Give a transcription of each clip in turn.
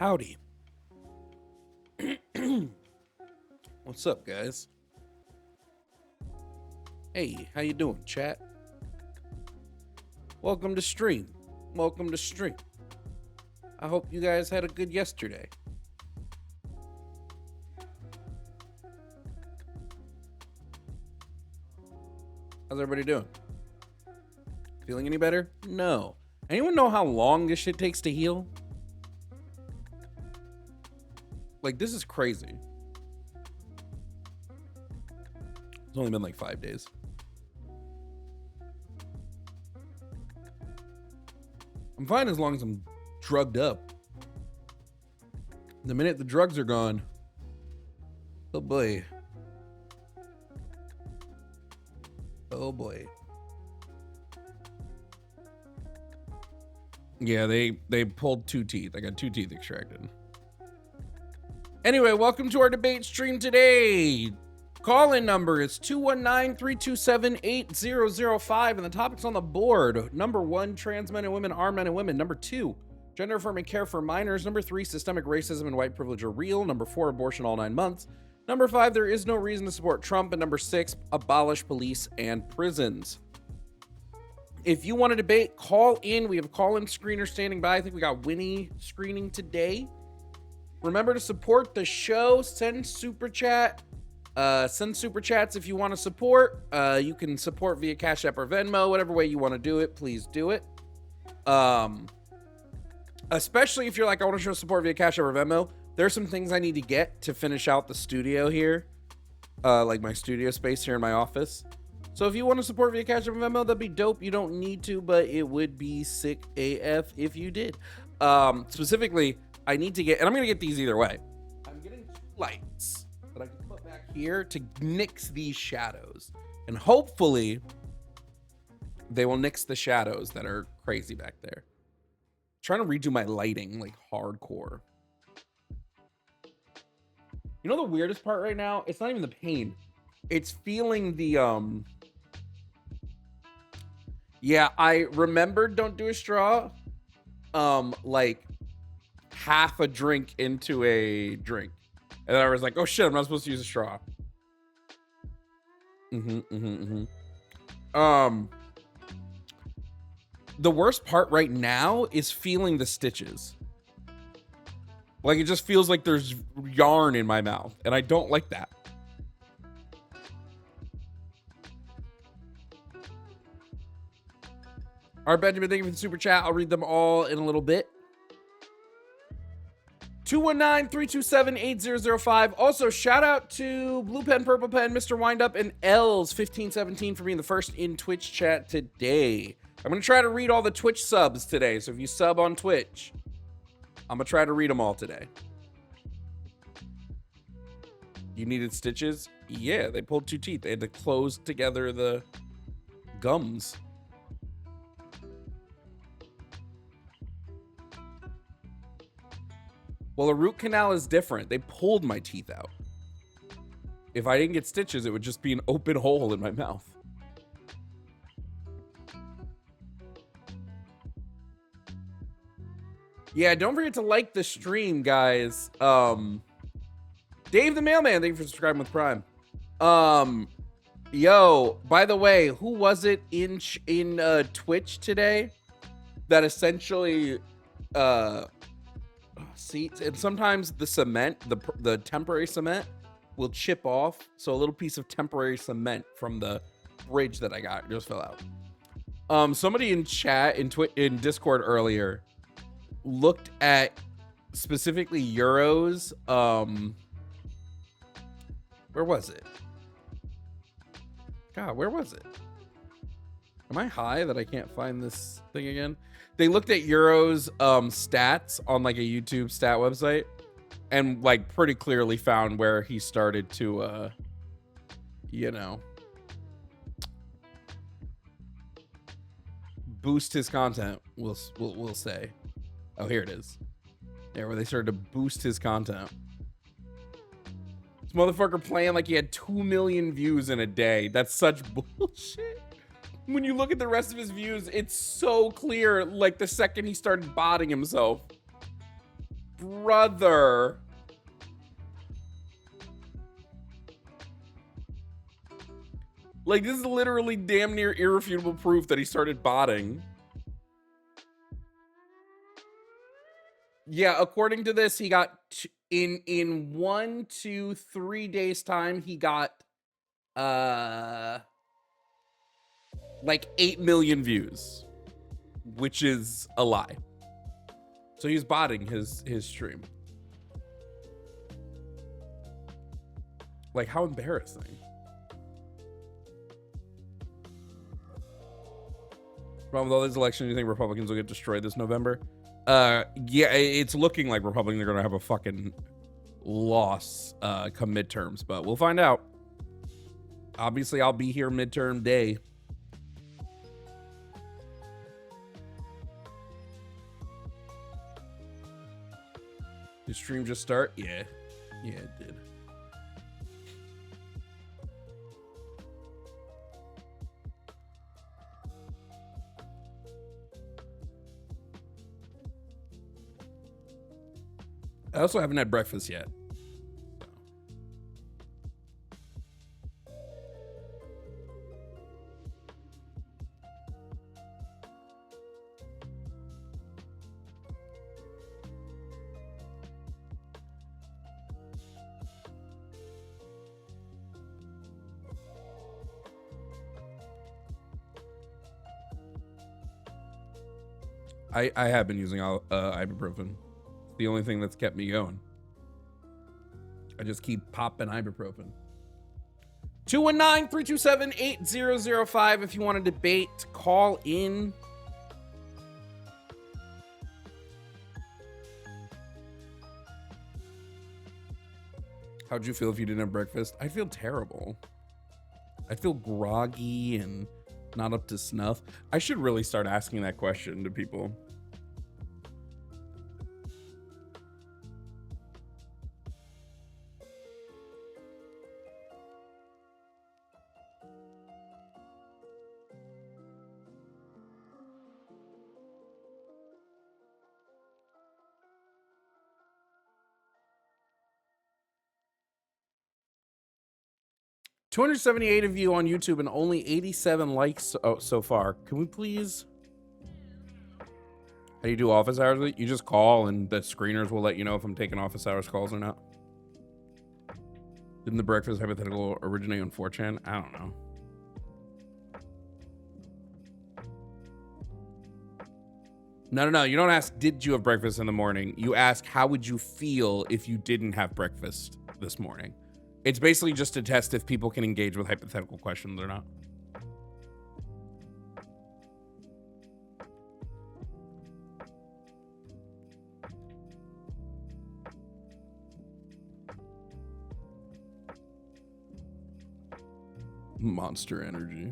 Howdy. What's up, guys? Hey, how you doing, chat? Welcome to stream. Welcome to stream. I hope you guys had a good yesterday. How's everybody doing? Feeling any better? No. Anyone know how long this shit takes to heal? Like, this is crazy. It's only been like 5 days. I'm fine as long as I'm drugged up. The minute the drugs are gone, oh boy. Oh boy. Yeah, they pulled 2 teeth. I got 2 teeth extracted. Anyway, welcome to our debate stream today. Call-in number is 219-327-8005, and the topics on the board. Number 1, trans men and women are men and women. Number 2, gender-affirming care for minors. Number 3, systemic racism and white privilege are real. Number 4, abortion all 9 months. Number 5, there is no reason to support Trump. And number 6, abolish police and prisons. If you want to debate, call in. We have a call-in screener standing by. I think we got Winnie screening today. Remember to support the show. Send super chats if you want to support. You can support via Cash App or Venmo, whatever way you want to do it. Please do it. Especially if you're like, I want to show support via Cash App or Venmo. There's some things I need to get to finish out the studio here, like my studio space here in my office. So if you want to support via Cash App or Venmo, that'd be dope. You don't need to, but it would be sick AF if you did. Specifically, I need to get, and I'm going to get these either way. I'm getting 2 lights that I can put back here to nix these shadows. And hopefully, they will nix the shadows that are crazy back there. I'm trying to redo my lighting, like hardcore. You know the weirdest part right now? It's not even the pain. It's feeling the, yeah, I remembered don't do a straw, like, half a drink into a drink, and then I was like, oh shit, I'm not supposed to use a straw. The worst part right now is feeling the stitches. Like, it just feels like there's yarn in my mouth, and I don't like that. All right, Benjamin, thank you for the super chat. I'll read them all in a little bit. 219-327-8005. Also, shout out to Blue Pen, Purple Pen, Mr. Windup, and Els1517 for being the first in Twitch chat today. I'm going to try to read all the Twitch subs today. So if you sub on Twitch, I'm going to try to read them all today. You needed stitches? Yeah, they pulled 2 teeth. They had to close together the gums. Well, a root canal is different. They pulled my teeth out. If I didn't get stitches, it would just be an open hole in my mouth. Yeah, don't forget to like the stream, guys. Dave the Mailman, thank you for subscribing with Prime. Yo, by the way, who was it in Twitch today that essentially seats, and sometimes the cement, the temporary cement will chip off, so a little piece of temporary cement from the bridge that I got just fell out. Somebody in chat in Discord earlier looked at specifically euros. Where was it? God, where was it? Am I high that I can't find this thing again? They looked at Euro's stats on like a YouTube stat website and like pretty clearly found where he started to, you know, boost his content. We'll say. Oh, here it is. There, where they started to boost his content. This motherfucker playing like he had 2 million views in a day. That's such bullshit. When you look at the rest of his views, it's so clear, like the second he started botting himself. brother. Like, this is literally damn near irrefutable proof that he started botting. Yeah, according to this, he got in 1 to 3 days time, he got like 8 million views, which is a lie. So he's botting his stream. Like, how embarrassing. Problem with all these elections, you think Republicans will get destroyed this November? Yeah, it's looking like Republicans are gonna have a fucking loss come midterms, but we'll find out. Obviously, I'll be here midterm day. Did stream just start? Yeah. Yeah, it did. I also haven't had breakfast yet. I have been using ibuprofen. It's the only thing that's kept me going. I just keep popping ibuprofen. 219-327-8005 if you want to debate, call in. How'd you feel if you didn't have breakfast? I feel terrible. I feel groggy and not up to snuff. I should really start asking that question to people. $278 of you on YouTube and only 87 likes so far. Can we please? How do you do office hours? You just call and the screeners will let you know if I'm taking office hours calls or not. Didn't the breakfast hypothetical originate on 4chan? I don't know. No. You don't ask, did you have breakfast in the morning? You ask, how would you feel if you didn't have breakfast this morning? It's basically just to test if people can engage with hypothetical questions or not. Monster Energy.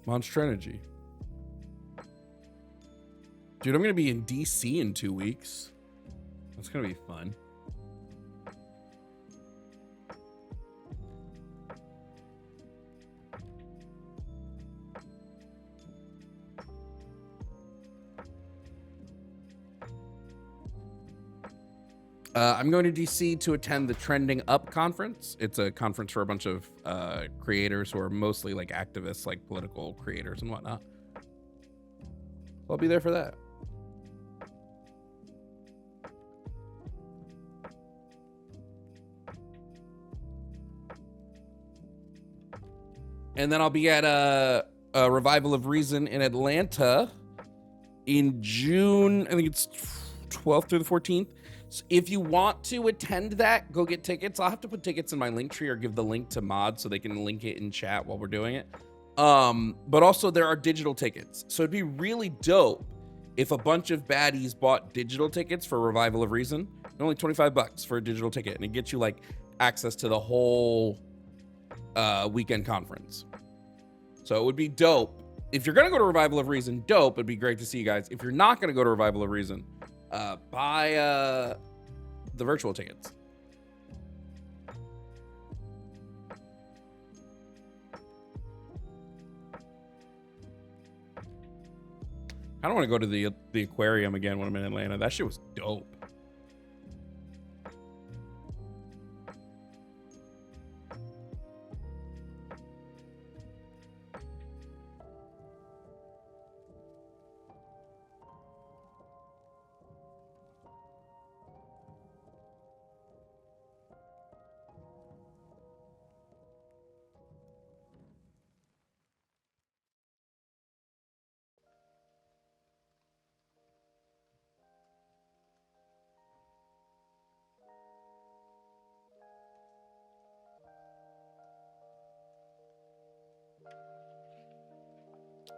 Monster Energy. Dude, I'm going to be in DC in 2 weeks. That's going to be fun. I'm going to DC to attend the Trending Up conference. It's a conference for a bunch of creators who are mostly like activists, like political creators and whatnot. I'll be there for that. And then I'll be at a Revival of Reason in Atlanta in June. I think it's 12th through the 14th. So if you want to attend that, go get tickets. I'll have to put tickets in my link tree or give the link to mods so they can link it in chat while we're doing it. But also there are digital tickets. So it'd be really dope if a bunch of baddies bought digital tickets for Revival of Reason. They're only $25 for a digital ticket, and it gets you like access to the whole weekend conference. So it would be dope. If you're gonna go to Revival of Reason, dope. It'd be great to see you guys. If you're not gonna go to Revival of Reason, buy the virtual tickets. I don't want to go to the aquarium again when I'm in Atlanta. That shit was dope.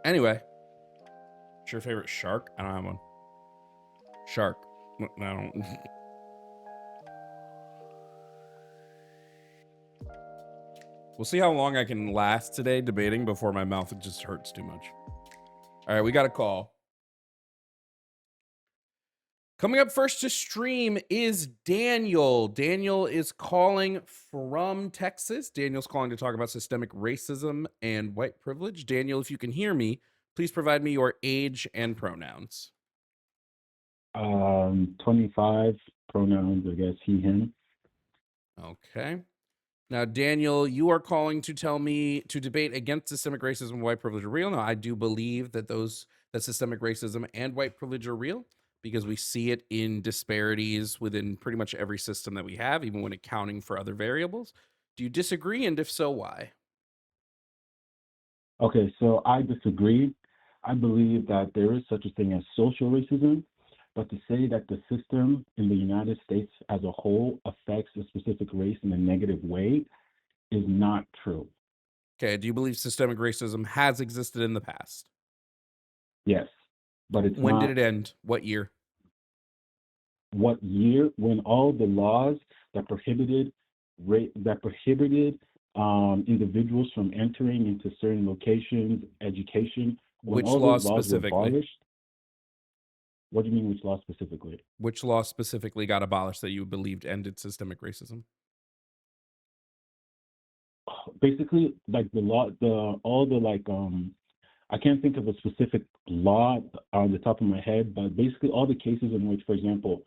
Anyway, what's your favorite shark? I don't have one. Shark. I don't. We'll see how long I can last today debating before my mouth just hurts too much. All right, we got a call. Coming up first to stream is Daniel. Daniel is calling from Texas. Daniel's calling to talk about systemic racism and white privilege. Daniel, if you can hear me, please provide me your age and pronouns. 25, pronouns, I guess, he, him. Okay. Now, Daniel, you are calling to tell me to debate against systemic racism and white privilege are real. Now, I do believe that that systemic racism and white privilege are real because we see it in disparities within pretty much every system that we have, even when accounting for other variables. Do you disagree? And if so, why? Okay, so I disagree. I believe that there is such a thing as social racism, but to say that the system in the United States as a whole affects a specific race in a negative way is not true. Okay. Do you believe systemic racism has existed in the past? Yes, but it's When did not. it end? What year? What year? When all the laws that prohibited individuals from entering into certain locations, education, when Which all law those laws were specifically? abolished. What do you mean, which law specifically? Which law specifically got abolished that you believed ended systemic racism? Basically, like the law, I can't think of a specific law on the top of my head, but basically all the cases in which, for example,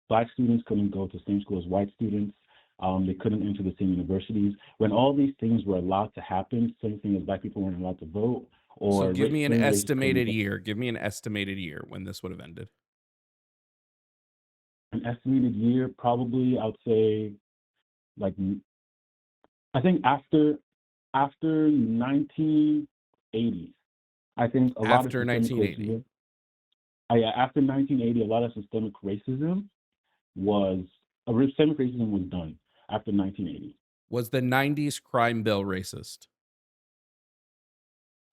Black students couldn't go to the same school as white students, they couldn't enter the same universities. When all these things were allowed to happen, same thing as Black people weren't allowed to vote, So or give me an certain races couldn't estimated get year. Give me an estimated year when this would have ended. an estimated year, probably I would say, like, I think after 1980s. I think a lot of After systemic 1980. racism. Yeah, after 1980, a lot of systemic racism was done after 1980. Was the 90s crime bill racist?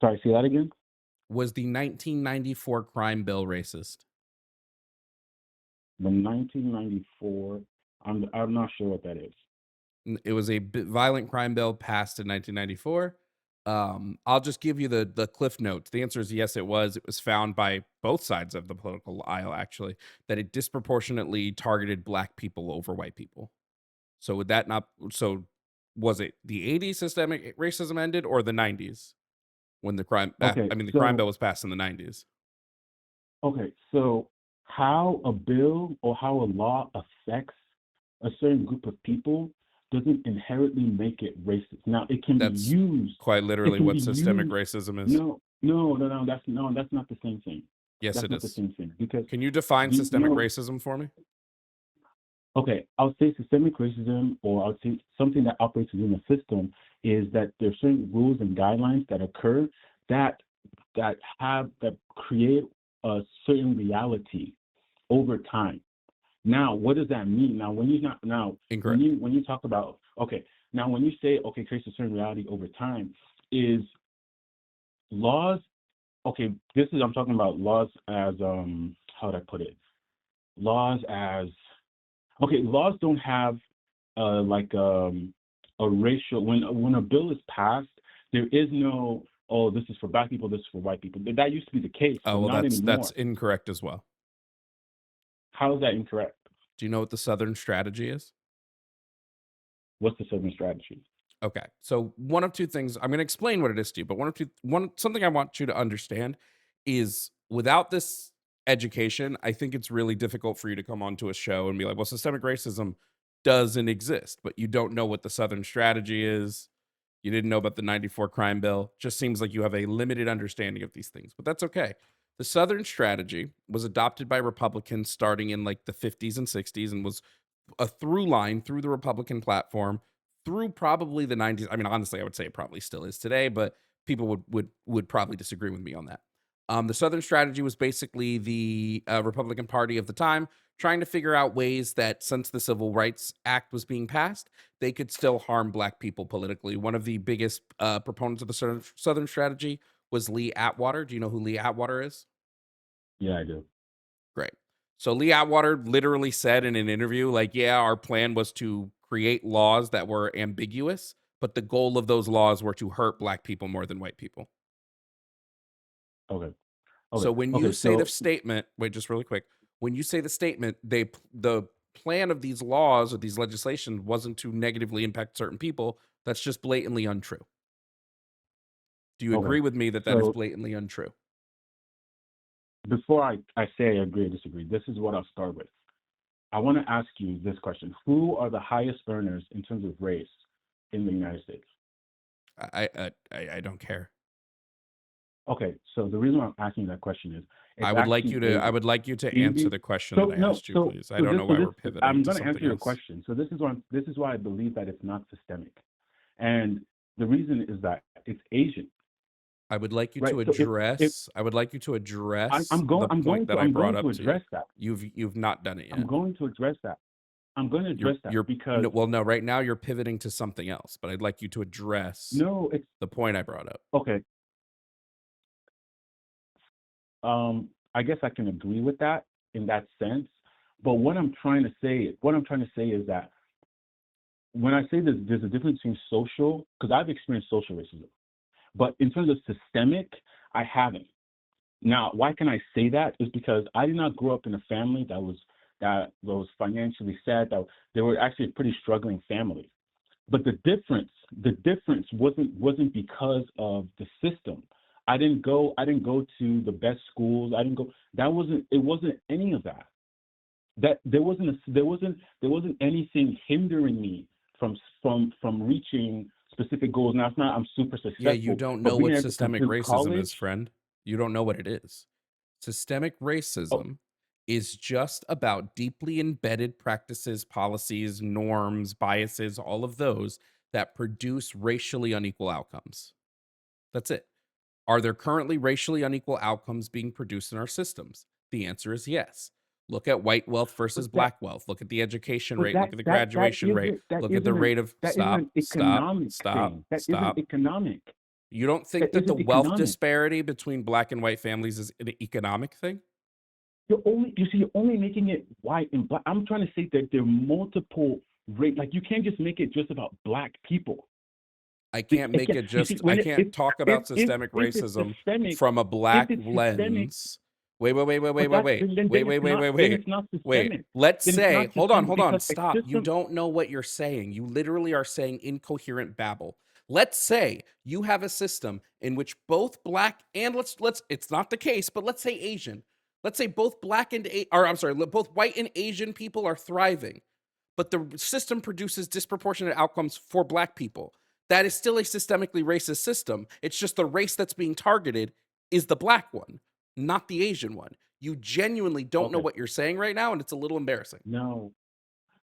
Sorry, say that again. Was the 1994 crime bill racist? The 1994. I'm not sure what that is. It was a violent crime bill passed in 1994. I'll just give you the cliff notes. The answer is yes, it was. It was found by both sides of the political aisle, actually, that it disproportionately targeted Black people over white people. So would that not? So was it the 80s systemic racism ended or the 90s when the crime? Okay, I mean, the crime bill so was passed in the 90s. how a bill or how a law affects a certain group of people doesn't inherently make it racist. Now, it can be That's used. quite It literally can be what systemic used. racism is. No. That's not the same thing. Yes, That's it not the is. same thing because Can you define you systemic know. racism for me? Okay, I would say systemic racism, or I would say something that operates within the system, is that there are certain rules and guidelines that occur that that create a certain reality over time. Now, what does that mean? Now, Incorrect. when you talk about, okay, now when you say, okay, creates a certain reality over time, is laws, okay, I'm talking about laws as, how would I put it? Laws as, okay, laws don't have like a racial, when a bill is passed, there is no, oh, this is for Black people, this is for white people. That used to be the case, Oh, but well, not that's anymore. incorrect as well. How is that incorrect? Do you know what the Southern strategy is? What's the Southern strategy? Okay. So one of two things, I'm going to explain what it is to you, but something I want you to understand is without this education, I think it's really difficult for you to come onto a show and be like, well, systemic racism doesn't exist, but you don't know what the Southern strategy is. You didn't know about the 94 crime bill. Just seems like you have a limited understanding of these things, but that's okay. The Southern strategy was adopted by Republicans starting in like the 50s and 60s and was a through line through the Republican platform through probably the 90s. I mean, honestly, I would say it probably still is today, but people would probably disagree with me on that. The Southern strategy was basically the Republican Party of the time trying to figure out ways that since the Civil Rights Act was being passed, they could still harm Black people politically. One of the biggest proponents of the Southern strategy was Lee Atwater. Do you know who Lee Atwater is? Yeah, I do. Great. So Lee Atwater literally said in an interview, like, yeah, our plan was to create laws that were ambiguous, but the goal of those laws were to hurt Black people more than white people. Okay. So Okay. when you Okay. say the So statement, wait, just really quick. When you say the statement, the plan of these laws or these legislation wasn't to negatively impact certain people. That's just blatantly untrue. Do you okay. agree with me that that is So blatantly untrue? before I say I agree or disagree, this is what I'll start with. I want to ask you this question: who are the highest earners in terms of race in the United States? I don't care. Okay. So the reason why I'm asking that question is I it's would like actually you to I would like you to answer Indian. the question So that I no. asked you, So please. I so don't this know so why this we're pivoting I'm to going to answer something your else. question. So this is why I believe that it's not systemic, and the reason is that it's Asian, I would like you right? to So if address I would like you to address the point that I I'm brought going to up to you. address that. You've not done it I'm yet. going to address that. I'm going to address that You're because no, well, no, right now you're pivoting to something else, but I'd like you to address no, it's the point I brought up. okay. I guess I can agree with that in that sense. But what I'm trying to say is that when I say that there's a difference between social, because I've experienced social racism, but in terms of systemic, I haven't. Now, why can I say that? Is because I did not grow up in a family that was financially sad. That they were actually a pretty struggling family. But the difference wasn't because of the system. I didn't go to the best schools. I didn't go. That wasn't it wasn't any of that. That there wasn't anything hindering me from reaching specific goals. Now it's not I'm super Yeah, you successful, don't but know being what able to systemic complete racism college. is, friend. You don't know what it is. Systemic Oh, racism is just about deeply embedded practices, policies, norms, biases, all of those that produce racially unequal outcomes. That's it. Are there currently racially unequal outcomes being produced in our systems? The answer is yes. Look at white wealth but versus that black wealth. Look at the education but rate. Look at the graduation rate. Look at the rate of that isn't an economic thing. That isn't stop. economic. You don't That think that the isn't wealth economic. disparity between black and white families is an economic thing? You're only making it white and black. I'm trying to say that there are multiple rate. Like you can't just make it just about black people. I can't make Again, it you see, just I can't talk about systemic if it's racism systemic, from a if black it's systemic, lens. Wait, wait, wait, wait, wait, but wait, that wait. Wait, then wait, it's wait, not wait, wait. Wait. systemic. Let's Then it's say, not hold systemic on, because a stop. You system. don't know what you're saying. You literally are saying incoherent babble. Let's say you have a system in which both black and let's it's not the case, but let's say Asian. Let's say both black and or I'm sorry, both white and Asian people are thriving, but the system produces disproportionate outcomes for black people. That is still a systemically racist system. It's just the race that's being targeted is the black one, not the Asian one. You genuinely don't know Okay, what you're saying right now, and it's a little embarrassing. no,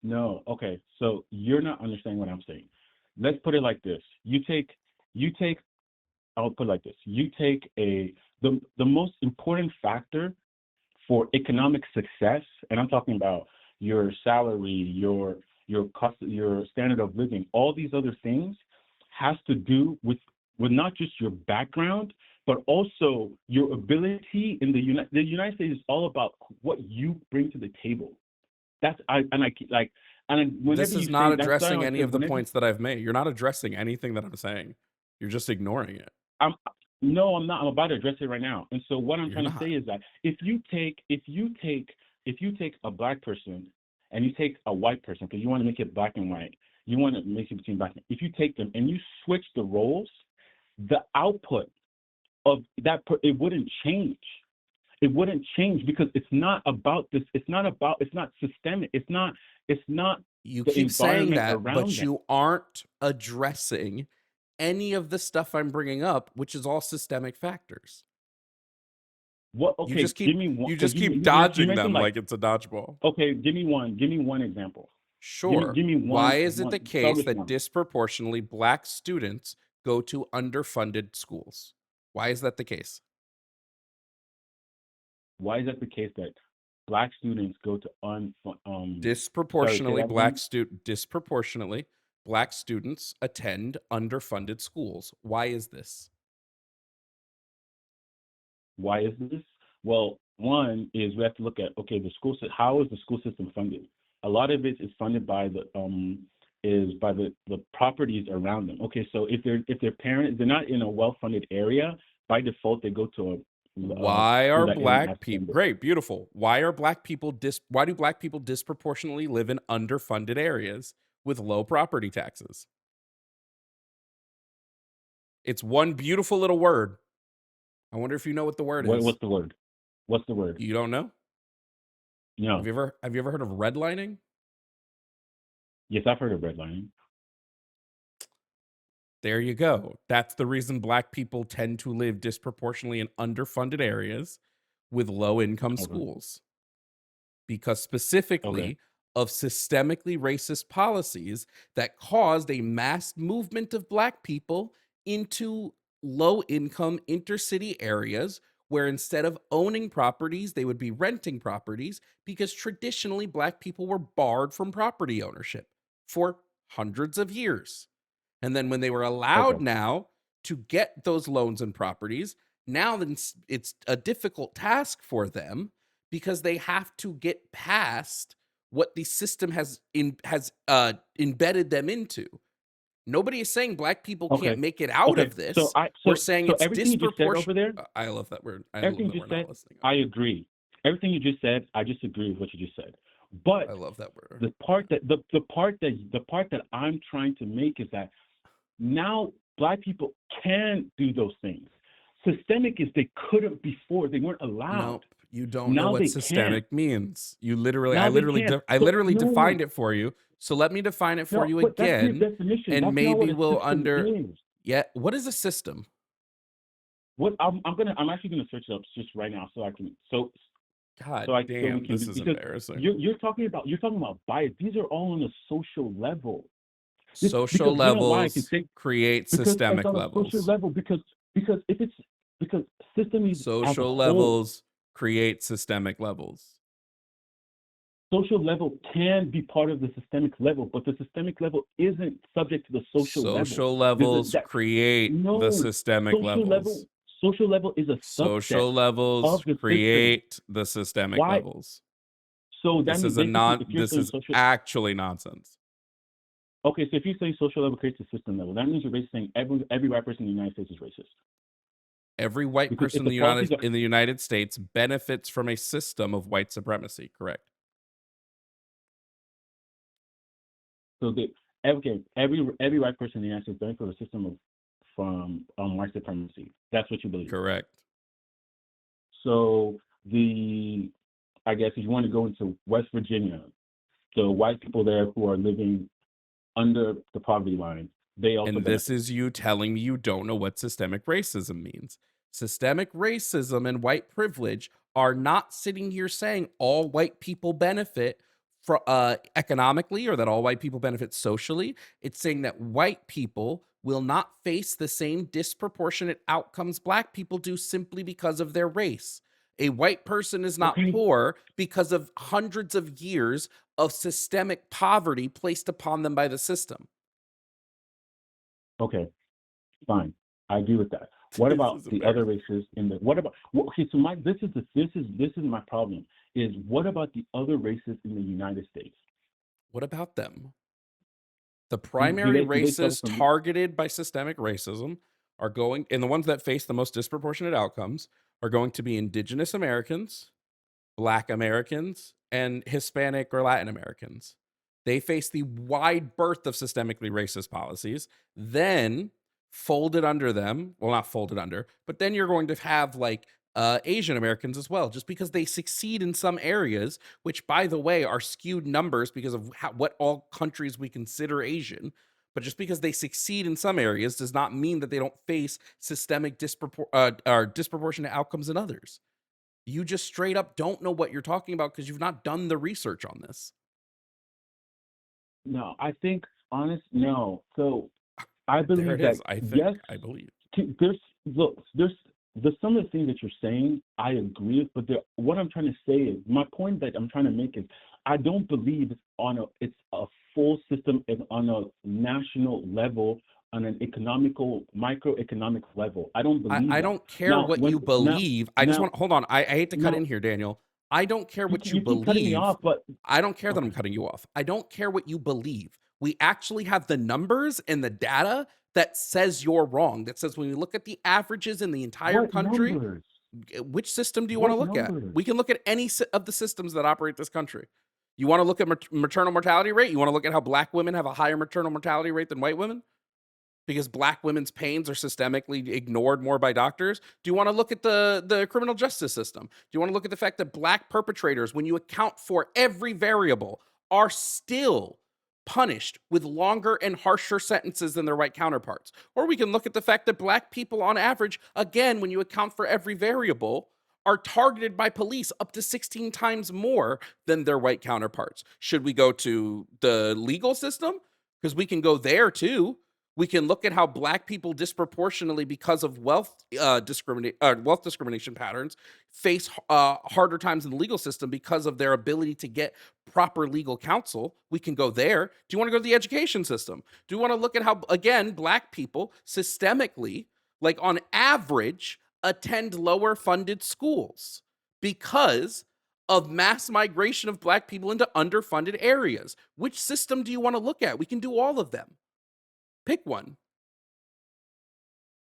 no. Okay, so you're not understanding what I'm saying. Let's put it like this. You take. I'll put it like this. You take the most important factor for economic success, and I'm talking about your salary, your cost, your standard of living, all these other things has to do with not just your background, but also your ability in the United States is all about what you bring to the table. That's I and I keep like and This whenever is you not say that's why I addressing like any to of the whenever points that I've made. You're not addressing anything that I'm saying. You're just ignoring it. I'm no, I'm not. I'm about to address it right now. And so what I'm You're trying to say not. is that if you take a black person and you take a white person, because you want to make it black and white, you want to mix it between black and if you take them and you switch the roles, the output of it wouldn't change. It wouldn't change because it's not about this. It's not systemic. It's not You the keep saying environment that, around but them. you aren't addressing any of the stuff I'm bringing up, which is all systemic factors. What? You Okay, just keep give me one. you Because just keep you dodging mentioned them like, like it's a dodgeball. okay, give me one. Give me one example. Sure. Give me Why is it one. the Start case with that one. disproportionately black students go to underfunded schools? Why is that the case? Why is that the case that black students go to sorry, say Disproportionately that again? black students attend underfunded schools. Why is this? Why is this? Well, one is we have to look at, okay, how is the school system funded? A lot of it is funded by the properties around them. Okay, so if they're not in a well-funded area, by default they go to a Why school are that isn't black as people funded. great, beautiful? Why do black people disproportionately live in underfunded areas with low property taxes? It's one beautiful little word. I wonder if you know what the word is. What's the word? What's the word? You don't know? No. Have you ever heard of redlining? Yes, I've heard of redlining. There you go. That's the reason black people tend to live disproportionately in underfunded areas with low income Okay. schools. Because Okay. specifically of systemically racist policies that caused a mass movement of black people into low income intercity areas where instead of owning properties, they would be renting properties because traditionally black people were barred from property ownership for hundreds of years. And then when they were allowed Okay. now to get those loans and properties, now then it's a difficult task for them because they have to get past what the system has embedded them into. Nobody is saying black people can't Okay. make it out Okay. of So this. I We're so saying so it's everything you just said over disproportionate. there, I love that word. I love everything that you we're just not said, listening. I agree. Everything you just said, I just agree with what you just said. But I love that word. the part that I'm trying to make is that now black people can do those things. Systemic is they couldn't before, they weren't allowed. Nope. You don't know Now what they can. systemic means. Now they can. I So literally no, defined it for you. So let me define it for no, you but that's your again, definition. and That's not what maybe a we'll system is. yeah. What is a system? What I'm actually gonna search it up just right now so I can God so we damn, can this is because embarrassing. you're talking about bias. These are all on a social level. Social Because you know why I can levels say create because it's systemic on a social levels. level because if it's because systems as a Social whole, levels create systemic levels. social level can be part of the systemic level, but the systemic level isn't subject to the social level. Social There's levels that create the no systemic social level. levels. Social level is a subset Social levels of the system. create the systemic Why? levels. So that means basically, if you're This saying is social, actually nonsense. okay, so if you say social level creates a system level, that means you're basically saying every white person in the United States is racist. Every white Because person if the policies are in the United States benefits from a system of white supremacy, correct? so they okay, every white person in the United States benefits from a system of from white supremacy. That's what you believe. Correct. So I guess if you want to go into West Virginia, the white people there who are living under the poverty line, they also And this benefit. is you telling me you don't know what systemic racism means. Systemic racism and white privilege are not sitting here saying all white people benefit economically or that all white people benefit socially. It's saying that white people will not face the same disproportionate outcomes black people do simply because of their race. A white person is not Okay. poor because of hundreds of years of systemic poverty placed upon them by the system. Okay. Fine. I agree with that. What This about is the other embarrassing. races in the what about okay, so this is my problem is what about the other races in the United States? What about them? The Do primary they suffer races from targeted by systemic racism are going, and the ones that face the most disproportionate outcomes are going to be Indigenous Americans, Black Americans, and Hispanic or Latin Americans. They face the wide berth of systemically racist policies. Then folded under them, well, not folded under, but then you're going to have like Asian Americans as well, just because they succeed in some areas, which, by the way, are skewed numbers because of what all countries we consider Asian. But just because they succeed in some areas does not mean that they don't face systemic or disproportionate outcomes in others. You just straight up don't know what you're talking about because you've not done the research on this. No, I think no. So I There believe it that is. I think yes, I believe. there's some of the things that you're saying I agree with, but what I'm trying to say is my point that I'm trying to make is I don't believe it's a full system on a national level, on an microeconomic level. I don't believe I that. don't care what you believe. I just Now want hold on. I hate to cut now in here, Daniel. I don't care what you you keep cutting me believe. off, but I don't care that I'm okay. cutting you off. I don't care what you believe. We actually have the numbers and the data that says you're wrong. That says when we look at the averages in the entire What country, numbers? which system do you want to What look at? numbers? We can look at any of the systems that operate this country. You want to look at maternal mortality rate? You want to look at how black women have a higher maternal mortality rate than white women? Because black women's pains are systemically ignored more by doctors? Do you want to look at the criminal justice system? Do you want to look at the fact that black perpetrators, when you account for every variable, are still punished with longer and harsher sentences than their white counterparts? Or we can look at the fact that black people, on average, again, when you account for every variable, are targeted by police up to 16 times more than their white counterparts. Should we go to the legal system? Because we can go there too. We can look at how black people disproportionately, because of wealth discrimination patterns, face harder times in the legal system because of their ability to get proper legal counsel. We can go there. Do you want to go to the education system? Do you want to look at how, again, black people systemically, like on average, attend lower funded schools because of mass migration of black people into underfunded areas? Which system do you want to look at? We can do all of them. Pick one.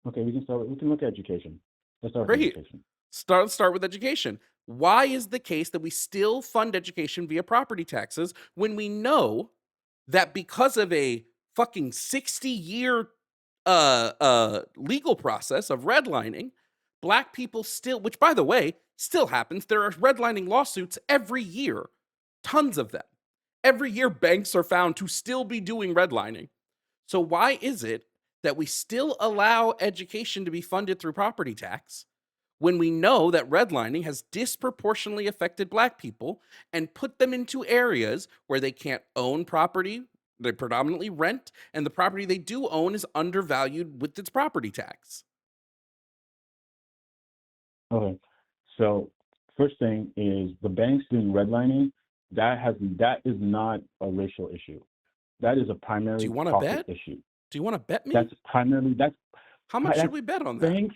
Okay, we can look at education. Let's start with Great. education. Start with education. Why is the case that we still fund education via property taxes when we know that because of a fucking 60-year legal process of redlining, black people still, which by the way, still happens, there are redlining lawsuits every year, tons of them. Every year, banks are found to still be doing redlining. So why is it that we still allow education to be funded through property tax when we know that redlining has disproportionately affected black people and put them into areas where they can't own property, they predominantly rent, and the property they do own is undervalued with its property tax? Okay, so first thing is the banks doing redlining. That is not a racial issue. That is a Do primary you want to profit bet? issue. Do you want to bet me? That's How much should that's we bet on that? banks.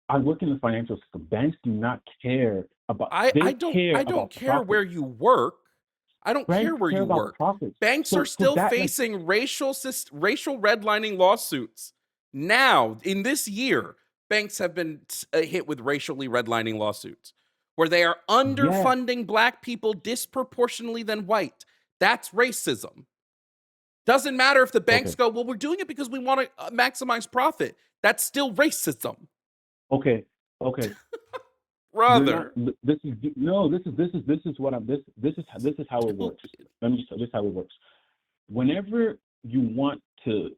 I work in the financial system. Banks do not care about. I They I don't care I don't about care profit. where you work. I don't care Banks where care you about work. profits. Banks are So still that like facing racial redlining lawsuits. Now, in this year, banks have been hit with racially redlining lawsuits where they are yes, underfunding black people disproportionately than white. That's racism. Doesn't matter if the banks okay, go, well, we're doing it because we want to maximize profit. That's still racism, okay, okay. You're not. brother. This is no. This is what I'm. This is how it works. Let me just. This is how it works. Whenever you want to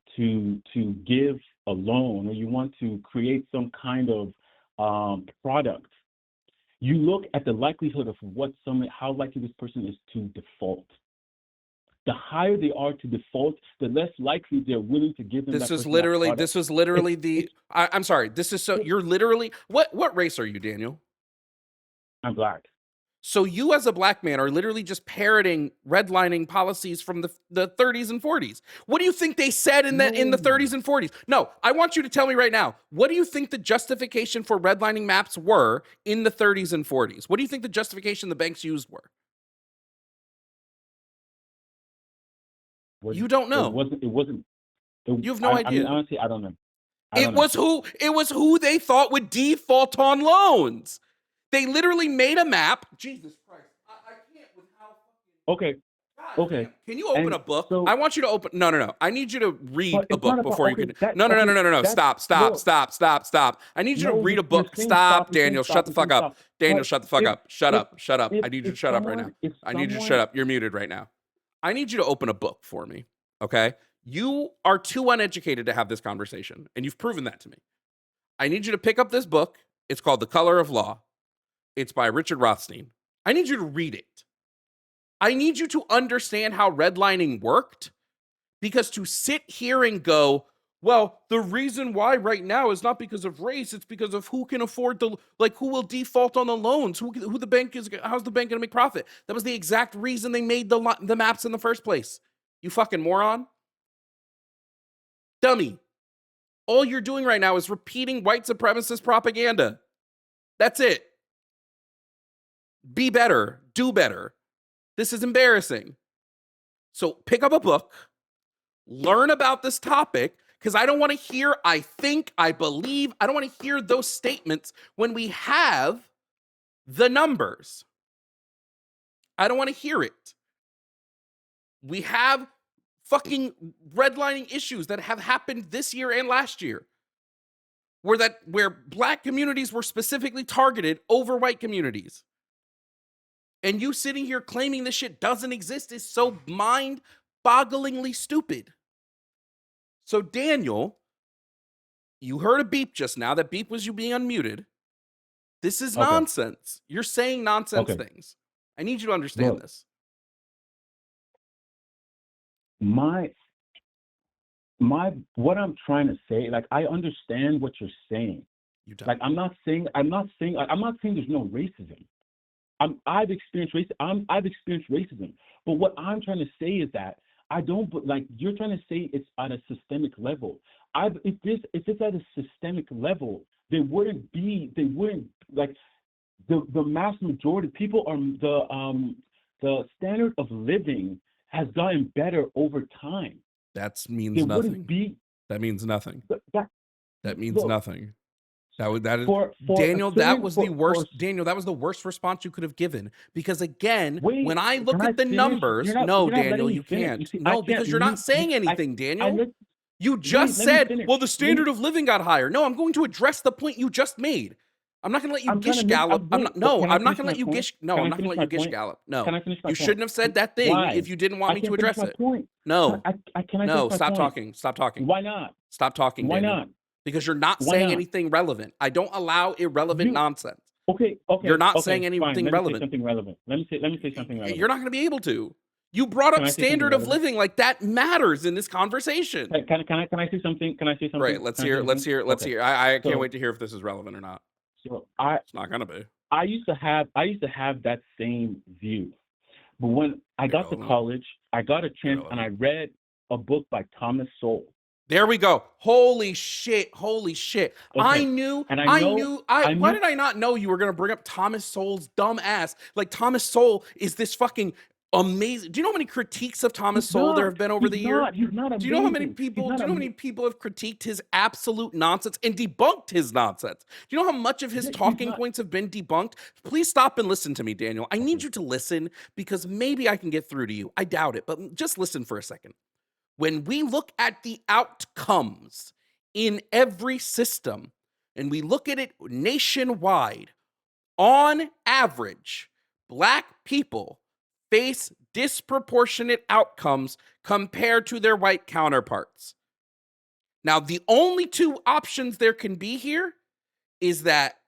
give a loan or you want to create some kind of product, you look at the likelihood of how likely this person is to default. The higher they are to default, the less likely they're willing to give them This that is person that literally product. this was It's literally the it's I'm sorry. This is so it, you're literally what race are you, Daniel? I'm black. So you as a black man are literally just parroting redlining policies from the 30s and 40s. What do you think they said in the No. 30s and 40s? No, I want you to tell me right now. What do you think the justification for redlining maps were in the 30s and 40s? What do you think the justification the banks used were? Was You don't it know. wasn't it wasn't You have no I mean idea. honestly I don't know. I don't know. It was who they thought would default on loans. They literally made a map. Jesus Christ. I can't with how fucking Okay. God Okay. Can you open And a book? so, I want you to open. No. I need you to read but a it's not book about, before you okay, can. that, No. okay, that's, look, Stop. I need you to no, read a you're book. saying stop, Stop, you're saying Daniel. Shut stop, the you're fuck saying up. stop. Daniel, But shut the fuck if, up. Shut if, up. Shut up. I if, need you if to shut up right now. someone, if I need you to shut someone, up. You're muted right now. I need you to open a book for me. Okay? You are too uneducated to have this conversation, and you've proven that to me. I need you to pick up this book. It's called The Color of Law. It's by Richard Rothstein. I need you to read it. I need you to understand how redlining worked, because to sit here and go, well, the reason why right now is not because of race, it's because of who can afford the, like, who will default on the loans, who the bank is, how's the bank going to make profit? That was the exact reason they made the maps in the first place. You fucking moron. Dummy. All you're doing right now is repeating white supremacist propaganda. That's it. Be better. Do better. This is embarrassing. So pick up a book, learn about this topic, because I don't want to hear, I think, I believe. I don't want to hear those statements when we have the numbers. I don't want to hear it. We have fucking redlining issues that have happened this year and last year, where black communities were specifically targeted over white communities. And you sitting here claiming this shit doesn't exist is so mind-bogglingly stupid. So Daniel, you heard a beep just now. That beep was you being unmuted. This is okay, nonsense. You're saying nonsense okay, things. I need you to understand look, this. my, what I'm trying to say, like, I understand what you're saying. You don't. Like, I'm not saying there's no racism. I've experienced racism, but what I'm trying to say is that I don't. But like, you're trying to say it's at a systemic level. If it's at a systemic level, they wouldn't like the mass majority people are the standard of living has gotten better over time. That means They nothing. wouldn't be That means nothing. That means look, nothing. That is for Daniel. That was the worst. for Daniel, that was the worst response you could have given. Because again, wait, when I look can I at the finish? numbers, no, You're not letting Daniel, me you finish. You can't. see, I No, can't because you're not saying anything, I Daniel. You just let me said, finish. well, the standard of living got higher. No, I'm going to address the point you just made. I'm not going to let you I'm trying gish to make. gallop. I'm Wait, not. No, can I I'm not finish going to my let you point? gish. No, Can I'm I not going to finish let my you gish point? gallop. No, Can I finish my you point? shouldn't have said that thing Why? if you didn't want I me can't to finish address my it. point. No, Can I no, finish my stop point? talking. Stop talking. Why not? Stop talking, Why Daniel. not? Because you're not Why saying not? anything relevant. I don't allow irrelevant You nonsense. okay? You're not saying Okay. Fine. anything Let me say relevant. something relevant. Let me say something You're relevant. not going to be able to. You brought Can up I say something standard of relevant? living, like that matters in this conversation. Can I say something? Can I say Right. something? Let's Can I say hear. Let's something? hear. Let's Okay. hear. I can't So wait to hear if this is relevant or not. so It's not going to be. I used to have that same view, but when I got to Irrelevant. college, I got a chance and I Irrelevant. read a book by Thomas Sowell. There we go. Holy shit. Holy shit. I Okay, knew. and Why I knew did I not know you were going to bring up Thomas Sowell's dumb ass? Like, Thomas Sowell is this fucking amazing. Do you know how many critiques of Thomas Sowell there have been over the year? he's not Do you know how many amazing. He's people? not Do you know how many amazing. people have critiqued his absolute nonsense and debunked his nonsense? Do you know how much of his He's talking not. points have been debunked? Please stop and listen to me, Daniel. I need Okay. you to listen because maybe I can get through to you. I doubt it, but just listen for a second. When we look at the outcomes in every system and we look at it nationwide, on average, Black people face disproportionate outcomes compared to their white counterparts. Now, the only two options there can be here is that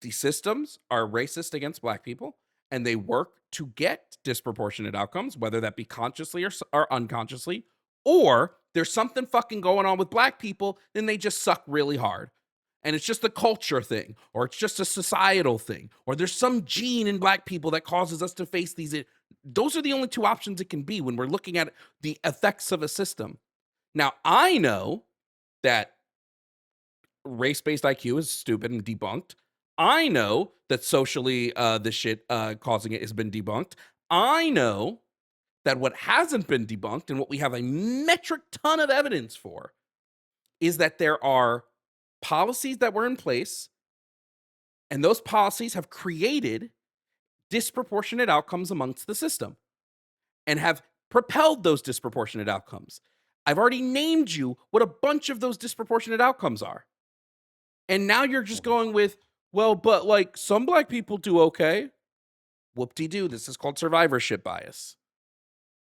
the systems are racist against Black people and they work to get disproportionate outcomes, whether that be consciously or unconsciously, or there's something fucking going on with Black people and they just suck really hard. And it's just a culture thing, or it's just a societal thing, or there's some gene in Black people that causes us to face these. Those are the only two options it can be when we're looking at the effects of a system. Now, I know that race-based IQ is stupid and debunked. I know that socially the shit causing it has been debunked. I know that what hasn't been debunked and what we have a metric ton of evidence for is that there are policies that were in place, and those policies have created disproportionate outcomes amongst the system. and have propelled those disproportionate outcomes. I've already named you what a bunch of those disproportionate outcomes are. And now you're just going with, well, but like some black people do okay. Whoop-de-doo. This is called survivorship bias.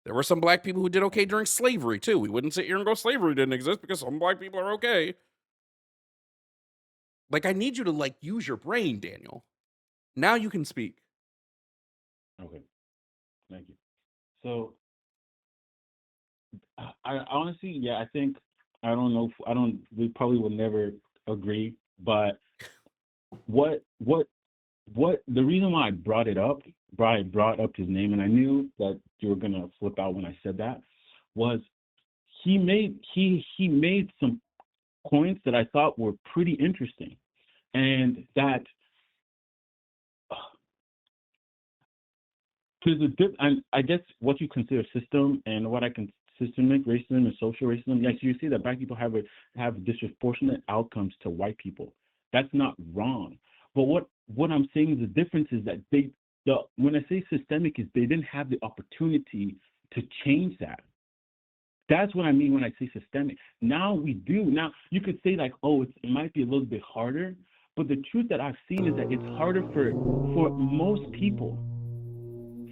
There were some black people who did okay during slavery, too. We wouldn't sit here and go slavery didn't exist because some black people are okay. Like, I need you to, like, use your brain, Daniel. Now you can speak. Okay. Thank you. So, I honestly, yeah, I think, I don't know, we probably will never agree, but the reason why I brought his name, and I knew that you were gonna flip out when I said that, was he made some points that I thought were pretty interesting, and that and I guess what you consider system and what I can systemic racism and social racism. Yes, you see that black people have disproportionate outcomes to white people. That's not wrong. But what I'm saying is the difference is that when I say systemic is they didn't have the opportunity to change that. That's what I mean when I say systemic. Now we do. Now you could say like, oh, it might be a little bit harder, but the truth that I've seen is that it's harder for most people.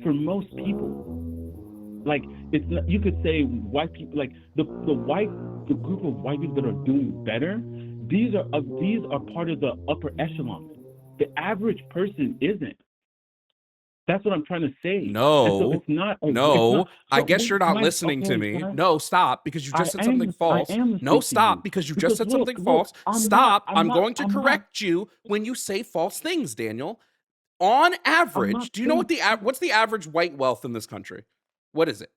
For most people, like it's not, you could say white people, like the group of white people that are doing better. These are part of the upper echelon. The average person isn't. That's what I'm trying to say. No, and so it's not. I guess you're not listening to me. No, stop, because you just said something false. No, stop, because you just said something false. Stop. I'm going to correct you when you say false things, Daniel. On average, do you know what's the average white wealth in this country? What is it?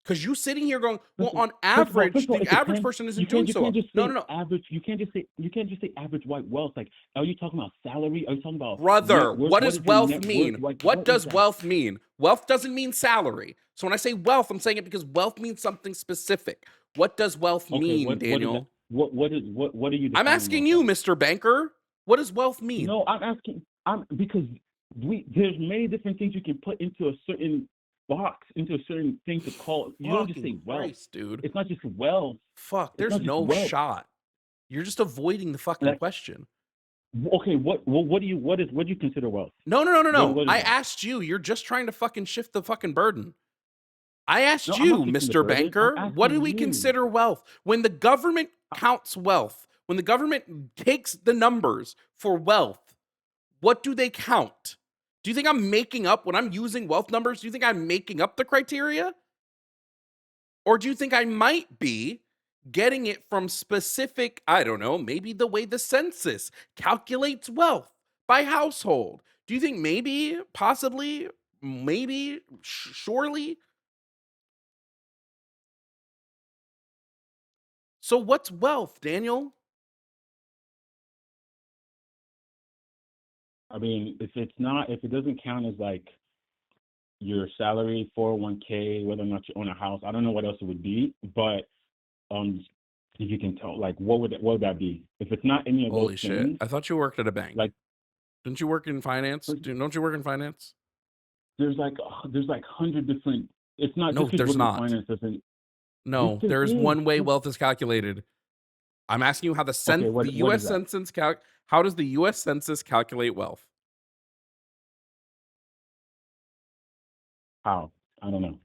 Because you sitting here going, well, on average, the average person isn't doing so well. No. Average. You can't just say average white wealth. Like, are you talking about salary? Are you talking about brother? What does wealth mean? What does wealth mean? Wealth doesn't mean salary. So when I say wealth, I'm saying it because wealth means something specific. What does wealth mean, Daniel? What are you? I'm asking you, Mr. Banker. What does wealth mean? No, I'm asking. Because there's many different things you can put into a certain box, into a certain thing to call. You don't just say wealth, Christ, dude. It's not just wealth. Fuck, there's no shot. You're just avoiding the fucking question. Okay, what do you consider wealth? No. I asked you. You're just trying to fucking shift the fucking burden. I asked you, Mr. Banker, what do we consider wealth? When the government counts wealth, when the government takes the numbers for wealth, what do they count? Do you think I'm making up when I'm using wealth numbers? Do you think I'm making up the criteria? Or do you think I might be getting it from specific, I don't know, maybe the way the census calculates wealth by household? Do you think maybe, possibly, maybe, surely? So what's wealth, Daniel? I mean, if it doesn't count as like your salary, 401k, whether or not you own a house, I don't know what else it would be, but if you can tell, like, what would that be? If it's not any of Holy those shit. things, I thought you worked at a bank. like, didn't you work in finance? Don't you work in finance? There's like 100 different. It's not. No, just there's not. Finance doesn't. No, there is one way wealth is calculated. I'm asking you how the U.S. Census how does the U.S. Census calculate wealth? How? I don't know.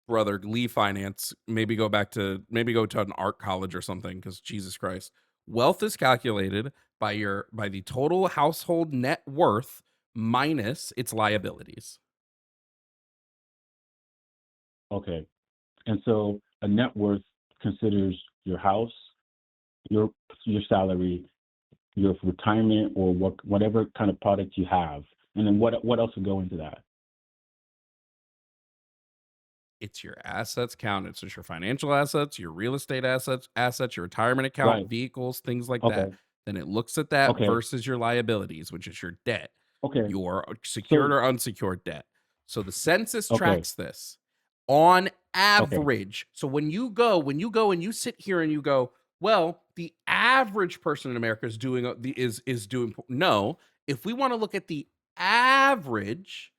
Brother, leave finance. Maybe go to an art college or something, because Jesus Christ. Wealth is calculated by the total household net worth minus its liabilities. Okay. And so a net worth considers your house, your salary, your retirement, or whatever kind of product you have. And then what else would go into that? It's your assets count. It's just your financial assets, your real estate assets, your retirement account, vehicles, things like that. Then it looks at that versus your liabilities, which is your debt, your secured or unsecured debt. So the census tracks this on average. So when you go and you sit here and you go, well, the average person in America is doing no. If we want to look at the average,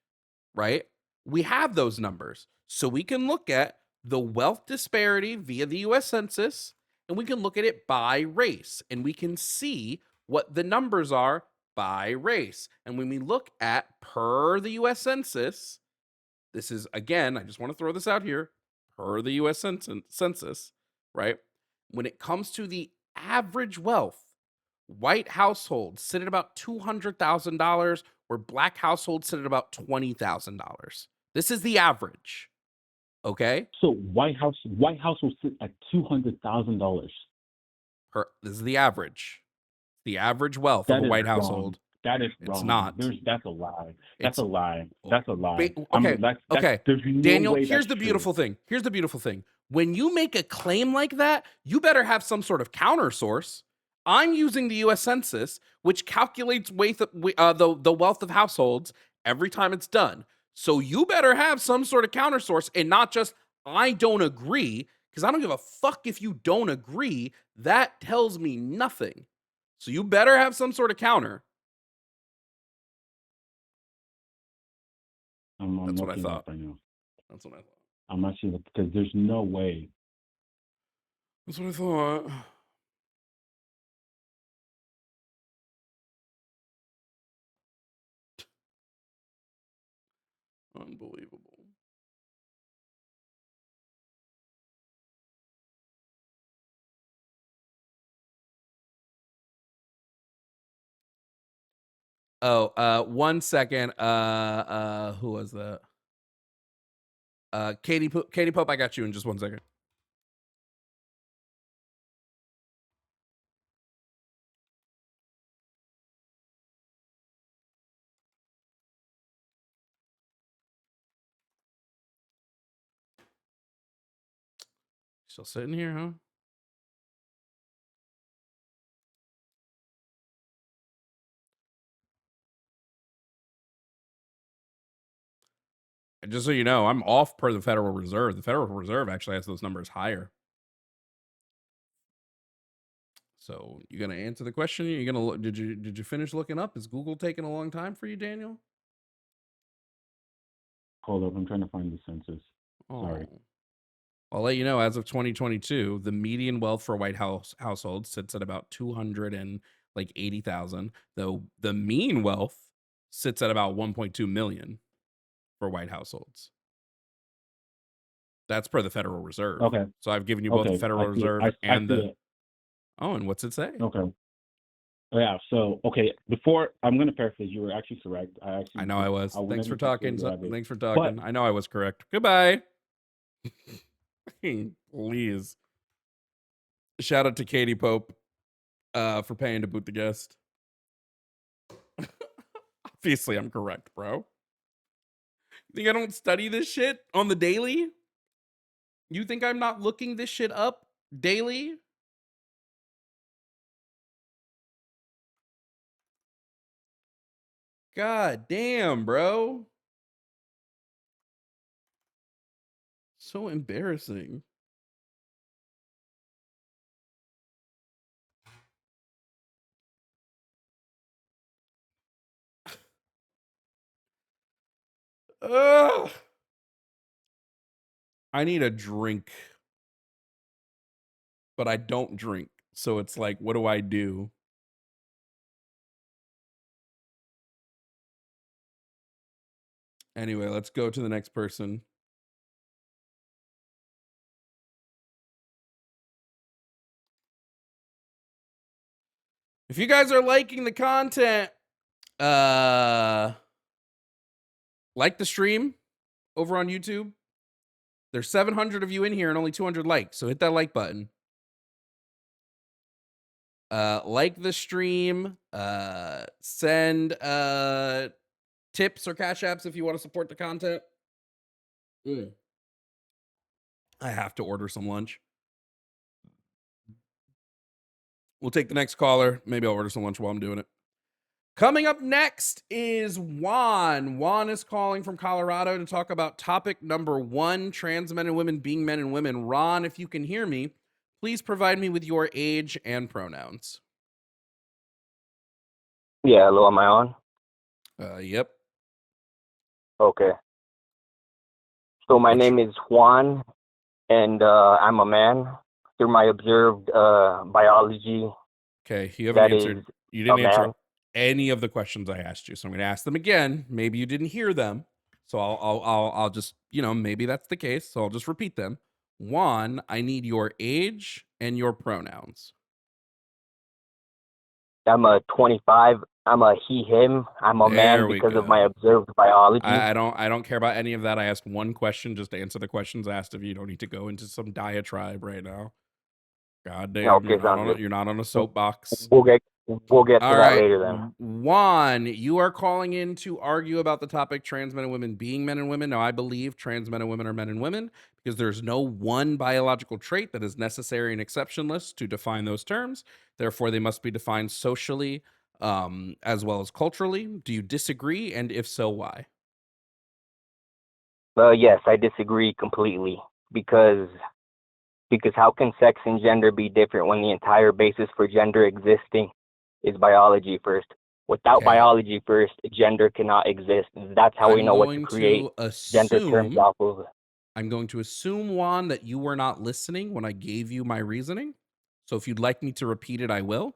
right? We have those numbers. So we can look at the wealth disparity via the US Census, and we can look at it by race, and we can see what the numbers are by race. And when we look at per the US Census, this is, again, I just want to throw this out here, per the US Census, right? When it comes to the average wealth, white households sit at about $200,000, where black households sit at about $20,000. This is the average. Okay? So White House will sit at $200,000. This is the average. The average wealth of a white household. That is It's wrong. not. That's a lie. It's- That's a lie. That's a lie. Okay. Okay. There's no Daniel, way here's that's the beautiful true. thing. Here's the beautiful thing. When you make a claim like that, you better have some sort of counter source. I'm using the US Census, which calculates the wealth of households every time it's done. So you better have some sort of counter source, and not just, I don't agree, because I don't give a fuck if you don't agree. That tells me nothing. So you better have some sort of counter. I'm That's what I looking it thought. up right now. That's what I thought. I'm actually looking, because there's no way. That's what I thought. Unbelievable. Oh, 1 second. Who was that? Katie Pope, I got you in just 1 second. Still sitting here, huh? And just so you know, I'm off per the Federal Reserve. The Federal Reserve actually has those numbers higher. So you gonna answer the question? You gonna look? Did you finish looking up? Is Google taking a long time for you, Daniel? Hold up, I'm trying to find the census. Sorry. Oh. I'll let you know, as of 2022, the median wealth for a white household sits at about 280,000, though the mean wealth sits at about 1.2 million for white households. That's per the Federal Reserve. Okay. So I've given you both the Federal Reserve and the. It. Oh, and what's it say? Okay. Yeah. So before I'm going to paraphrase. You were actually correct. I know I was. Thanks for talking. Thanks for talking. But, I know I was correct. Goodbye. Please. Shout out to Katie Pope for paying to boot the guest. Obviously, I'm correct, bro. You think I don't study this shit on the daily? You think I'm not looking this shit up daily? God damn, bro. So embarrassing. Ugh. I need a drink, but I don't drink. So it's like, what do I do? Anyway, let's go to the next person. If you guys are liking the content, like the stream over on YouTube. There's 700 of you in here and only 200 likes, so hit that like button. Like the stream. Send tips or cash apps if you want to support the content. I have to order some lunch. We'll take the next caller. Maybe I'll order some lunch while I'm doing it. Coming up next is Juan. Juan is calling from Colorado to talk about topic number 1, trans men and women being men and women. Ron, if you can hear me, please provide me with your age and pronouns. Yeah, hello, am I on? Yep. Okay. So my What's name is Juan, and I'm a man. Through my observed biology, okay? You haven't that is answered. You a didn't answer man. any of the questions I asked you, so I'm going to ask them again. Maybe you didn't hear them, so I'll just maybe that's the case. So I'll just repeat them. One, I need your age and your pronouns. I'm a 25. I'm a he, him. I'm a man There we because of my go. observed biology. I don't care about any of that. I asked one question. Just answer the questions asked of you. You don't need to go into some diatribe right now. God damn, Okay, sounds good. you're not on a soapbox. We'll get to All that right, later then. Juan, you are calling in to argue about the topic trans men and women being men and women. Now, I believe trans men and women are men and women because there's no one biological trait that is necessary and exceptionless to define those terms. Therefore, they must be defined socially as well as culturally. Do you disagree? And if so, why? Yes, I disagree completely because how can sex and gender be different when the entire basis for gender existing is biology first? Without Okay, biology first, gender cannot exist. That's how we I'm know what to going create to gender terms assume off of. I'm going to assume, Juan, that you were not listening when I gave you my reasoning. So if you'd like me to repeat it, I will.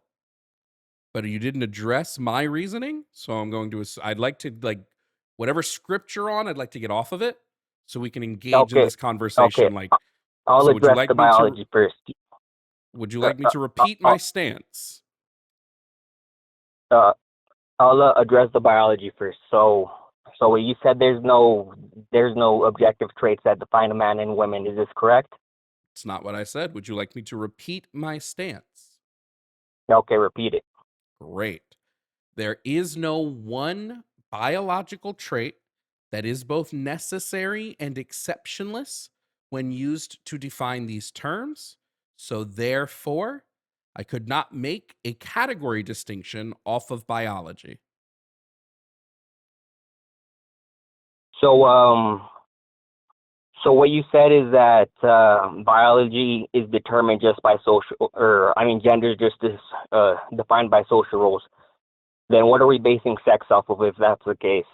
But you didn't address my reasoning, so I'm going to. I'd like to whatever script you're on. I'd like to get off of it so we can engage in Okay, this okay. conversation. I'll So would you address like the me to? biology first. Would you Uh, like me uh, to uh, repeat uh, my stance? uh, I'll address the biology first. So you said there's no objective traits that define a man and women. Is this correct? It's not what I said. Would you like me to repeat my stance? Okay, repeat it. Great. There is no one biological trait that is both necessary and exceptionless when used to define these terms. So, therefore, I could not make a category distinction off of biology. So so what you said is that biology is determined just by social, or I mean, gender is just defined by social roles. Then what are we basing sex off of if that's the case?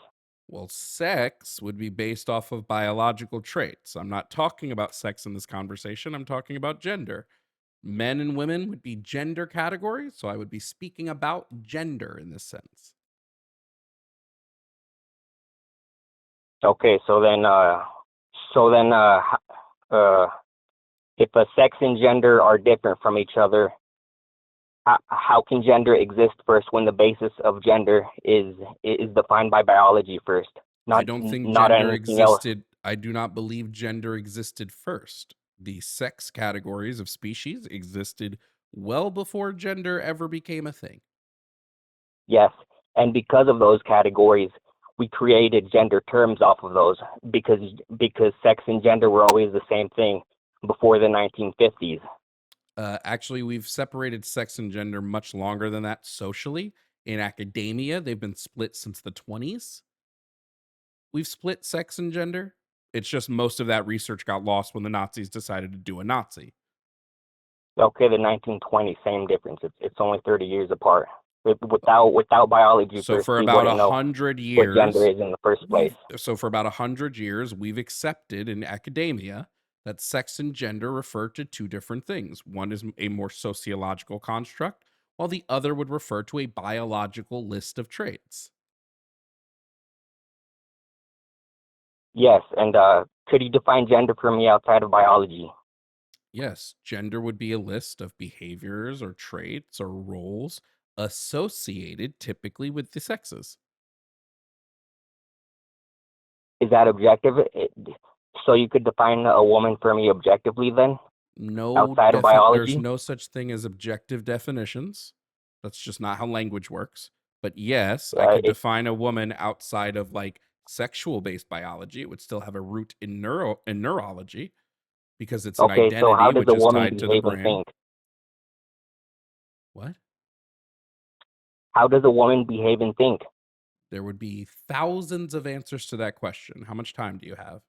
Well, sex would be based off of biological traits. I'm not talking about sex in this conversation. I'm talking about gender. Men and women would be gender categories. So I would be speaking about gender in this sense. Okay, so then uh, if a sex and gender are different from each other, how can gender exist first when the basis of gender is defined by biology first, I don't think not gender anything else? existed. I do not believe gender existed first. The sex categories of species existed well before gender ever became a thing. Yes, and because of those categories, we created gender terms off of those because sex and gender were always the same thing before the 1950s. Actually, we've separated sex and gender much longer than that socially. In academia, they've been split since the 20s. We've split sex and gender. It's just most of that research got lost when the Nazis decided to do a Nazi. Okay, the 1920s, same difference. It's only 30 years apart. Without biology So first, for we about wouldn't a know hundred what gender years, is in the first place. we've accepted in academia that sex and gender refer to two different things. One is a more sociological construct, while the other would refer to a biological list of traits. Yes, and could you define gender for me outside of biology? Yes, gender would be a list of behaviors or traits or roles associated typically with the sexes. Is that objective? So you could define a woman for me objectively then, outside of There's biology? no such thing as objective definitions. That's just not how language works. But yes, I could It, define a woman outside of sexual based biology. It would still have a root in neurology because it's an okay, so how identity does which a is woman tied to the behave and brain. think? What? How does a woman behave and think? There would be thousands of answers to that question. How much time do you have?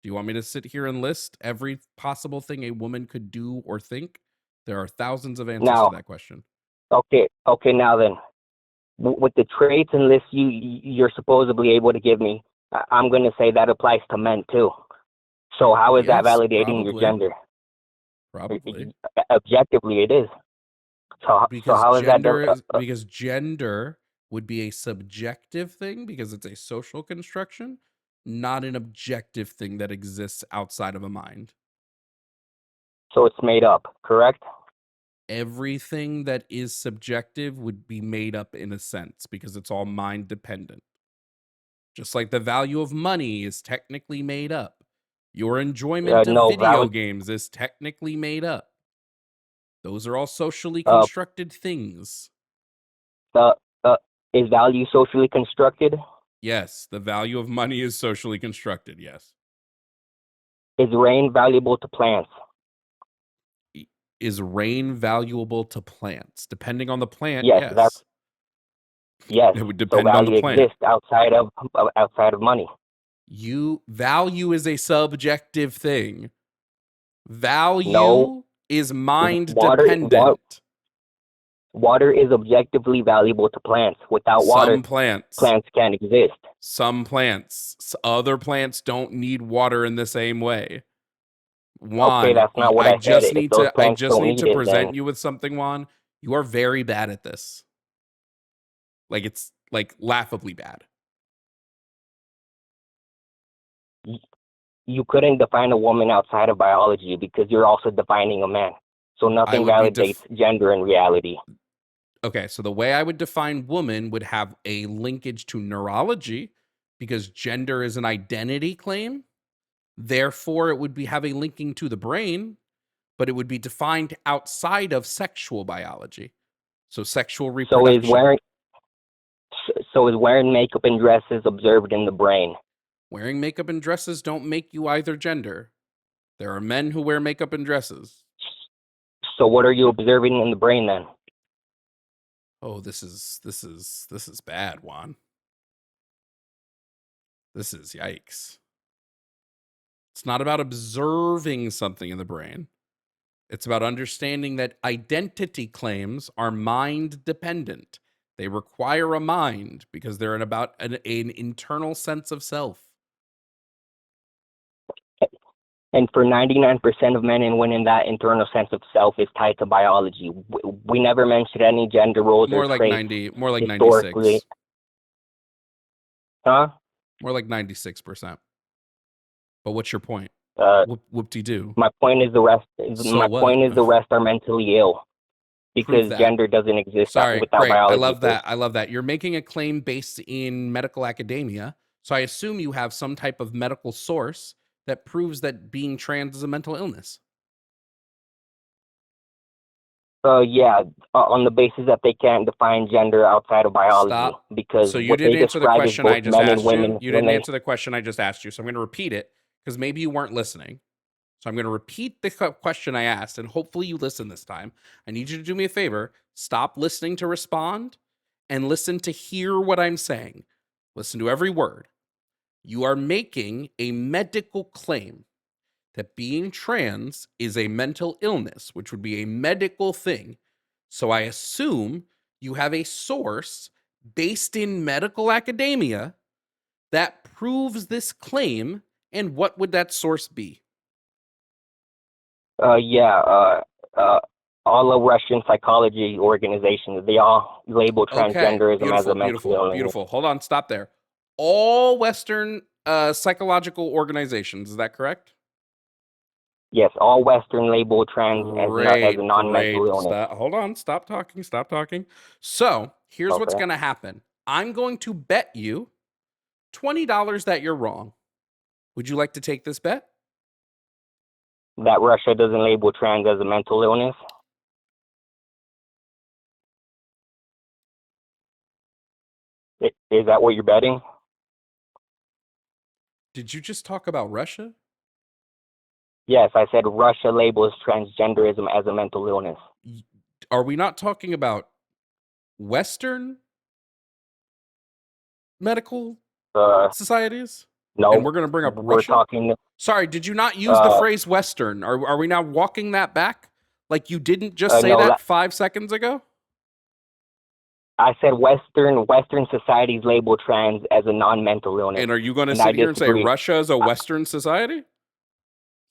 Do you want me to sit here and list every possible thing a woman could do or think? There are thousands of answers to Now, that question. okay, now then, with the traits and lists you're supposedly able to give me, I'm going to say that applies to men too. So how is that Yes, validating your probably. gender? Probably. Objectively, it is. So Because how is that? gender would be a subjective thing because it's a social construction, not an objective thing that exists outside of a mind. So it's made up, correct? Everything that is subjective would be made up in a sense because it's all mind dependent. Just like the value of money is technically made up. Your enjoyment of No, video games is technically made up. Those are all socially constructed things. Is value socially constructed? Yes, the value of money is socially constructed, yes. Is rain valuable to plants? Is rain valuable to plants? Depending on the plant, Yes, yes. Yes. It would So depend on the value plant. exists outside of money. Value is a subjective thing. Value No. is mind Water- dependent. Water is objectively valuable to plants. Without water, Some plants can't exist. Some plants. Other plants don't need water in the same way. Juan, Okay, that's not what I said. just If need those to plants don't need it, present then- you with something, Juan. You are very bad at this. Like, it's like laughably bad. You couldn't define a woman outside of biology because you're also defining a man. So nothing would be validates gender in reality. Okay, so the way I would define woman would have a linkage to neurology because gender is an identity claim. Therefore, it would have a linking to the brain, but it would be defined outside of sexual biology. So sexual reproduction. So is wearing makeup and dresses observed in the brain? Wearing makeup and dresses don't make you either gender. There are men who wear makeup and dresses. So what are you observing in the brain then? Oh, this is bad, Juan. This is yikes. It's not about observing something in the brain. It's about understanding that identity claims are mind dependent. They require a mind because they're about an internal sense of self. And for 99% of men and women, that internal sense of self is tied to biology. We never mentioned any gender roles More or like traits 90, more like historically. 96. Huh? More like 96%. But what's your point? Whoop-de-doo. My point is the rest. Point is the rest are mentally ill because gender doesn't exist without great. biology. I love that. You're making a claim based in medical academia, so I assume you have some type of medical source that proves that being trans is a mental illness. Yeah, on the basis that they can't define gender outside of biology. Stop. Because so you didn't answer the question I just asked you. You didn't answer the question I just asked you, so I'm going to repeat it because maybe you weren't listening. So I'm going to repeat the question I asked, and hopefully you listen this time. I need you to do me a favor. Stop listening to respond and listen to hear what I'm saying. Listen to every word. You are making a medical claim that being trans is a mental illness, which would be a medical thing. So I assume you have a source based in medical academia that proves this claim, and what would that source be? All the Russian psychology organizations, they all label transgenderism as a mental illness. Beautiful. Hold on, stop there. All Western psychological organizations, is that correct? Yes, all Western label trans as a non-mental illness. Hold on, stop talking. So here's what's going to happen. I'm going to bet you $20 that you're wrong. Would you like to take this bet? That Russia doesn't label trans as a mental illness? Is that what you're betting? Did you just talk about Russia? Yes, I said Russia labels transgenderism as a mental illness. Are we not talking about Western medical societies? No. And we're going to bring up Russia? Sorry, did you not use the phrase Western? Are we now walking that back? Like you didn't just say that 5 seconds ago? Western societies label trans as a non-mental illness. And are you going to And I sit here and say disagree. Russia is a Western society?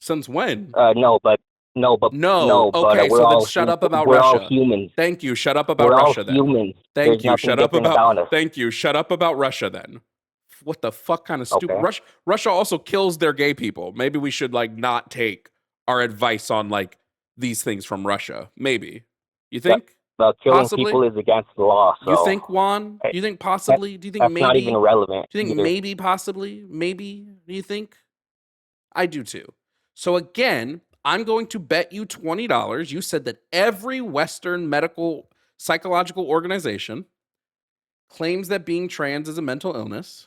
Since when? No, but Okay, so then shut up about we're all Russia. humans. Thank you. Shut up about We're Russia all then. humans. Thank There's you. nothing Shut up different about. us. Thank you. Shut up about Russia then. What the fuck kind of stupid? Okay. Russia also kills their gay people. Maybe we should like not take our advice on like these things from Russia. Maybe. You think? But killing Possibly? people is against the law. So You think, Juan? You think possibly? Do you think that's maybe? not even relevant. Do you think either. maybe, possibly, maybe? Do you think? I do too. So again, I'm going to bet you $20. You said that every Western medical psychological organization claims that being trans is a mental illness.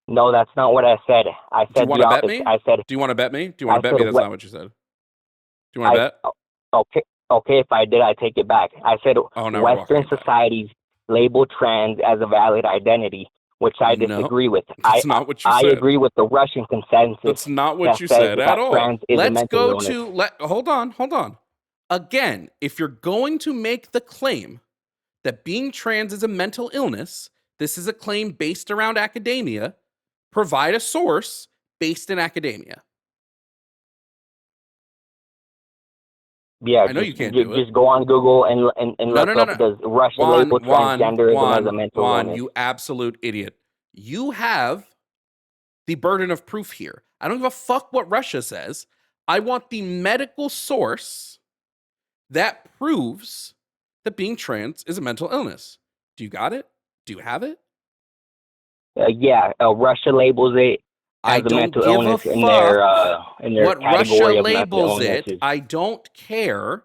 No, that's not what I said. I Do you said want the to bet opposite. me? I said, Do you want to bet me? Do you want to I bet me said that's what- not what you said? Do you want to bet? okay, if I did, I take it back. I said Oh, now we're walking Western it back. societies label trans as a valid identity, which I No, disagree with. That's not what you I said. agree with the Russian consensus. That's not what that you says said that at all. trans is a Let's mental go illness. to hold on. Again, if you're going to make the claim that being trans is a mental illness, this is a claim based around academia. Provide a source based in academia. Yeah, I know you can't do it. Just go on Google and look up does Russia label transgenderism as a mental illness. You absolute idiot. You have the burden of proof here. I don't give a fuck what Russia says. I want the medical source that proves that being trans is a mental illness. Do you got it? Do you have it? Russia labels it I as a don't mental give a illness in their what Russia category of mental labels it. illnesses. I don't care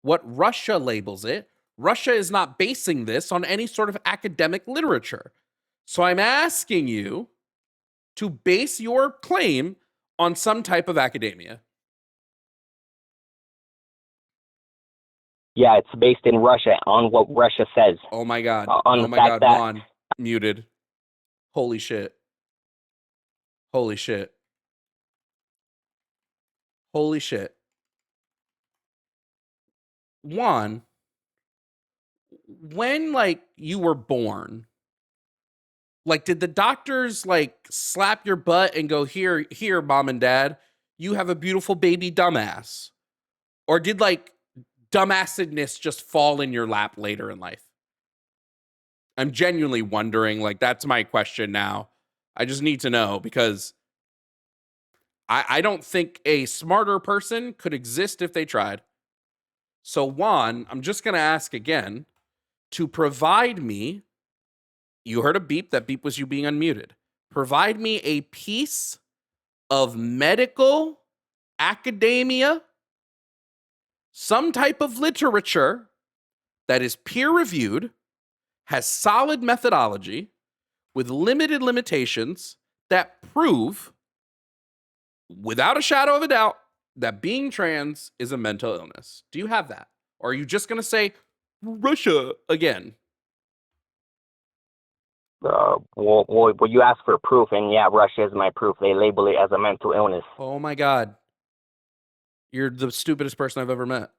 what Russia labels it. Russia is not basing this on any sort of academic literature. So I'm asking you to base your claim on some type of academia. Yeah, it's based in Russia on what Russia says. Oh my God. On Oh the my fact God, that Juan. Muted. Holy shit. Holy shit. Holy shit. Juan, when like you were born, like did the doctors like slap your butt and go, here, mom and dad, you have a beautiful baby dumbass? Or did like dumbassedness just fall in your lap later in life? I'm genuinely wondering, like, that's my question now. I just need to know because I don't think a smarter person could exist if they tried. So, Juan, I'm just going to ask again to provide me, you heard a beep, that beep was you being unmuted. Provide me a piece of medical academia, some type of literature that is peer-reviewed, has solid methodology, with limited limitations that prove, without a shadow of a doubt, that being trans is a mental illness. Do you have that? Or are you just going to say Russia again? well, you ask for proof, and yeah, Russia is my proof. They label it as a mental illness. Oh my God. You're the stupidest person I've ever met.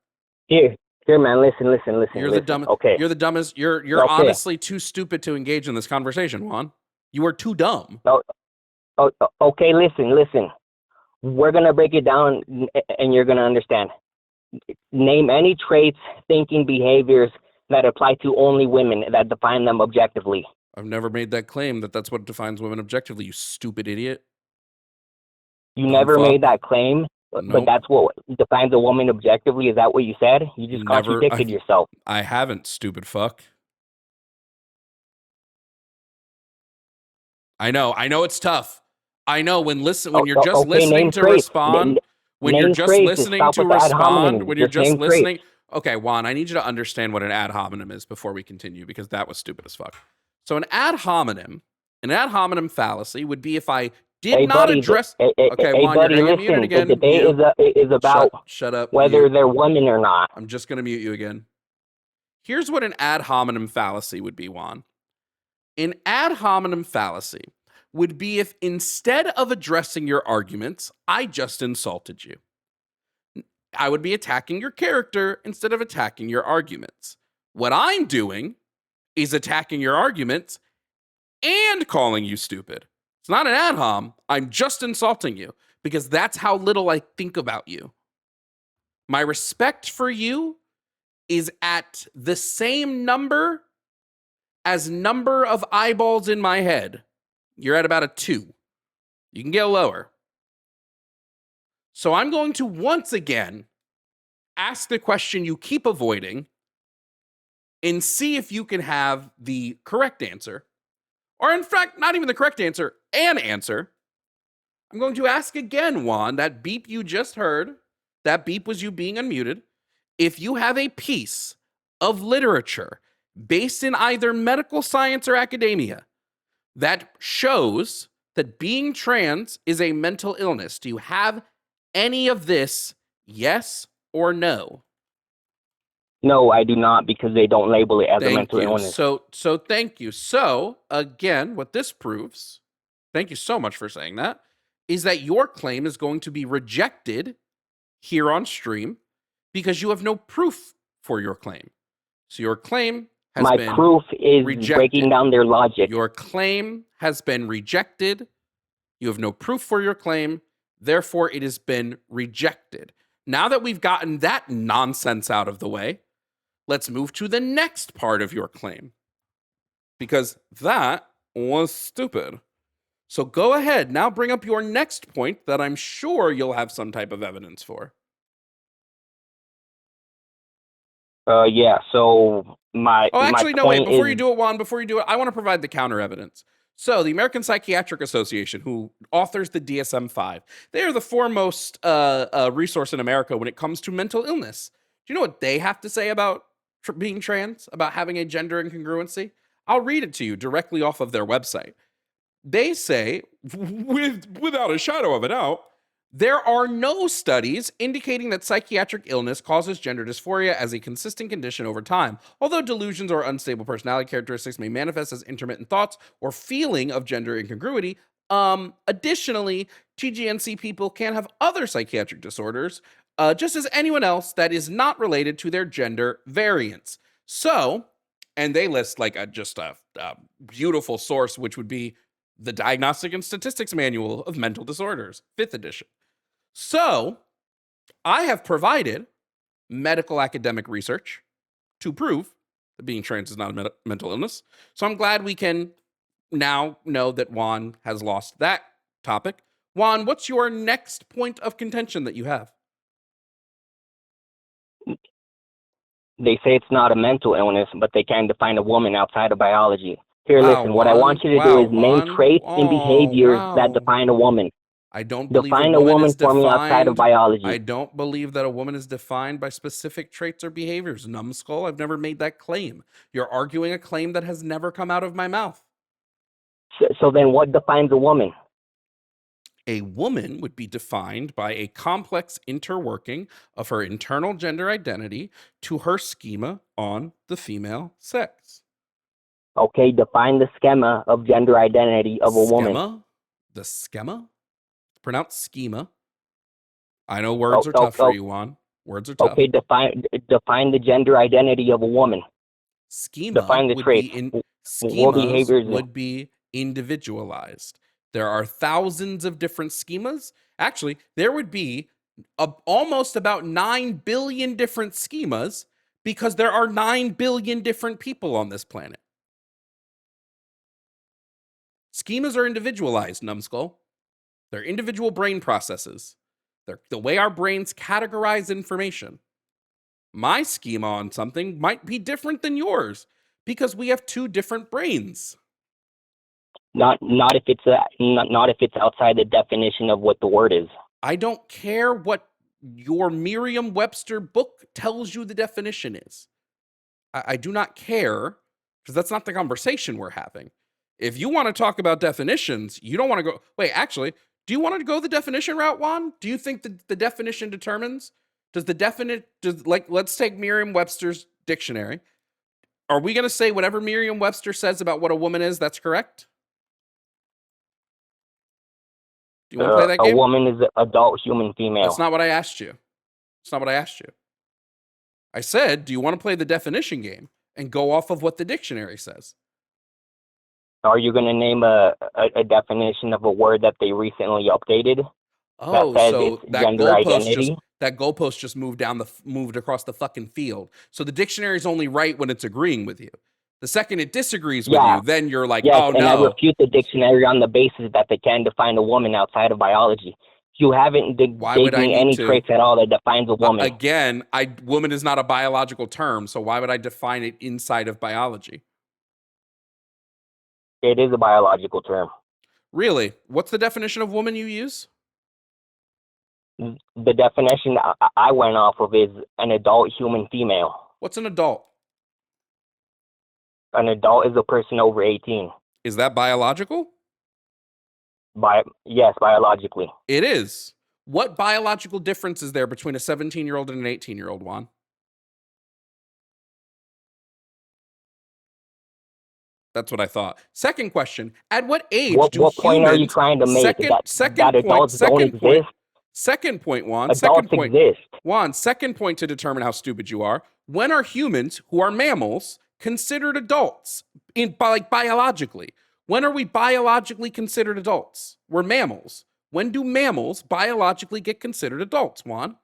Here, man, listen. You're the dumbest. Okay. You're the dumbest. You're Okay. honestly too stupid to engage in this conversation, Juan. You are too dumb. Okay, listen. We're going to break it down, and you're going to understand. Name any traits, thinking, behaviors that apply to only women that define them objectively. I've never made that claim that that's what defines women objectively, you stupid idiot. You Dumb never fuck. made that claim, but Nope. that's what defines a woman objectively. Is that what you said? You just Never- contradicted yourself. I haven't, stupid fuck. I know it's tough. I know when you're just okay, listening name to traits. respond, when Name you're just traits. listening Stop to with the ad respond, hominem. when you're Just just name traits. listening. Okay, Juan, I need you to understand what an ad hominem is before we continue, because that was stupid as fuck. So an ad hominem fallacy would be if I did not address. Okay, Juan, buddy, you're gonna get listen. muted again. The debate is about shut up. whether Mute. they're women or not. I'm just gonna mute you again. Here's what an ad hominem fallacy would be, Juan. An ad hominem fallacy would be if instead of addressing your arguments, I just insulted you. I would be attacking your character instead of attacking your arguments. What I'm doing is attacking your arguments and calling you stupid. It's not an ad hom. I'm just insulting you because that's how little I think about you. My respect for you is at the same number as number of eyeballs in my head. You're at about a 2. You can get lower. So I'm going to once again ask the question you keep avoiding and see if you can have the correct answer. Or in fact, not even the correct answer, an answer. I'm going to ask again, Juan, that beep you just heard, that beep was you being unmuted. If you have a piece of literature based in either medical science or academia that shows that being trans is a mental illness, do you have any of this, yes or no? No, I do not, because they don't label it as a mental illness. So thank you. So again, what this proves, thank you so much for saying that, is that your claim is going to be rejected here on stream because you have no proof for your claim. So your claim has been My proof is rejected. Breaking down their logic. Your claim has been rejected. You have no proof for your claim. Therefore, it has been rejected. Now that we've gotten that nonsense out of the way, let's move to the next part of your claim, because that was stupid. So go ahead, now bring up your next point that I'm sure you'll have some type of evidence for. Yeah, so my actually, my no, wait, point before is, you do it, Juan, before you do it, I want to provide the counter evidence. So the American Psychiatric Association, who authors the DSM-5, they are the foremost resource in America when it comes to mental illness. Do you know what they have to say about being trans, about having a gender incongruency? I'll read it to you directly off of their website. They say, without a shadow of a doubt, there are no studies indicating that psychiatric illness causes gender dysphoria as a consistent condition over time, although delusions or unstable personality characteristics may manifest as intermittent thoughts or feeling of gender incongruity. Additionally, TGNC people can have other psychiatric disorders, just as anyone else, that is not related to their gender variance. So, and they list like just a beautiful source, which would be the Diagnostic and Statistics Manual of Mental Disorders, 5th edition. So, I have provided medical academic research to prove that being trans is not a mental illness. So I'm glad we can now know that Juan has lost that topic. Juan, what's your next point of contention that you have? they say it's not a mental illness, but they can define a woman outside of biology. Here, Wow, listen, what I Juan. want you to Wow, do is name Juan. traits and behaviors Wow. that define a woman. I don't believe Define a woman is for me outside of defined. biology. I don't believe that a woman is defined by specific traits or behaviors. Numbskull, I've never made that claim. You're arguing a claim that has never come out of my mouth. So then what defines a woman? A woman would be defined by a complex interworking of her internal gender identity to her schema on the female sex. Okay, define the schema of gender identity of a woman. The schema? It's pronounced schema. I know words are tough for you, Juan. Words are tough. Okay, define the gender identity of a woman. Schema Define the would traits. be What behaviors would be individualized. There are thousands of different schemas. Actually, there would be almost about 9 billion different schemas because there are 9 billion different people on this planet. Schemas are individualized, numbskull. They're individual brain processes. They're the way our brains categorize information. My schema on something might be different than yours because we have 2 different brains. Not if it's outside the definition of what the word is. I don't care what your Merriam-Webster book tells you the definition is. I do not care, because that's not the conversation we're having. If you want to talk about definitions, you don't want to go... Wait, actually, do you want to go the definition route, Juan? Do you think that the definition determines? Let's take Merriam-Webster's dictionary. Are we going to say whatever Merriam-Webster says about what a woman is, that's correct? Do you want to play that game? A woman is an adult human female. That's not what I asked you. That's not what I asked you. I said, do you want to play the definition game? and go off of what the dictionary says. Are you going to name a definition of a word that they recently updated that says So it's gender identity? that goalpost just moved across the fucking field. So the dictionary is only right when it's agreeing with you. The second it disagrees with you, then you're like, yes, oh and no. I refute the dictionary on the basis that they can define a woman outside of biology. You haven't gave me any traits at all that defines a woman. Again, woman is not a biological term, so why would I define it inside of biology? It is a biological term. Really? What's the definition of woman you use? The definition I went off of is an adult human female. What's an adult? An adult is a person over 18. Is that biological? Yes, biologically. It is. What biological difference is there between a 17-year-old and an 18-year-old, Juan? That's what I thought. Second question: at what age do humans? What point are you trying to make? That adults don't exist? Second point, Juan. Adults exist. Juan, second point to determine how stupid you are. When are humans, who are mammals, considered adults biologically? When are we biologically considered adults? We're mammals. When do mammals biologically get considered adults, Juan?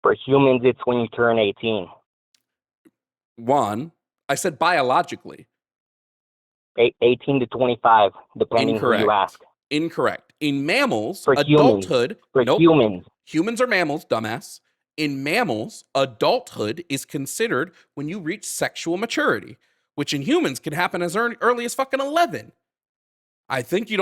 For humans, it's when you turn 18. Juan, I said biologically. 18 to 25, depending who you ask. Incorrect. In mammals, for adulthood... humans. Humans are mammals, dumbass. In mammals, adulthood is considered when you reach sexual maturity, which in humans can happen as early as fucking 11. I hope you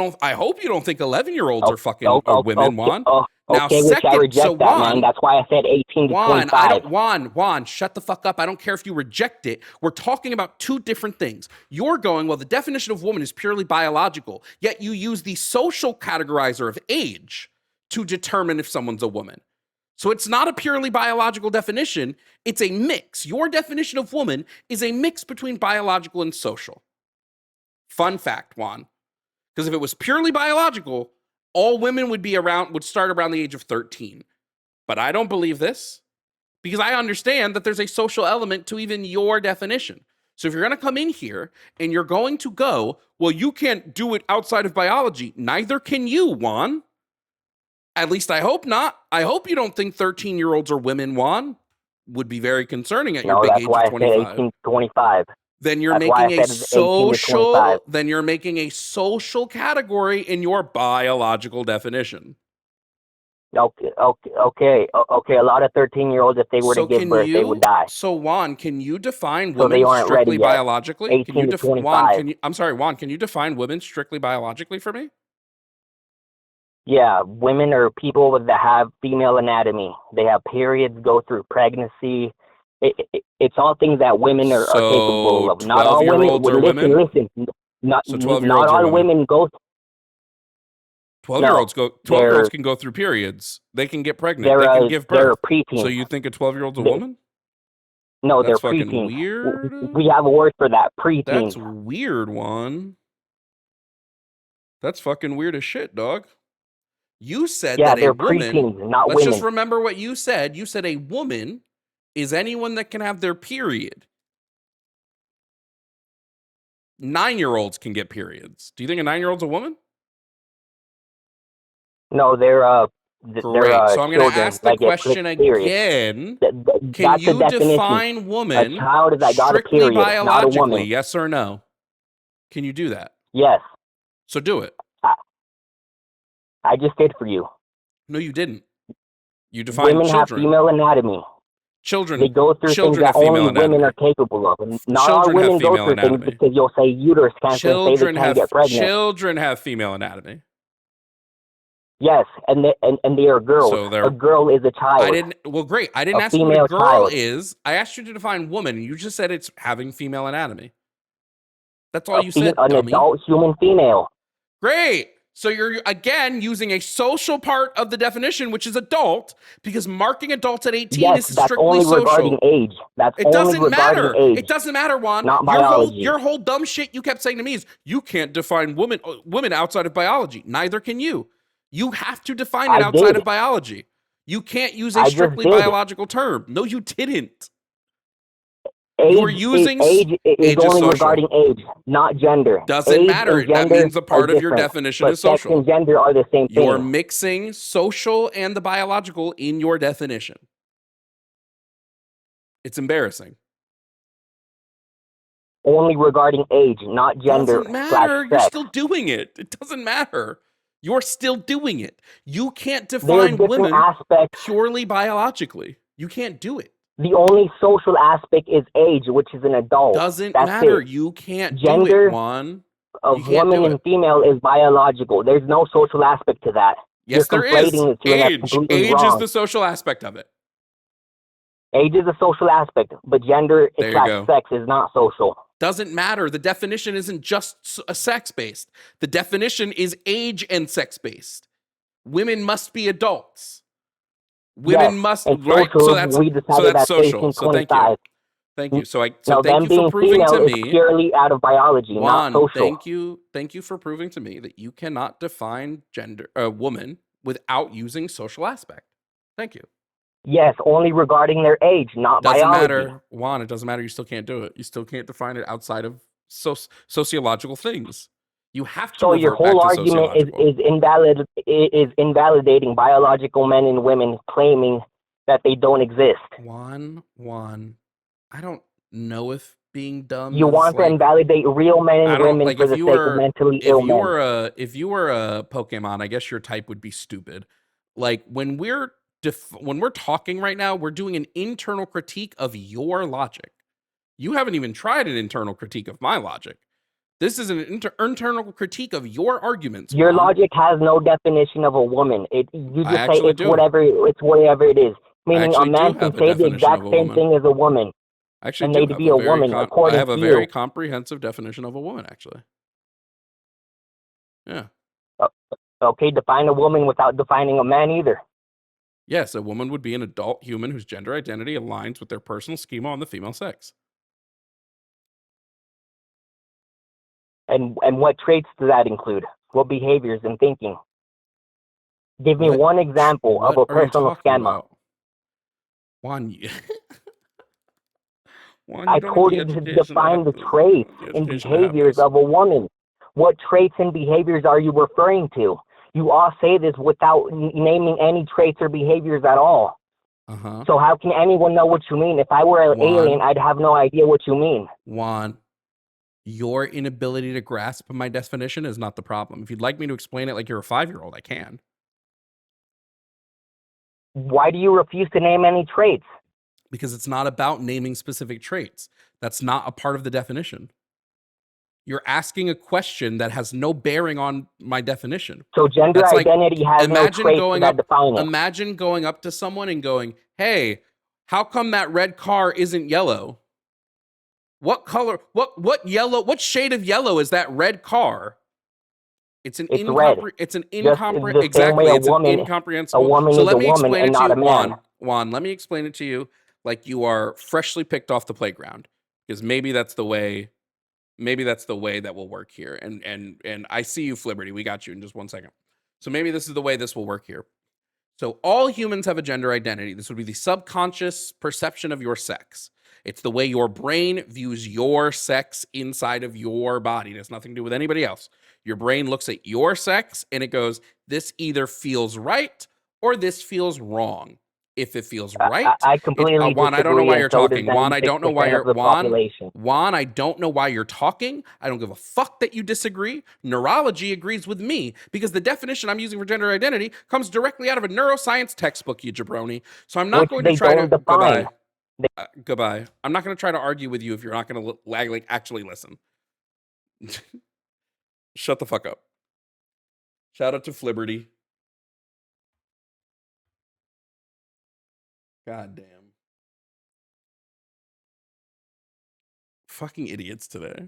don't think 11-year-olds are fucking or women, Juan. Now, I reject that, man. That's why I said 18 to 25. Juan, shut the fuck up. I don't care if you reject it. We're talking about two different things. You're going, well, the definition of woman is purely biological, yet you use the social categorizer of age to determine if someone's a woman. So it's not a purely biological definition. It's a mix. Your definition of woman is a mix between biological and social. Fun fact, Juan. Because if it was purely biological, all women would start around the age of 13. But I don't believe this because I understand that there's a social element to even your definition. So if you're going to come in here and you're going to go, well, you can't do it outside of biology. Neither can you, Juan. At least I hope not. I hope you don't think 13-year-olds are women, Juan. Would be very concerning at your big age of 25. No, that's why I said 18 to 25. Then you're making a social category in your biological definition. Okay. A lot of 13-year-olds, if they were to give birth, they would die. So Juan, can you define women strictly biologically? 18 to 25. Juan, can you define women strictly biologically for me? Yeah, women are people that have female anatomy. They have periods, go through pregnancy. It's all things that women are capable of. Not all women. Listen. Not all women go. 12-year-olds can go through periods. They can get pregnant. They can give birth. They're preteens. So you think a 12-year-old's a woman? No, That's they're fucking preteens. Weird. We have a word for that. Preteens. That's weird, Juan. That's fucking weird as shit, dog. You said that a woman. Preteens, not let's women. just remember what you said. You said a woman is anyone that can have their period. 9-year-olds can get periods. Do you think a 9-year-old's a woman? No, they're Great. So I'm going to ask the question again. Can you define woman strictly biologically? Yes or no? Can you do that? Yes. So do it. I just did for you. No, you didn't. You define women children. Have female anatomy. Children. They go through things that only women are capable of. And not all women go through things because you'll say uterus cancer and say they can't get pregnant. Children have female anatomy. Yes, and they are girls. So a girl is a child. Great. I didn't ask you what a girl is. I asked you to define woman, and you just said it's having female anatomy. That's all you said, an dummy. Adult human female. Great. So you're, again, using a social part of the definition, which is adult, because marking adults at 18 is strictly only social. Regarding age. It doesn't matter. Age. It doesn't matter, Juan. Not biology. Your whole dumb shit you kept saying to me is, you can't define women outside of biology. Neither can you. You have to define it outside of biology. You can't use a I just strictly did. biological term. No, you didn't. You're Age using is age is only social. regarding age, not gender. Doesn't Age matter. and That gender means the part are of your different, definition but is sex social. and gender are the same You're thing. mixing social and the biological in your definition. It's embarrassing. Only regarding age, not gender Doesn't matter. / You're sex. still doing it. It doesn't matter. You're still doing it. You can't There are define different women aspects. purely biologically. You can't do it. The only social aspect is age, which is an adult. Doesn't That's matter. it. You can't do Gender it, Juan. You of can't woman do and it. female is biological. There's no social aspect to that. Yes, You're there is. conflating the two, and that's Age. completely Age is wrong. the social aspect of it. Age is a social aspect, but gender There you go. / sex is not social. Doesn't matter. The definition isn't just a sex-based. The definition is age and sex-based. Women must be adults. Women Yes, must, and right? social, So that's we decided that's social. So thank you. 1825. Thank you. So Now, thank them you for being proving female to is me, purely out of biology, not Juan, social. thank you for proving to me that you cannot define gender, woman without using social aspect. Thank you. Yes, only regarding their age, not Doesn't biology. matter, Juan. It doesn't matter. You still can't do it. You still can't define it outside of sociological things. You have to So your revert back whole to argument sociological. is invalidating biological men and women claiming that they don't exist. Juan, I don't know if being dumb You is want to like, invalidate real men I and don't women like for if the you sake of were mentally ill men. if you were a Pokemon, I guess your type would be stupid. Like when we're talking right now, we're doing an internal critique of your logic. You haven't even tried an internal critique of my logic. This is an internal critique of your arguments. Your Juan. logic has no definition of a woman. You I just say actually it's do. whatever it is. Meaning a actually man do can have a say the definition exact of a same woman. thing as a woman I actually and do they'd have be a a very woman, I according have a to very you. comprehensive definition of a woman, actually. Yeah. Okay, define a woman without defining a man either. Yes, a woman would be an adult human whose gender identity aligns with their personal schema on the female sex. And what traits does that include? What behaviors and thinking? Give me one example of a personal schema. Juan, I told you to define the traits and behaviors of a woman. What traits and behaviors are you referring to? You all say this without naming any traits or behaviors at all. Uh-huh. So how can anyone know what you mean? If I were an alien, I'd have no idea what you mean. Juan, your inability to grasp my definition is not the problem. If you'd like me to explain it like you're a 5-year-old, I can. Why do you refuse to name any traits? Because it's not about naming specific traits. That's not a part of the definition. You're asking a question that has no bearing on my definition. So gender identity has no traits that define it. Imagine going up to someone and going, hey, how come that red car isn't yellow? What color, what shade of yellow is that red car? It's an incomprehensible. A woman so is let a me woman explain and it to not you, a man. Juan, let me explain it to you like you are freshly picked off the playground, because maybe that's the way that will work here. And I see you, Flibberty. We got you in just 1 second. So maybe this is the way this will work here. So all humans have a gender identity. This would be the subconscious perception of your sex. It's the way your brain views your sex inside of your body. It has nothing to do with anybody else. Your brain looks at your sex and it goes, this either feels right or this feels wrong. If it feels right, I completely Juan, disagree. I don't know why you're talking. Juan, I don't know why you're population. Juan, I don't know why you're talking. I don't give a fuck that you disagree. Neurology agrees with me because the definition I'm using for gender identity comes directly out of a neuroscience textbook, you jabroni. So I'm not going to try to goodbye. Goodbye. I'm not going to try to argue with you if you're not going to actually listen. Shut the fuck up. Shout out to Flibberty. God damn. Fucking idiots today.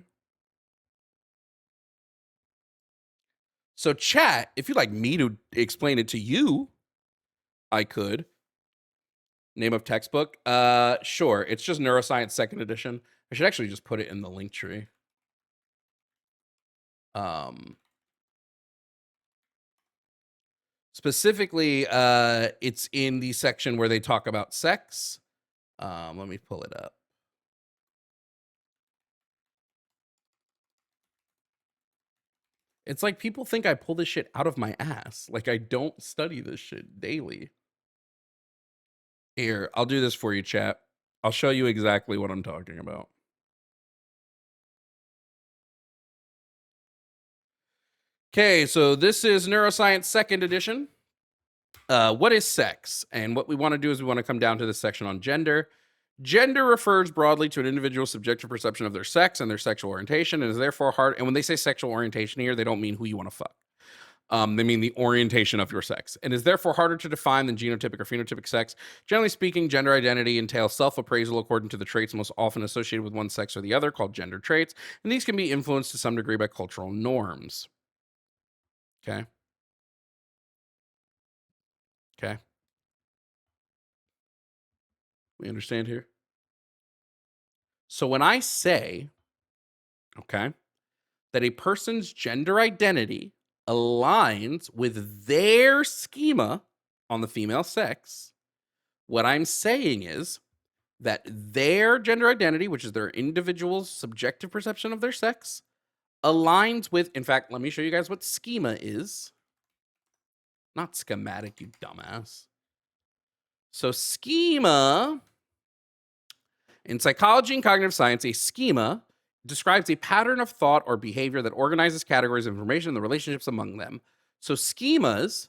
So chat, if you'd like me to explain it to you, I could. Name of textbook? Sure. It's just Neuroscience 2nd edition. I should actually just put it in the link tree. Specifically, it's in the section where they talk about sex. Let me pull it up. It's like people think I pull this shit out of my ass. Like I don't study this shit daily. Here, I'll do this for you, chat. I'll show you exactly what I'm talking about. Okay, so this is Neuroscience 2nd edition. What is sex? And what we want to do is we want to come down to this section on gender. Gender refers broadly to an individual's subjective perception of their sex and their sexual orientation, and is therefore hard. And when they say sexual orientation here, they don't mean who you want to fuck. They mean the orientation of your sex, and is therefore harder to define than genotypic or phenotypic sex. Generally speaking, gender identity entails self-appraisal according to the traits most often associated with one sex or the other, called gender traits, and these can be influenced to some degree by cultural norms. Okay. Okay. We understand here? So when I say, okay, that a person's gender identity aligns with their schema on the female sex, what I'm saying is that their gender identity, which is their individual's subjective perception of their sex, aligns with, in fact, let me show you guys what schema is. Not schematic, you dumbass. So schema, in psychology and cognitive science, a schema describes a pattern of thought or behavior that organizes categories of information and the relationships among them. So schemas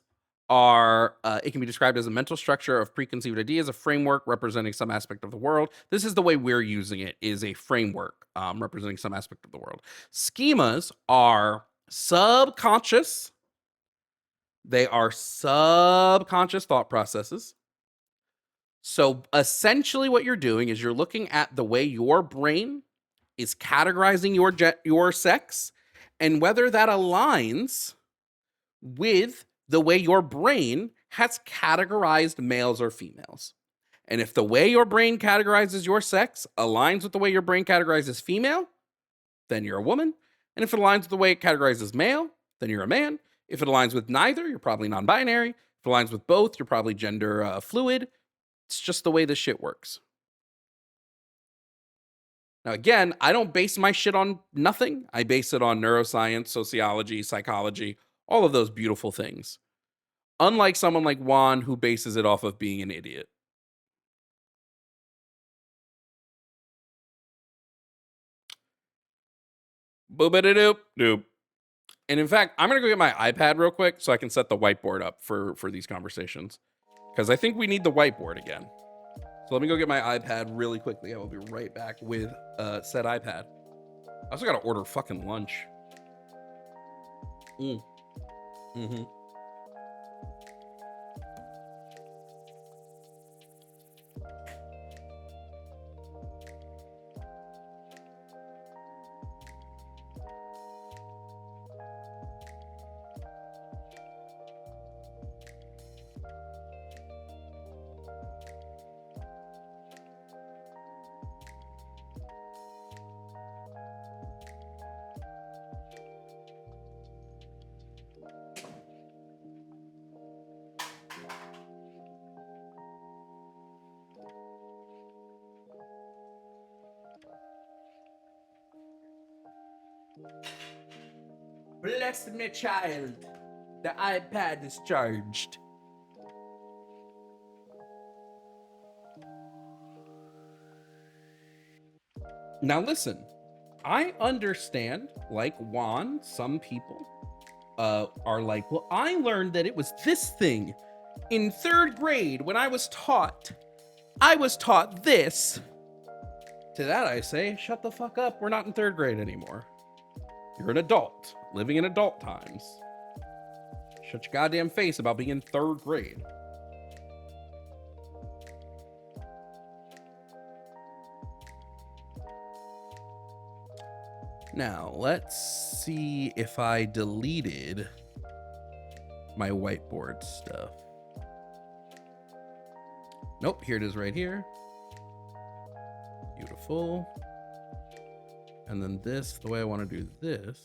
are, it can be described as a mental structure of preconceived ideas, a framework representing some aspect of the world. This is the way we're using it, is a framework representing some aspect of the world. Schemas are subconscious. They are subconscious thought processes. So essentially what you're doing is you're looking at the way your brain is categorizing your sex and whether that aligns with the way your brain has categorized males or females. And if the way your brain categorizes your sex aligns with the way your brain categorizes female, then you're a woman. And if it aligns with the way it categorizes male, then you're a man. If it aligns with neither, you're probably non-binary. If it aligns with both, you're probably gender fluid. It's just the way this shit works. Now, again, I don't base my shit on nothing. I base it on neuroscience, sociology, psychology, all of those beautiful things. Unlike someone like Juan, who bases it off of being an idiot. Boop-a-da-doop-doop. And in fact, I'm going to go get my iPad real quick so I can set the whiteboard up for these conversations. Because I think we need the whiteboard again. So let me go get my iPad really quickly. I will be right back with said iPad. I also got to order fucking lunch. Mm-hmm. Bless me, child. The iPad is charged. Now listen, I understand, like Juan, some people are like, well, I learned that it was this thing in 3rd grade when I was taught this. To that I say, shut the fuck up. We're not in 3rd grade anymore. You're an adult, living in adult times. Shut your goddamn face about being in 3rd grade. Now, let's see if I deleted my whiteboard stuff. Nope, here it is right here. Beautiful. And then this, the way I want to do this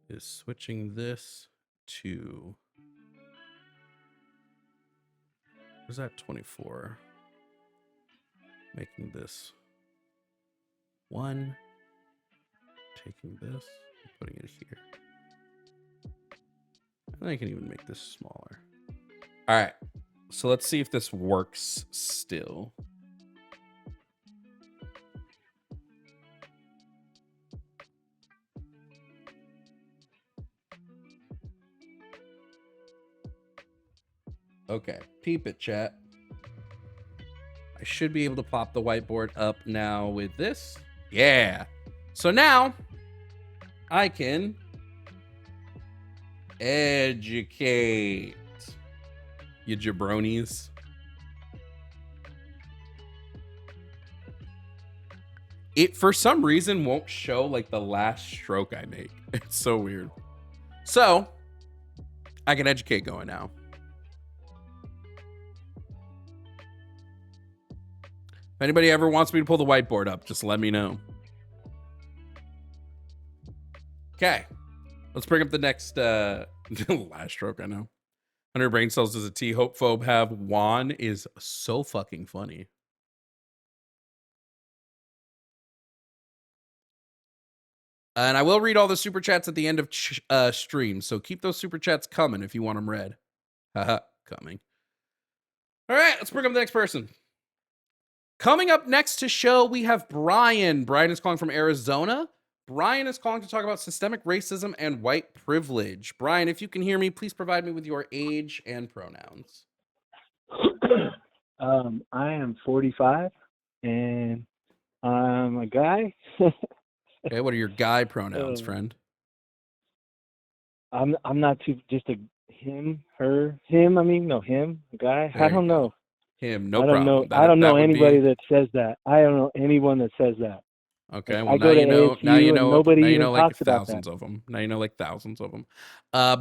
is switching this to Where's that 24? Making this 1. Taking this, putting it here. And I can even make this smaller. All right. So let's see if this works still. Okay, peep it, chat. I should be able to pop the whiteboard up now with this. Yeah. So now I can educate you jabronis. It, for some reason, won't show like the last stroke I make. It's so weird. So I can educate going now. If anybody ever wants me to pull the whiteboard up, just let me know. Okay. Let's bring up the next last stroke, I know. 100 brain cells does a T. Hopephobe have. Juan is so fucking funny. And I will read all the super chats at the end of stream, so keep those super chats coming if you want them read. Haha, coming. All right, let's bring up the next person. Coming up next to show, we have Brian. Brian is calling from Arizona. Brian is calling to talk about systemic racism and white privilege. Brian, if you can hear me, please provide me with your age and pronouns. I am 45, and I'm a guy. Okay, what are your guy pronouns, friend? I'm not too, just a him, her, him. I mean, no, him, a guy. There I don't know. Him, no I don't problem. know. I don't know anybody that says that. I don't know anyone that says that. Okay, Like, well, I now go to you know. ASU Now you know. nobody Now you even know like talks about thousands that. of them. Now you know like thousands of them.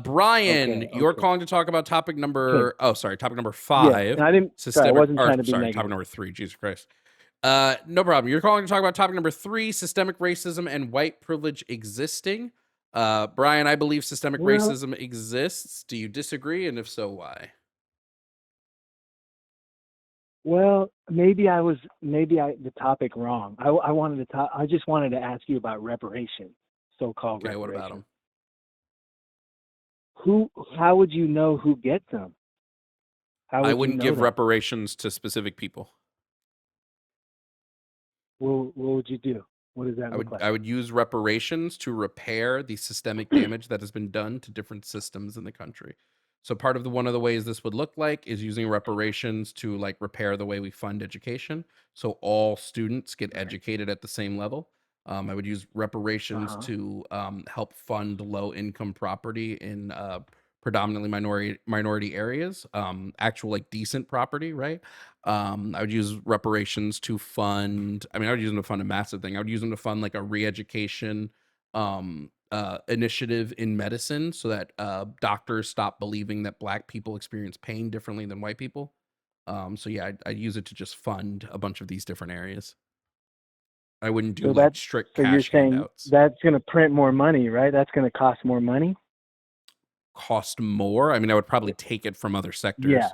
Brian, Okay, you're okay. calling to talk about topic number. Okay. Oh, sorry, topic number Yeah, 5. and I didn't. Sorry, I wasn't trying to be sorry, negative. topic number 3. Jesus Christ. No problem. You're calling to talk about topic number 3: systemic racism and white privilege existing. Brian, I believe systemic Well, racism exists. Do you disagree? And if so, why? Well, maybe the topic wrong. I wanted to talk. I just wanted to ask you about reparations, so-called Okay, what about reparations. them? How would you know who gets them? How would I wouldn't you know give that? reparations to specific people. What would you do? What does that look like? I would use reparations to repair the systemic damage that has been done to different systems in the country. So part of one of the ways this would look like is using reparations to like repair the way we fund education, so all students get educated at the same level. I would use reparations to help fund low income property in predominantly minority areas, actual like decent property, right? I would use reparations to fund. I mean, I would use them to fund a massive thing. I would use them to fund like a re-education initiative in medicine, so that doctors stop believing that Black people experience pain differently than white people. So yeah, I'd use it to just fund a bunch of these different areas. I wouldn't do like strict So you're cash saying handouts. that's going to print more money, right? That's going to cost more money? Cost more? I mean, I would probably take it from other sectors. Yeah.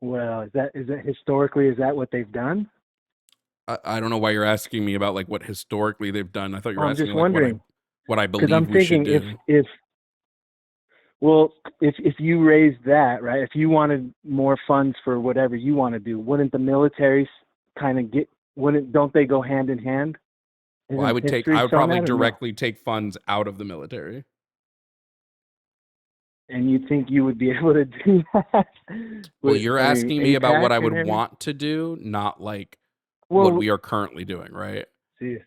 Well, is that historically, is that what they've done? I don't know why you're asking me about like what historically they've done. I thought you were I'm asking just like wondering, what I believe I'm we should thinking do. if you raised that, right, if you wanted more funds for whatever you want to do, wouldn't the military kind of don't they go hand in hand? Well, I would probably directly take funds out of the military. And you think you would be able to do that? Well, you're asking me about what I would want to do, not like what we are currently doing, right? See,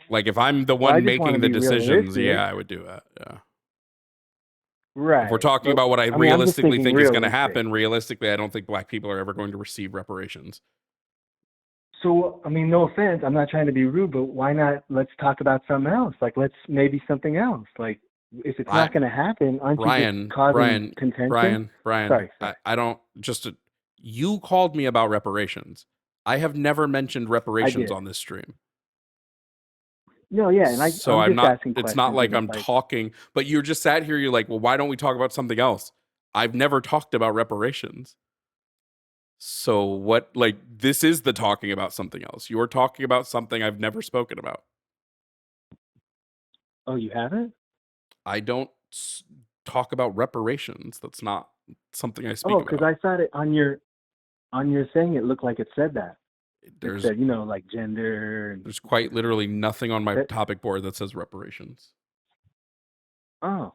like if I'm the one making the decisions, yeah, I would do that. Yeah. Right. If we're talking about what I realistically think is going to happen, realistically, I don't think Black people are ever going to receive reparations. So, I mean, no offense, I'm not trying to be rude, but why not? Let's talk about something else. Like, maybe something else. Like, if it's not going to happen, aren't you just causing contention? Brian, sorry. I don't you called me about reparations. I have never mentioned reparations on this stream. No, yeah, and I'm not asking questions. It's not like I'm talking, but you just sat here. You're like, well, why don't we talk about something else? I've never talked about reparations. So what, like, this is the talking about something else. You're talking about something I've never spoken about. Oh, you haven't? I don't talk about reparations. That's not something I speak Oh, because about. I thought it on your thing, it looked like it said that. It said, like gender. There's quite literally nothing on my topic board that says reparations. Oh,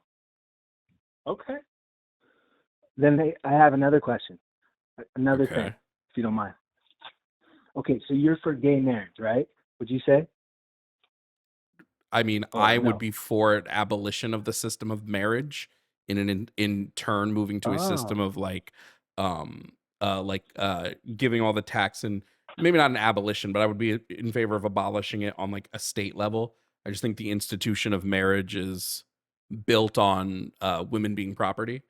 okay. Then I have another question. Another thing, if you don't mind. Okay, so you're for gay marriage, right? Would you say? I mean, I would be for an abolition of the system of marriage, in turn moving to a system of giving all the tax, and maybe not an abolition, but I would be in favor of abolishing it on like a state level. I just think the institution of marriage is built on women being property.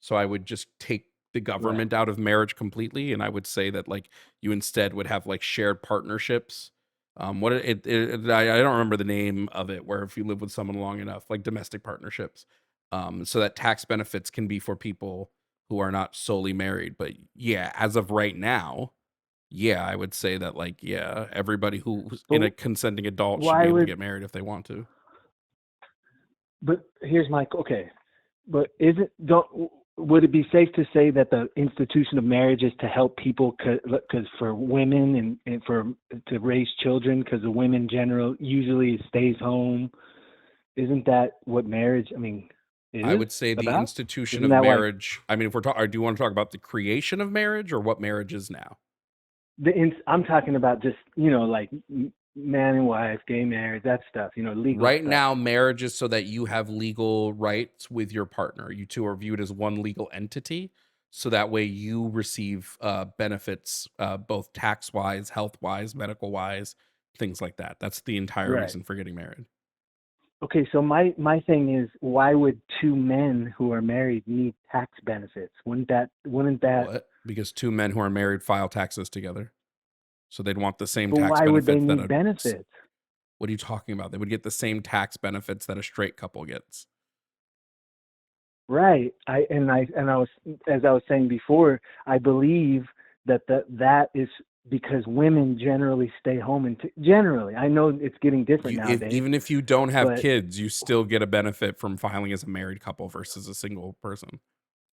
So I would just take the government out of marriage completely, and I would say that like you instead would have like shared partnerships. I don't remember the name of it, where if you live with someone long enough, like domestic partnerships, so that tax benefits can be for people who are not solely married. But yeah, as of right now, yeah, I would say that like, yeah, everybody who's in a consenting adult should be able to get married if they want to. But here's my, okay, but would it be safe to say that the institution of marriage is to help people, because for women and to raise children, because the women usually stays home? Isn't that what marriage, I would say the about? institution of marriage. I mean, if we're talking, do you want to talk about the creation of marriage or what marriage is now? I'm talking about just, like man and wife, gay marriage, that stuff, legal right stuff. Now, marriage is so that you have legal rights with your partner. You two are viewed as one legal entity. So that way you receive benefits, both tax-wise, health-wise, medical-wise, things like that. That's the entire reason for getting married. Okay, so my thing is, why would two men who are married need tax benefits? Wouldn't that? What? Because two men who are married file taxes together. So they'd want the same tax benefits. Why would they need benefits? What are you talking about? They would get the same tax benefits that a straight couple gets. Right. I was, as I was saying before, I believe that is because women generally stay home, and generally, I know it's getting different nowadays. Even if you don't have kids, you still get a benefit from filing as a married couple versus a single person.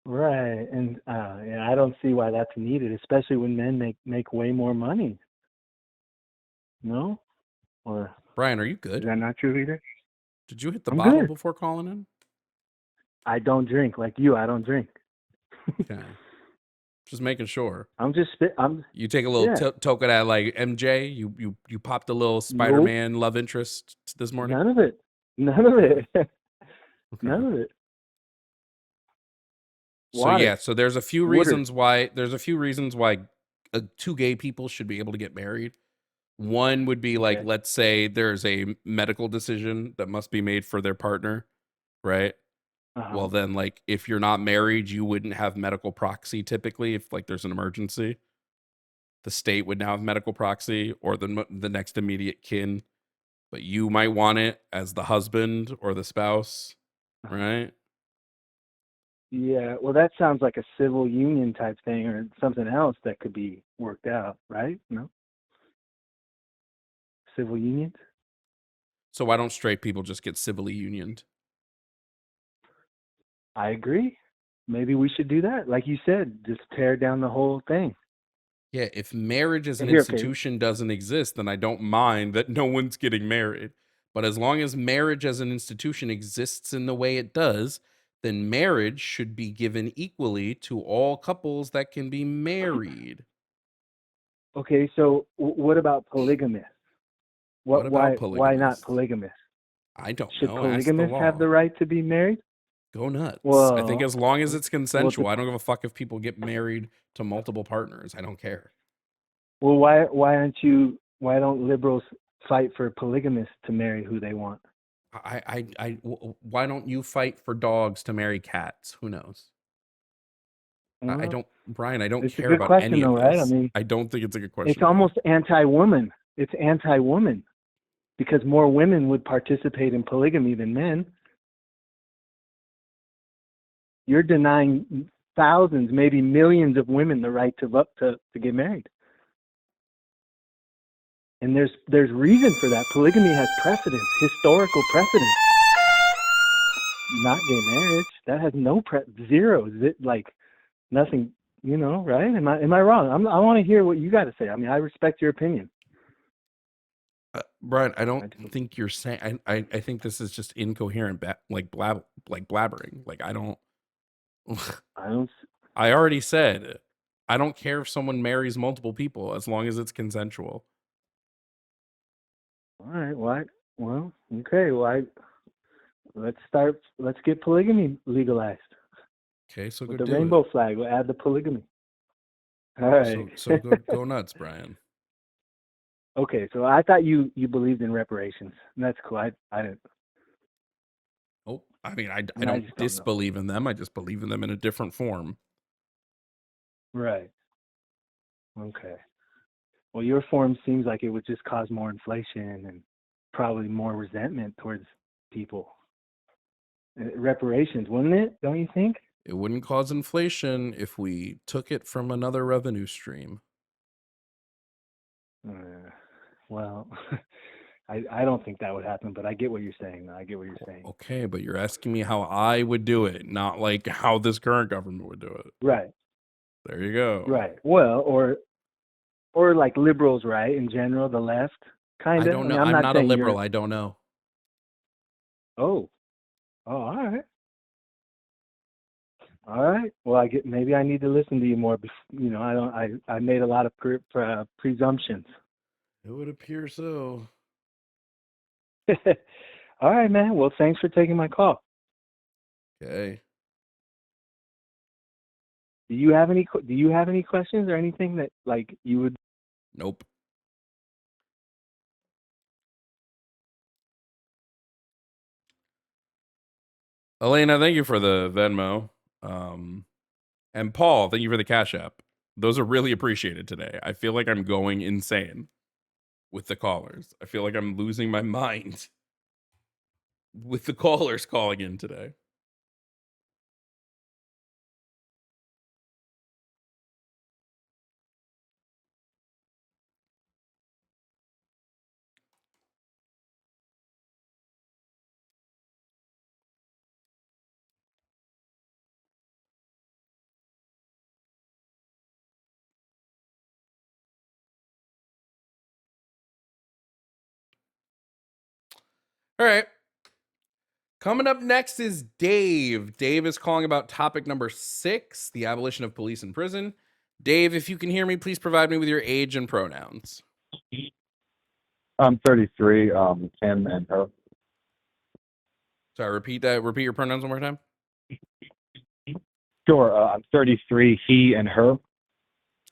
Right. And I don't see why that's needed, especially when men make way more money. No? Or Brian, are you good? Is that not true either? Did you hit the bottle before calling in? I don't drink like you. I don't drink. Okay. Just making sure. You take a little token at like MJ. You popped a little Spider-Man love interest this morning. None of it. Okay. None of it. So yeah, so there's a few reasons why two gay people should be able to get married. One would be like, let's say there's a medical decision that must be made for their partner, right? Well, then, like, if you're not married, you wouldn't have medical proxy typically. If like there's an emergency, the state would now have medical proxy, or the next immediate kin, but you might want it as the husband or the spouse, right? Yeah, well, that sounds like a civil union type thing, or something else that could be worked out, right? No? Civil unions? So why don't straight people just get civilly unioned? I agree. Maybe we should do that. Like you said, just tear down the whole thing. Yeah, if marriage as an institution doesn't exist, then I don't mind that no one's getting married. But as long as marriage as an institution exists in the way it does, then marriage should be given equally to all couples that can be married. Okay, so what about polygamists? Why not polygamists? I don't know. Should polygamists have the right to be married? Go nuts. Well, I think as long as it's consensual, I don't give a fuck if people get married to multiple partners. I don't care. Well, why don't liberals fight for polygamists to marry who they want? Why don't you fight for dogs to marry cats? Who knows? I don't, Brian, I don't care about any of this. Right? I mean, I don't think it's a good question. It's almost anti-woman. It's anti-woman because more women would participate in polygamy than men. You're denying thousands, maybe millions of women the right to vote to get married. And there's reason for that. Polygamy has precedence, historical precedence. Not gay marriage. That has no zero. Like nothing, right? Am I wrong? I want to hear what you got to say. I mean, I respect your opinion. Brian, I don't think you're saying. I think this is just incoherent, blabbering. Like I don't. I already said, I don't care if someone marries multiple people as long as it's consensual. All right. Well, okay. Well, let's get polygamy legalized. Okay, so with the rainbow flag, we'll add the polygamy. All right. So go nuts, Brian. Okay, so I thought you believed in reparations. And that's cool. I didn't. Oh, I mean, I don't disbelieve in them. I just believe in them in a different form. Right. Okay. Well, your form seems like it would just cause more inflation and probably more resentment towards people. Reparations, wouldn't it? Don't you think? It wouldn't cause inflation if we took it from another revenue stream. Well, I don't think that would happen, but I get what you're saying. Okay, but you're asking me how I would do it, not like how this current government would do it. Right. There you go. Right. Well, or like liberals, right? In general, the left, kind of. I don't know. I'm not a liberal. I don't know. Oh, all right. All right. Well, maybe I need to listen to you more. I made a lot of presumptions. It would appear so. All right, man. Well, thanks for taking my call. Okay. Do you have any questions or anything that like you would? Nope. Elena, thank you for the Venmo. And Paul, thank you for the Cash App. Those are really appreciated today. I feel like I'm going insane with the callers. I feel like I'm losing my mind with the callers calling in today. All right. Coming up next is Dave. Dave is calling about topic number 6, the abolition of police in prison. Dave, if you can hear me, please provide me with your age and pronouns. I'm 33, him and her. Sorry, repeat that. Repeat your pronouns one more time. Sure, I'm 33, he and her. All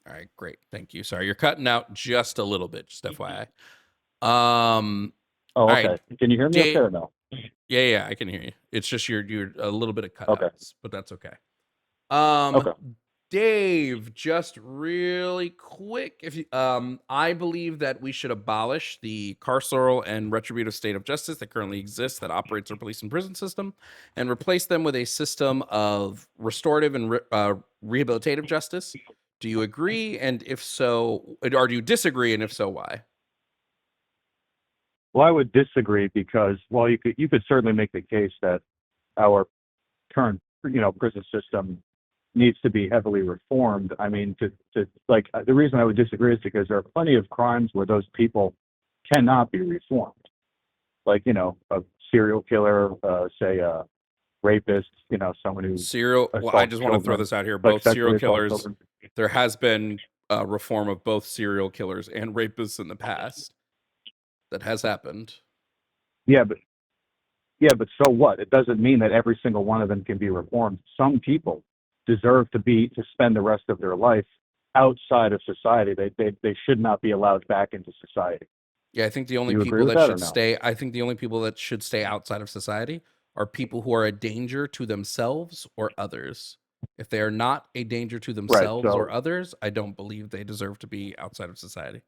right, great. Thank you. Sorry, you're cutting out just a little bit, just FYI. Oh, okay. Right. Can you hear me okay or no? Yeah, I can hear you. It's just you're a little bit of cutouts, okay. But that's okay. Okay. Dave, just really quick, if you, I believe that we should abolish the carceral and retributive state of justice that currently exists that operates our police and prison system, and replace them with a system of restorative and rehabilitative justice. Do you agree? And if so, or do you disagree? And if so, why? Well, I would disagree because, well, you could certainly make the case that our current, prison system needs to be heavily reformed. I mean, the reason I would disagree is because there are plenty of crimes where those people cannot be reformed. Like, a serial killer, say a rapist, someone who well, I just want to throw this out here. Both serial killers, there has been a reform of both serial killers and rapists in the past. That has happened. Yeah, but so what? It doesn't mean that every single one of them can be reformed. Some people deserve to spend the rest of their life outside of society. They should not be allowed back into society. Yeah, I think the only people that should stay. I think the only people that should stay outside of society are people who are a danger to themselves or others. If they are not a danger to themselves or others, I don't believe they deserve to be outside of society.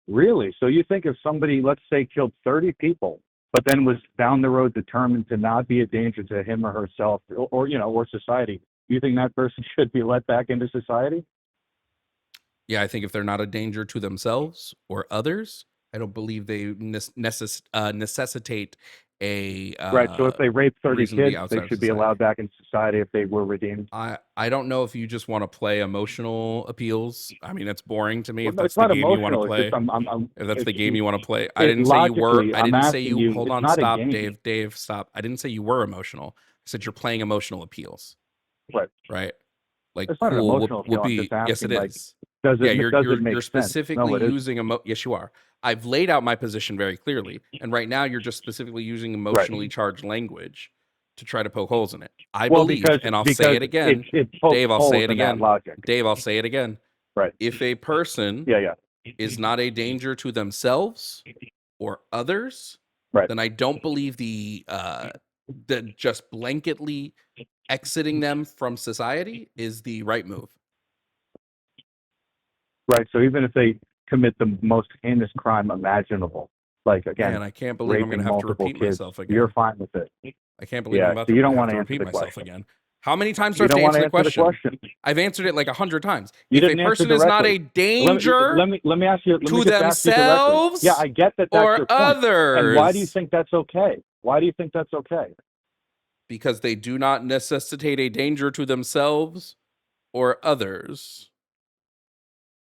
Really? So you think if somebody, let's say, killed 30 people, but then was down the road determined to not be a danger to him or herself or you know, or society, do you think that person should be let back into society? Yeah, I think if they're not a danger to themselves or others, I don't believe they necessitate a Right. So if they rape 30 reason to be kids, they outside of should be society. allowed back in society if they were redeemed. I don't know if you just want to play emotional appeals. I mean, it's boring to me Well, if no, that's it's the not game you want to emotional. It's play. just If that's the it's, game you want to play. I it didn't say you were. logically, I I'm didn't say asking you. you, Hold it's on, not a stop, game. Dave, stop. I didn't say you were emotional. I said you're playing emotional appeals. Right. Right. Like, It's not an cool. emotional appeal. I'm just Yes, it asking, like, is. does Yeah, it make you're sense? specifically No, it isn't. using yes, you are. I've laid out my position very clearly, and right now you're just specifically using Right. emotionally charged language to try to poke holes in it. I Well, believe, and I'll say it again, it pokes Dave, I'll say holes it in that again. logic. Dave, I'll say it again. Right. If a person Yeah. is not a danger to themselves or others, Right. then I don't believe the just blanketly exiting them from society is the right move. Right. So even if they commit the most heinous crime imaginable, like, again, Man, I can't believe I'm going raping to have to multiple repeat kids, myself again. you're fine with it. I can't believe I'm Yeah. about So you to don't have want to to repeat answer the myself question. again. How many times do I You have to don't want answer to the answer the question? question. I've answered it like 100 times. You If a didn't answer person is not a directly. danger Let me ask you. Let me to just ask you directly. Yeah, themselves I get that. That's or your point. And why do you others, think that's okay? Why do you think that's okay? because they do not necessitate a danger to themselves or others.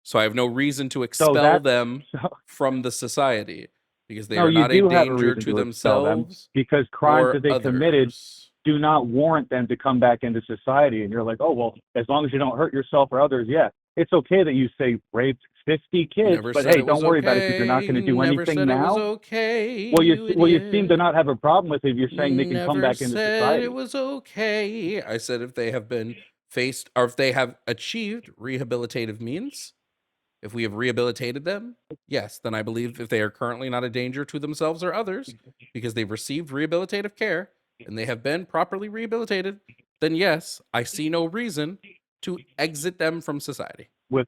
So I have no reason to So expel that them so, from the society because they no, are you not a do have a danger reason to to expel them themselves because crimes or that they committed others. do not warrant them to come back into society. And you're like, oh well, as long as you don't hurt yourself or others, yeah, it's okay that you say raped 50 kids, Never but said hey, it was don't worry about it because you're not okay. going to do Never anything said it was now. okay. Well, you seem Idiot. to not have a problem with it if you're saying they can come Never back into said society. it was okay. I said if they have been faced or if they have achieved rehabilitative means, if we have rehabilitated them, yes, then I believe if they are currently not a danger to themselves or others because they've received rehabilitative care and they have been properly rehabilitated, then yes, I see no reason to exit them from society. With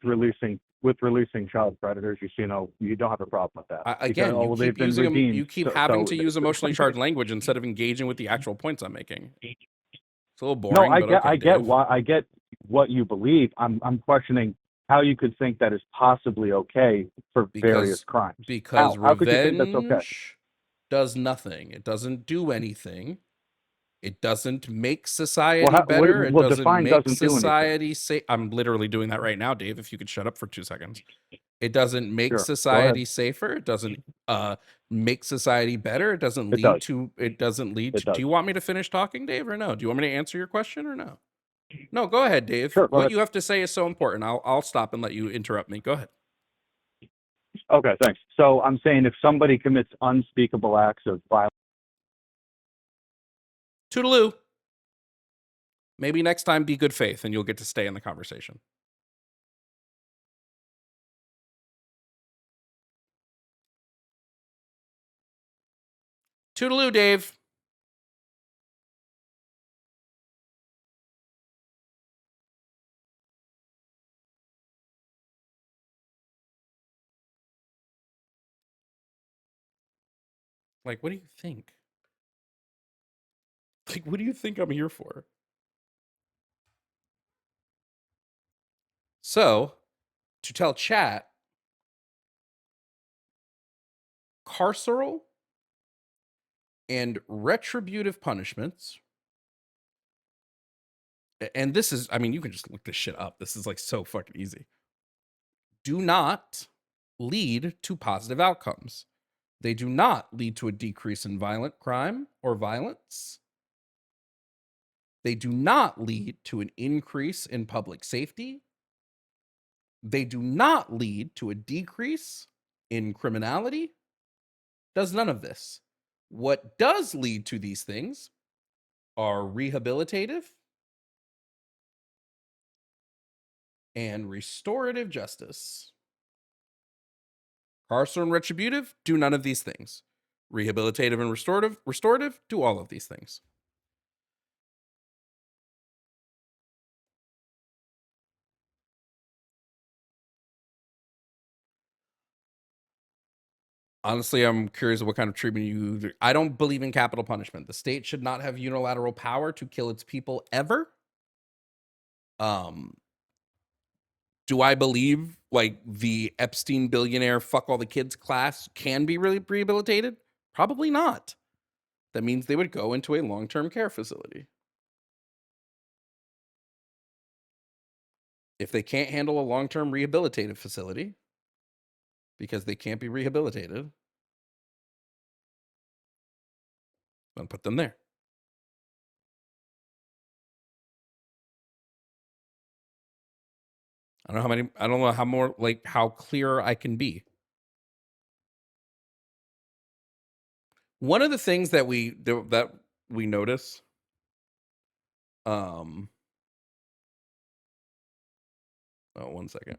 releasing child predators, you don't have a problem with that. Again, you They've keep been redeemed. you keep having to use emotionally charged language instead of engaging with the actual points I'm making. It's a little boring, No, but okay, I get Dave. why, I get what you believe. I'm questioning how you could think that is possibly okay for various crimes. Because How could you think that's okay? revenge does nothing. It doesn't do anything. It doesn't make society better. It doesn't define make doesn't do anything. society safe. I'm literally doing that right now, Dave. If you could shut up for 2 seconds. It doesn't make Sure. Go society ahead. safer. It doesn't make society better. It doesn't It lead does. to. It doesn't lead It to. does. Do you want me to finish talking, Dave, or no? Do you want me to answer your question or no? No, go ahead, Dave. Sure, go What ahead. you have to say is so important. I'll stop and let you interrupt me. Go ahead. Okay, thanks. So I'm saying if somebody commits unspeakable acts of violence. Toodaloo. Maybe next time be good faith and you'll get to stay in the conversation. Toodaloo, Dave. Like, what do you think? Like, what do you think I'm here for? So, to tell chat, carceral and retributive punishments, and this is, I mean, you can just look this shit up. This is like so fucking easy. Do not lead to positive outcomes. They do not lead to a decrease in violent crime or violence. They do not lead to an increase in public safety. They do not lead to a decrease in criminality. Does none of this. What does lead to these things are rehabilitative and restorative justice. Carceral and retributive do none of these things. Rehabilitative and restorative do all of these things. Honestly, I'm curious what kind of treatment you... I don't believe in capital punishment. The state should not have unilateral power to kill its people ever. Do I believe like the Epstein billionaire fuck all the kids class can be really rehabilitated? Probably not. That means they would go into a long-term care facility. If they can't handle a long-term rehabilitative facility because they can't be rehabilitated, then put them there. I don't know how more, like, how clear I can be. One of the things that we notice, oh, 1 second.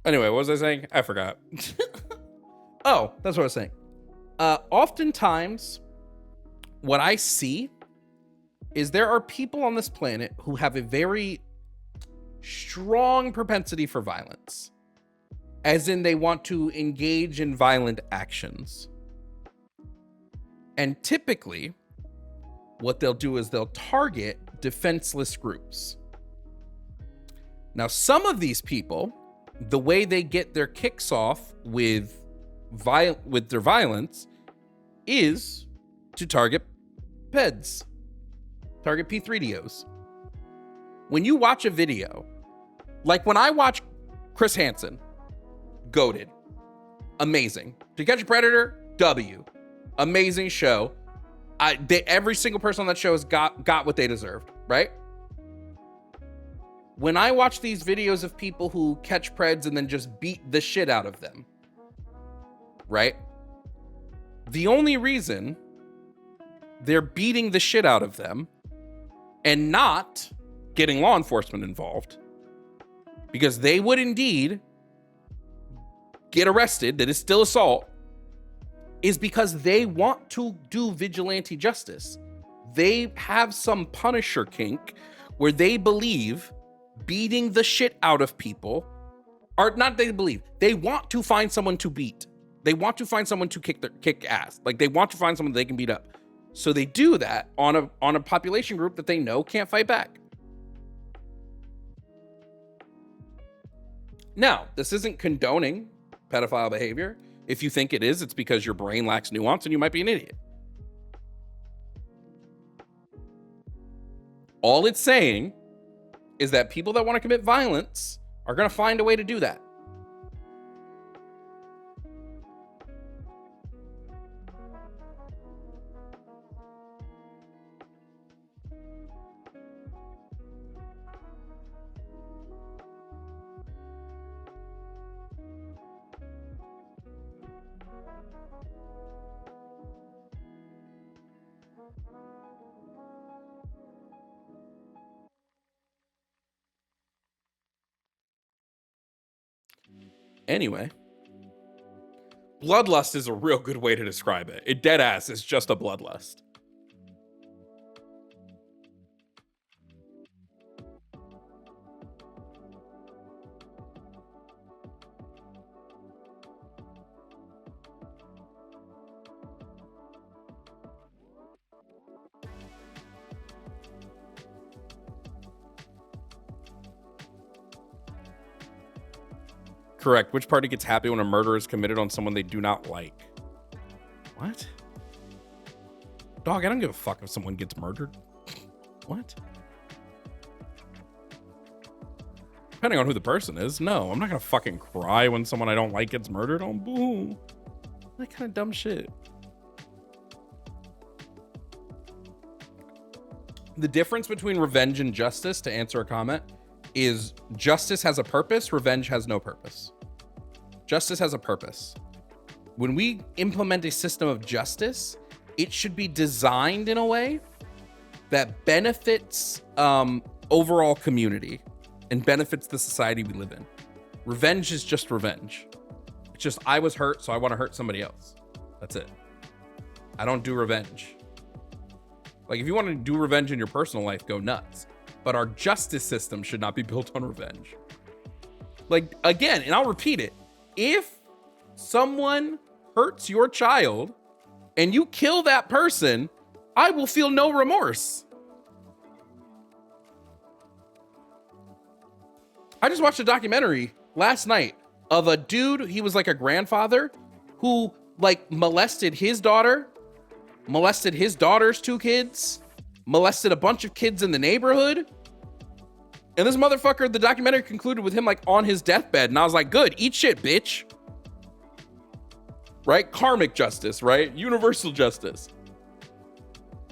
Anyway, what was I saying? I forgot. Oh, that's what I was saying. Oftentimes, what I see is there are people on this planet who have a very strong propensity for violence, as in they want to engage in violent actions. And typically, what they'll do is they'll target defenseless groups. Now, some of these people, the way they get their kicks off with their violence is to target PEDs, target P3DOs. When you watch a video, like when I watch Chris Hansen, goated, amazing. To Catch a Predator, W, amazing show. Every single person on that show has got what they deserved, right? When I watch these videos of people who catch preds and then just beat the shit out of them, right? The only reason they're beating the shit out of them and not getting law enforcement involved, because they would indeed get arrested, that is still assault, is because they want to do vigilante justice. They have some Punisher kink where they believe beating the shit out of people, or not they believe, they want to find someone to beat. They want to find someone to kick ass. Like, they want to find someone they can beat up. So they do that on a population group that they know can't fight back. Now, this isn't condoning pedophile behavior. If you think it is, it's because your brain lacks nuance and you might be an idiot. All it's saying is that people that want to commit violence are going to find a way to do that. Anyway, bloodlust is a real good way to describe it. It dead ass is just a bloodlust. Correct. Which party gets happy when a murder is committed on someone they do not like? What? Dog, I don't give a fuck if someone gets murdered. What? Depending on who the person is, no. I'm not gonna fucking cry when someone I don't like gets murdered. Oh, boo. That kind of dumb shit. The difference between revenge and justice, to answer a comment, is justice has a purpose, revenge has no purpose. Justice has a purpose. When we implement a system of justice, it should be designed in a way that benefits overall community and benefits the society we live in. Revenge is just revenge. It's just, I was hurt, so I want to hurt somebody else. That's it. I don't do revenge. Like, if you want to do revenge in your personal life, go nuts. But our justice system should not be built on revenge. Like, again, and I'll repeat it. If someone hurts your child and you kill that person, I will feel no remorse. I just watched a documentary last night of a dude, he was like a grandfather who like molested his daughter, molested his daughter's 2 kids, molested a bunch of kids in the neighborhood. And this motherfucker, the documentary concluded with him like on his deathbed. And I was like, good, eat shit, bitch. Right? Karmic justice, right? Universal justice.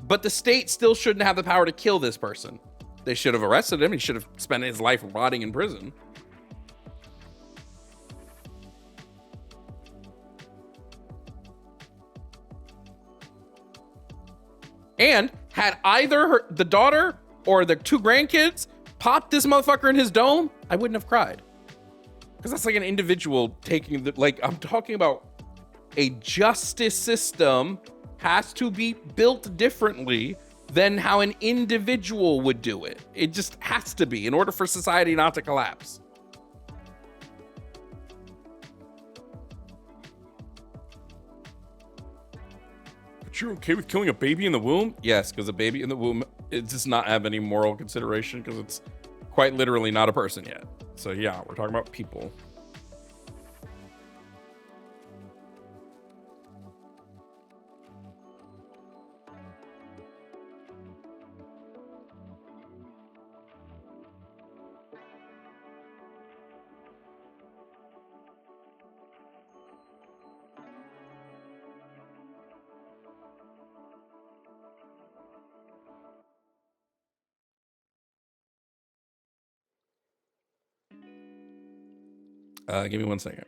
But the state still shouldn't have the power to kill this person. They should have arrested him. He should have spent his life rotting in prison. And had either the daughter or the 2 grandkids popped this motherfucker in his dome, I wouldn't have cried. Because that's like an individual taking the, like, I'm talking about a justice system has to be built differently than how an individual would do it. It just has to be in order for society not to collapse. But you're okay with killing a baby in the womb? Yes, because a baby in the womb, it does not have any moral consideration because it's quite literally not a person yet. So yeah, we're talking about people. Give me 1 second.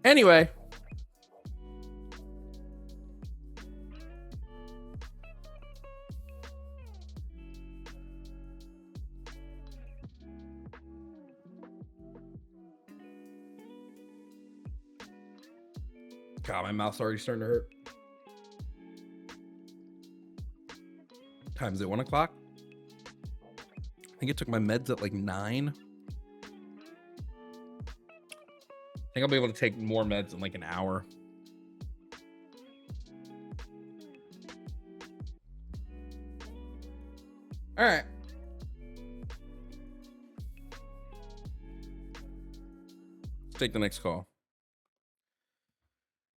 Anyway. God, my mouth's already starting to hurt. Time's at 1 o'clock. I think I took my meds at like 9. I think I'll be able to take more meds in like an hour. All right. Let's take the next call.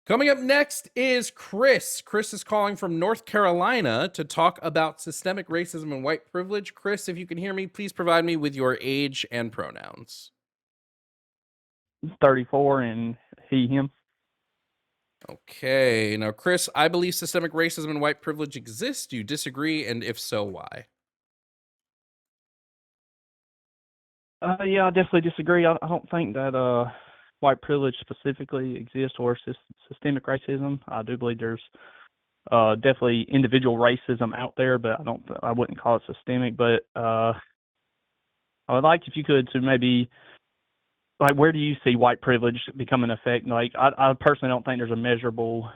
Coming up next is Chris. Chris is calling from North Carolina to talk about systemic racism and white privilege. Chris, if you can hear me, please provide me with your age and pronouns. 34 and he, him. Okay, now Chris, I believe systemic racism and white privilege exist. Do you disagree, and if so, why? Yeah, I definitely disagree. I don't think that white privilege specifically exists or systemic racism. I do believe there's definitely individual racism out there, but I wouldn't call it systemic. But I would like if you could to maybe, like, where do you see white privilege become an effect? Like, I personally don't think there's a measurable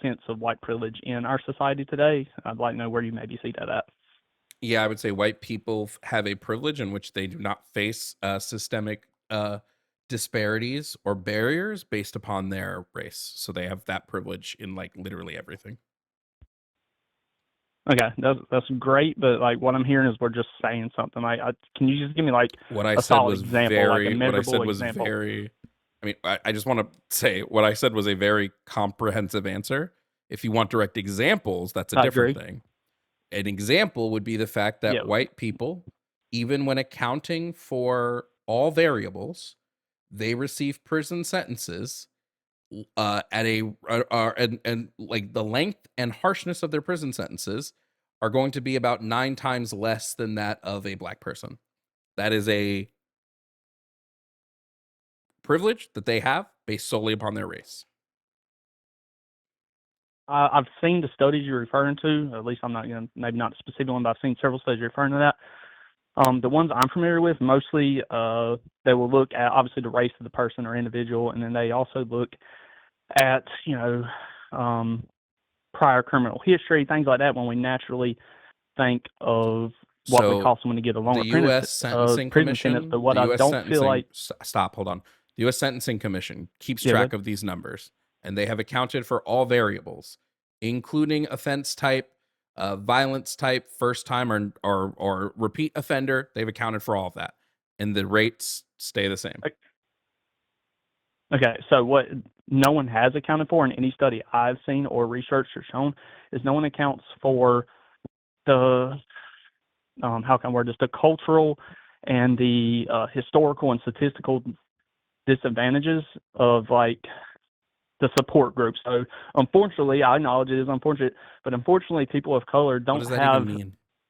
sense of white privilege in our society today. I'd like to know where you maybe see that at. Yeah, I would say white people have a privilege in which they do not face systemic disparities or barriers based upon their race. So they have that privilege in like literally everything. Okay, that's great, but like what I'm hearing is we're just saying something. Can you just give me like what I a said solid was example, very, like a measurable what I said was example? very. I mean, I just want to say what I said was a very comprehensive answer. If you want direct examples, that's a different thing. An example would be the fact that white people, even when accounting for all variables, they receive prison sentences at a and like the length and harshness of their prison sentences are going to be about 9 times less than that of a black person. That is a privilege that they have based solely upon their race. I've seen the studies you're referring to. At least I'm not going to, maybe not a specific one, but I've seen several studies referring to that. The ones I'm familiar with, mostly they will look at obviously the race of the person or individual, and then they also look at, prior criminal history, things like that, when we naturally think of what would cause someone to get a longer the U.S. Sentencing Commission, but what I don't feel like... Stop, hold on. The U.S. Sentencing Commission keeps track of these numbers, and they have accounted for all variables, including offense type, violence type, first time or repeat offender. They've accounted for all of that, and the rates stay the same. Okay, so what no one has accounted for in any study I've seen or researched or shown is no one accounts for the how can I word this, the cultural and the historical and statistical disadvantages of like the support groups. So unfortunately, I acknowledge it is unfortunate, but unfortunately people of color don't have,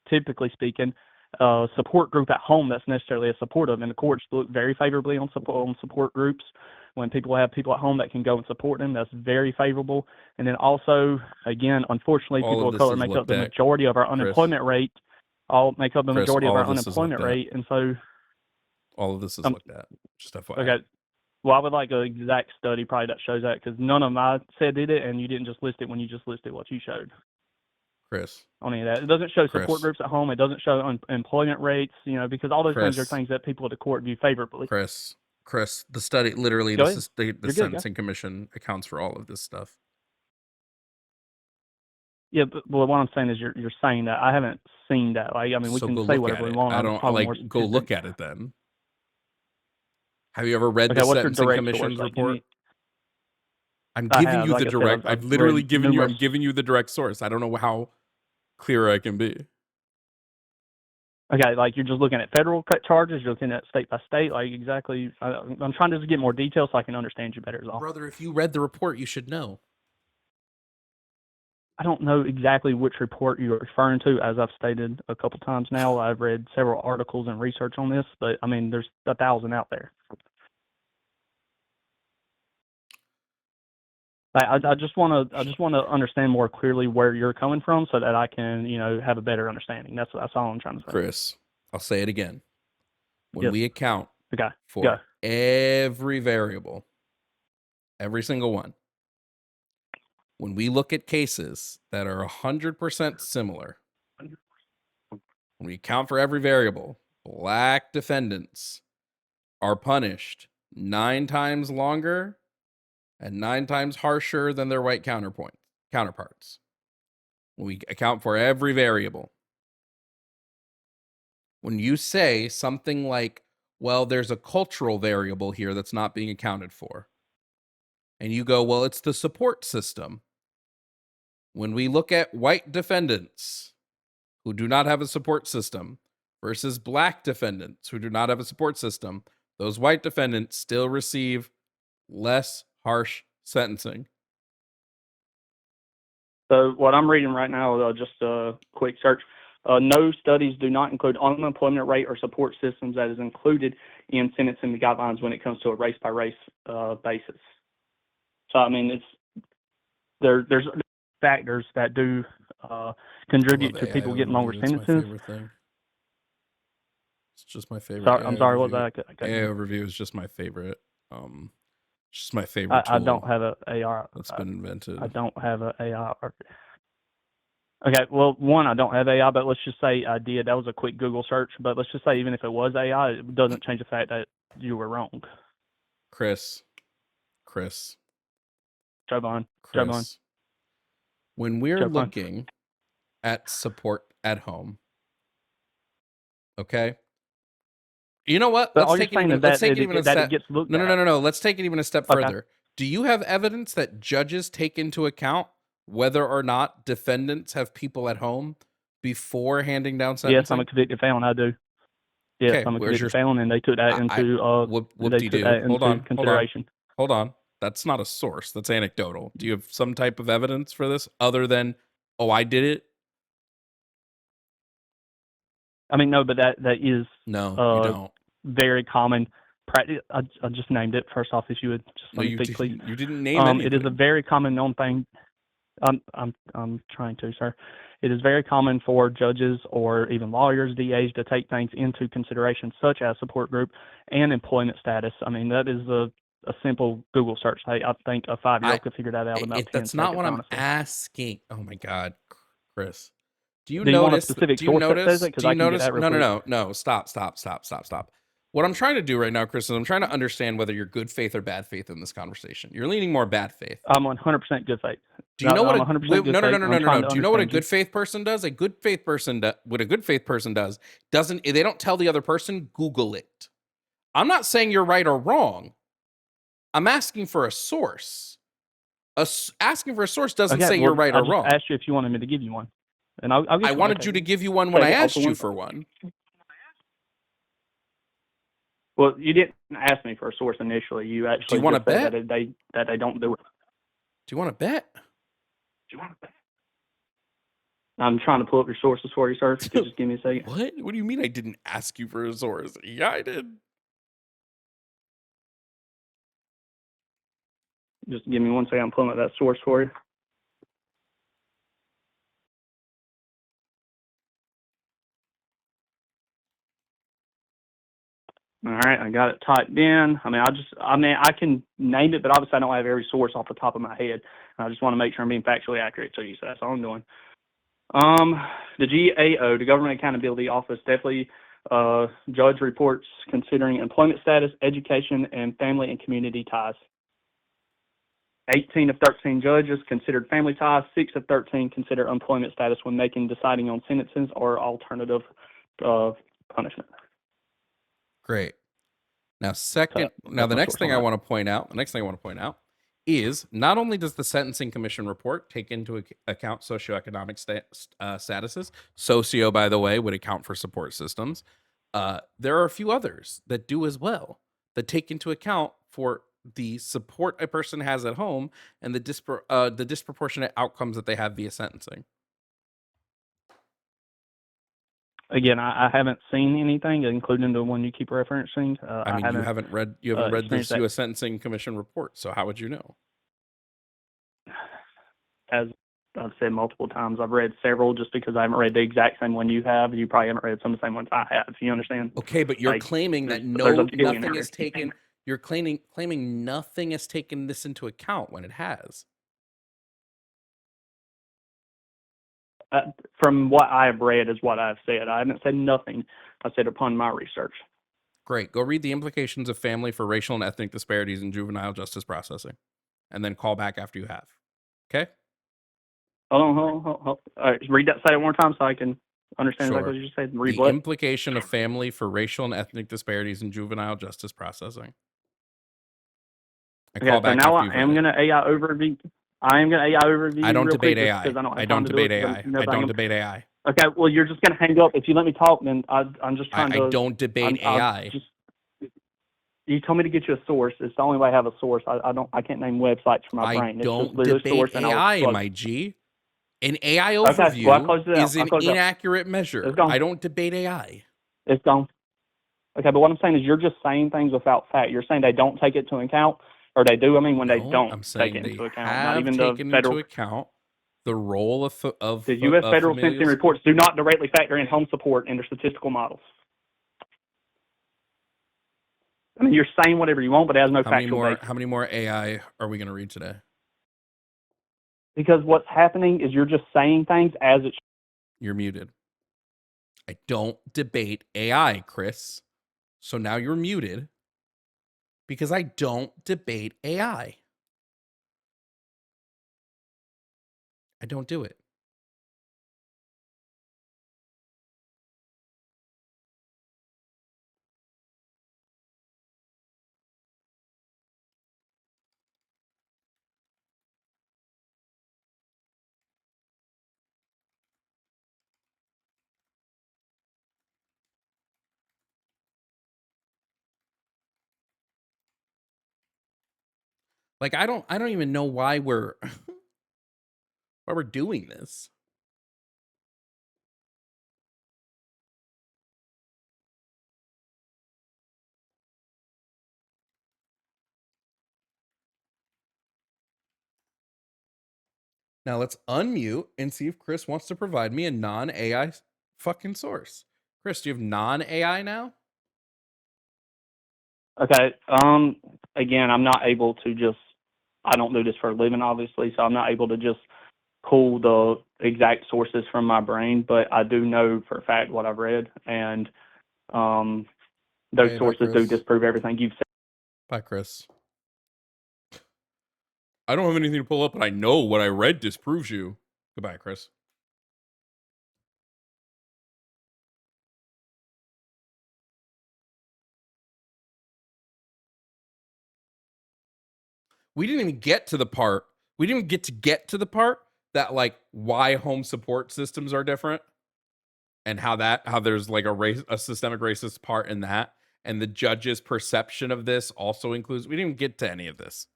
typically speaking, a support group at home that's necessarily a supportive, and the courts look very favorably on support groups. When people have people at home that can go and support them, that's very favorable. And then also, again, unfortunately, people of color make up the majority of our unemployment rate. Make up the majority of our unemployment rate, and so all of this is looked at. Just FYI. Okay. Well, I would like an exact study probably that shows that, because none of them I said did it, and you didn't just list it when you just listed what you showed. Chris. On any of that. It doesn't show support groups at home. It doesn't show employment rates, because all those things are things that people at the court view favorably. Chris, the study, literally, the Sentencing Commission accounts for all of this stuff. Yeah, but what I'm saying is you're saying that. I haven't seen that. Like, I mean, we can say whatever we want. I don't like go look at it then. Have you ever read the Sentencing Commission's report? I'm giving you the direct. I've literally given you. I'm giving you the direct source. I don't know how clear I can be. Okay, like you're just looking at federal charges. You're looking at state by state. Like exactly. I'm trying to just get more details so I can understand you better. Is all. Brother, if you read the report, you should know. I don't know exactly which report you're referring to. As I've stated a couple times now, I've read several articles and research on this, but I mean, there's 1,000 out there. I just want to understand more clearly where you're coming from, so that I can, have a better understanding. That's all I'm trying to say. Chris, I'll say it again. When we account for every variable, every single one, when we look at cases that are 100% similar, when we account for every variable, black defendants are punished 9 times longer and 9 times harsher than their white counterparts. When we account for every variable. When you say something like, well, there's a cultural variable here that's not being accounted for, and you go, well, it's the support system. When we look at white defendants who do not have a support system versus black defendants who do not have a support system, those white defendants still receive less harsh sentencing. So what I'm reading right now, just a quick search. No studies do not include unemployment rate or support systems that is included in sentencing guidelines when it comes to a race-by-race basis. So, I mean, there's factors that do contribute to people getting longer sentences. It's my favorite thing. It's just my favorite. Sorry, I'm sorry, what was that? AI overview is just my favorite. Just my favorite tool. I don't have an AI. That's been invented. I don't have an AI. Okay, well, one, I don't have AI, but let's just say I did. That was a quick Google search, but let's just say even if it was AI, it doesn't change the fact that you were wrong. Chris. Jovan. When we're looking at support at home, okay? You know what? Let's take it even a step. No. Let's take it even a step further. Do you have evidence that judges take into account whether or not defendants have people at home before handing down sentencing? Yes, I'm a convicted felon. I do. Yes, okay, I'm a convicted felon, and they took that into consideration. Hold on. That's not a source. That's anecdotal. Do you have some type of evidence for this other than, oh, I did it? I mean, no, but that is no, you don't. Very common practice. I just named it. First off, if you would just let me speak, please. You didn't name anything. It is a very common known thing. I'm trying to, sir. It is very common for judges or even lawyers, DAs, to take things into consideration, such as support group and employment status. I mean, that is a simple Google search. I think a 5-year-old could figure that out in about 10 seconds. That's not what I'm asking. Oh my God, Chris. Do you notice? Do you notice? No. Stop. What I'm trying to do right now, Chris, is I'm trying to understand whether you're good faith or bad faith in this conversation. You're leaning more bad faith. I'm 100% good faith. Do you know what? No. Do you know what a good faith person does? What a good faith person does they don't tell the other person, Google it. I'm not saying you're right or wrong. I'm asking for a source. Asking for a source doesn't say you're right or wrong. I asked you if you wanted me to give you one, and I'll give you I wanted you to give you one when I asked you for one. Well, you didn't ask me for a source initially. You actually. Do you want to bet that they don't do it? Do you want to bet? I'm trying to pull up your sources for you, sir. If you could just give me a second. What? What do you mean I didn't ask you for a source? Yeah, I did. Just give me 1 second. I'm pulling up that source for you. All right, I got it typed in. I can name it, but obviously I don't have every source off the top of my head. I just want to make sure I'm being factually accurate. So that's all I'm doing. The GAO, the Government Accountability Office, definitely judge reports considering employment status, education, and family and community ties. 18 of 13 judges considered family ties. 6 of 13 consider employment status when deciding on sentences or alternative punishment. Great. Now, the next thing I want to point out is not only does the Sentencing Commission report take into account socioeconomic statuses, socio, by the way, would account for support systems. There are a few others that do as well, that take into account for the support a person has at home and the disproportionate outcomes that they have via sentencing. Again, I haven't seen anything, including the one you keep referencing. You haven't read the U.S. Sentencing Commission report, so how would you know? As I've said multiple times, I've read several. Just because I haven't read the exact same one you have, you probably haven't read some of the same ones I have. You understand? Okay, but you're claiming that nothing is taken. You're claiming nothing has taken this into account when it has. From what I have read is what I've said. I haven't said nothing. I said upon my research. Great. Go read the implications of family for racial and ethnic disparities in juvenile justice processing, and then call back after you have. Okay? Hold on. All right, read that. Say it one more time so I can understand exactly what you just said. The implication of family for racial and ethnic disparities in juvenile justice processing. So now I am going to AI overview. I don't debate AI. I don't debate AI. Okay, well, you're just going to hang up. If you let me talk, then I'm just trying to... I don't debate AI. You told me to get you a source. It's the only way I have a source. I can't name websites for my brain. I don't debate AI, my G. An AI Okay, well, I overview closed it out. is an inaccurate measure. It's gone. I don't debate AI. It's gone. Okay, but what I'm saying is you're just saying things without fact. You're saying they don't take it into account, or they do. I mean, when they don't I'm take saying it into they account, not have even the taken federal. into account the role of The U.S. federal familial census reports do not directly factor in home support in their statistical models. I mean, you're saying whatever you want, but it has no factual basis. How many more AI are we going to read today? Because what's happening is you're just saying things as it's. You're muted. I don't debate AI, Chris. So now you're muted because I don't debate AI. I don't do it. Like I don't even know why we're doing this. Now let's unmute and see if Chris wants to provide me a non-AI fucking source. Chris, do you have non-AI now? Okay. Again, I'm not able to just. I don't do this for a living, obviously, so I'm not able to just pull the exact sources from my brain. But I do know for a fact what I've read, and those sources do disprove everything you've said. Bye, Chris. I don't have anything to pull up, but I know what I read disproves you. Goodbye, Chris. We didn't even get to the part. We didn't get to the part that like why home support systems are different and how there's like a systemic racist part in that. And the judge's perception of this also includes, we didn't get to any of this.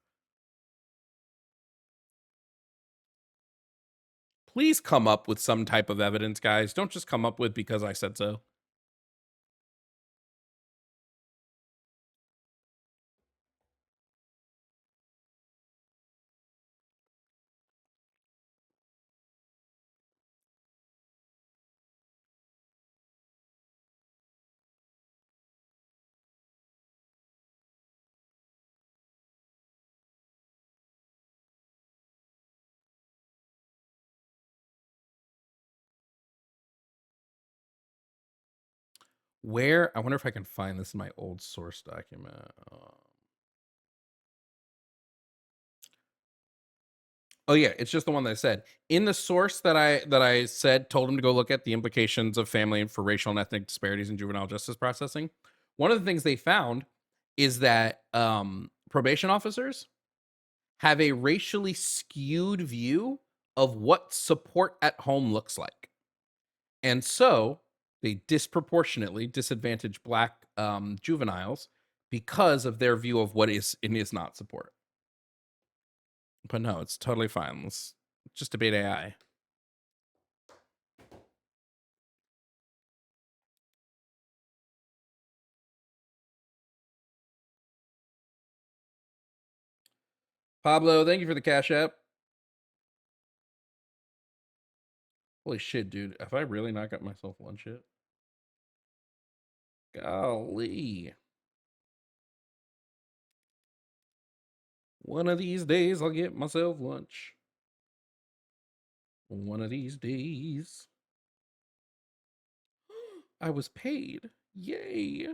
Please come up with some type of evidence, guys. Don't just come up with because I said so. Where, I wonder if I can find this in my old source document. Oh yeah, it's just the one that I said. In the source that I said, told him to go look at the implications of family and for racial and ethnic disparities in juvenile justice processing. One of the things they found is that probation officers have a racially skewed view of what support at home looks like. And so they disproportionately disadvantage Black juveniles because of their view of what is and is not support. But no, it's totally fine. Let's just debate AI. Pablo, thank you for the Cash App. Holy shit, dude. Have I really not got myself lunch yet? Golly. One of these days, I'll get myself lunch. One of these days. I was paid. Yay.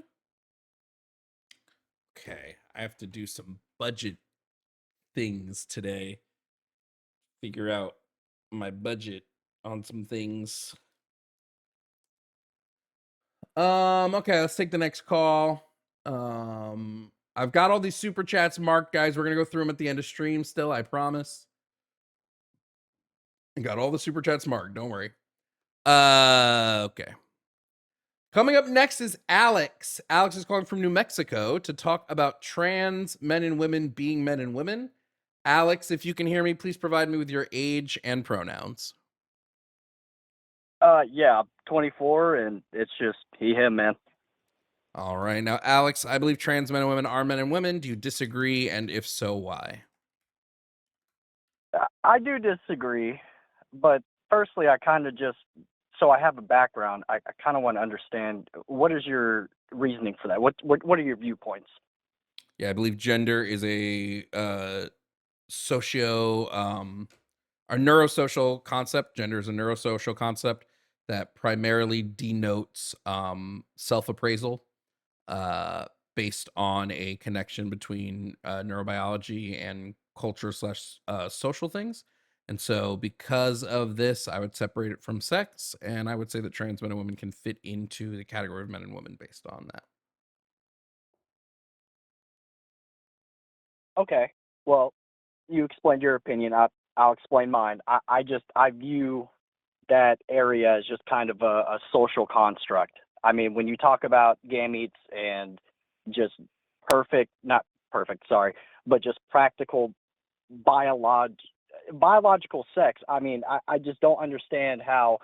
Okay, I have to do some budget things today. Figure out my budget on some things. Okay, let's take the next call. I've got all these super chats marked, guys. We're gonna go through them at the end of stream still, I promise. I got all the super chats marked, don't worry. Okay. Coming up next is Alex. Alex is calling from New Mexico to talk about trans men and women being men and women. Alex, if you can hear me, please provide me with your age and pronouns. Yeah, 24, and it's just he, him, man. All right. Now, Alex, I believe trans men and women are men and women. Do you disagree? And if so, why? I do disagree, but firstly, I kind of just, so I have a background. I kind of want to understand, what is your reasoning for that? What are your viewpoints? Yeah, I believe gender is a a neurosocial concept. Gender is a neurosocial concept that primarily denotes self-appraisal based on a connection between neurobiology and culture slash social things. And so because of this, I would separate it from sex, and I would say that trans men and women can fit into the category of men and women based on that. Okay, well, you explained your opinion. I'll explain mine. I view that area as just kind of a social construct. I mean, when you talk about gametes and just not perfect, sorry, but just practical biological sex, I mean, I just don't understand how,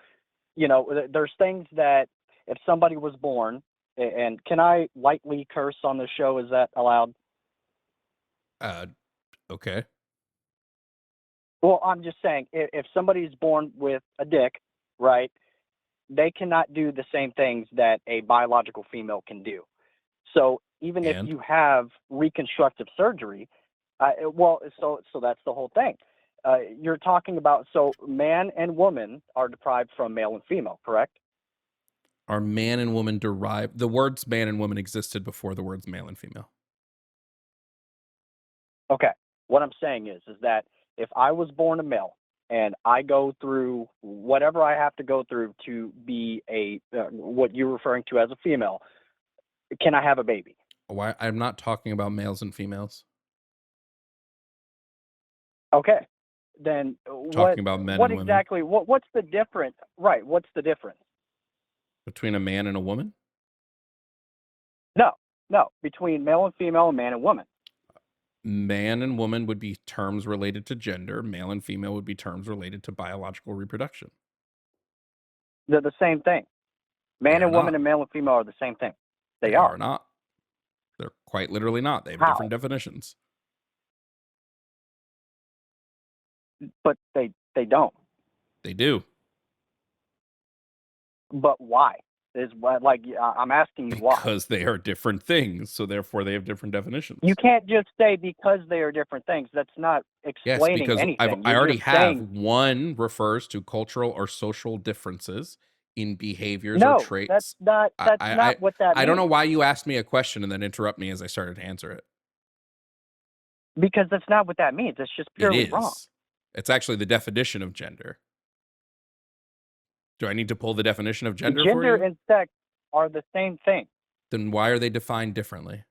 there's things that if somebody was born, and can I lightly curse on the show? Is that allowed? Okay. Well, I'm just saying, if somebody's born with a dick, right, they cannot do the same things that a biological female can do. So even if you have reconstructive surgery, so that's the whole thing. You're talking about, so man and woman are deprived from male and female, correct? Are man and woman derived? The words man and woman existed before the words male and female. Okay. What I'm saying is that if I was born a male and I go through whatever I have to go through to be what you're referring to as a female, can I have a baby? Why? I'm not talking about males and females. Okay. Then talking about men what and exactly women. What's the difference? Right. What's the difference? Between a man and a woman? No. Between male and female and man and woman. Man and woman would be terms related to gender. Male and female would be terms related to biological reproduction. They're the same thing. Man and woman and male and female are the same thing. They are not. They're quite literally not. They have different definitions. But they don't. They do. But why? I'm asking you why. Because they are different things, so therefore they have different definitions. You can't just say because they are different things. That's not explaining anything. I already have one refers to cultural or social differences in behaviors or traits. That's not what that means. I don't know why you asked me a question and then interrupt me as I started to answer it. Because that's not what that means. It's just purely wrong. It's actually the definition of gender. Do I need to pull the definition of gender for you? Gender and sex are the same thing. Then why are they defined differently?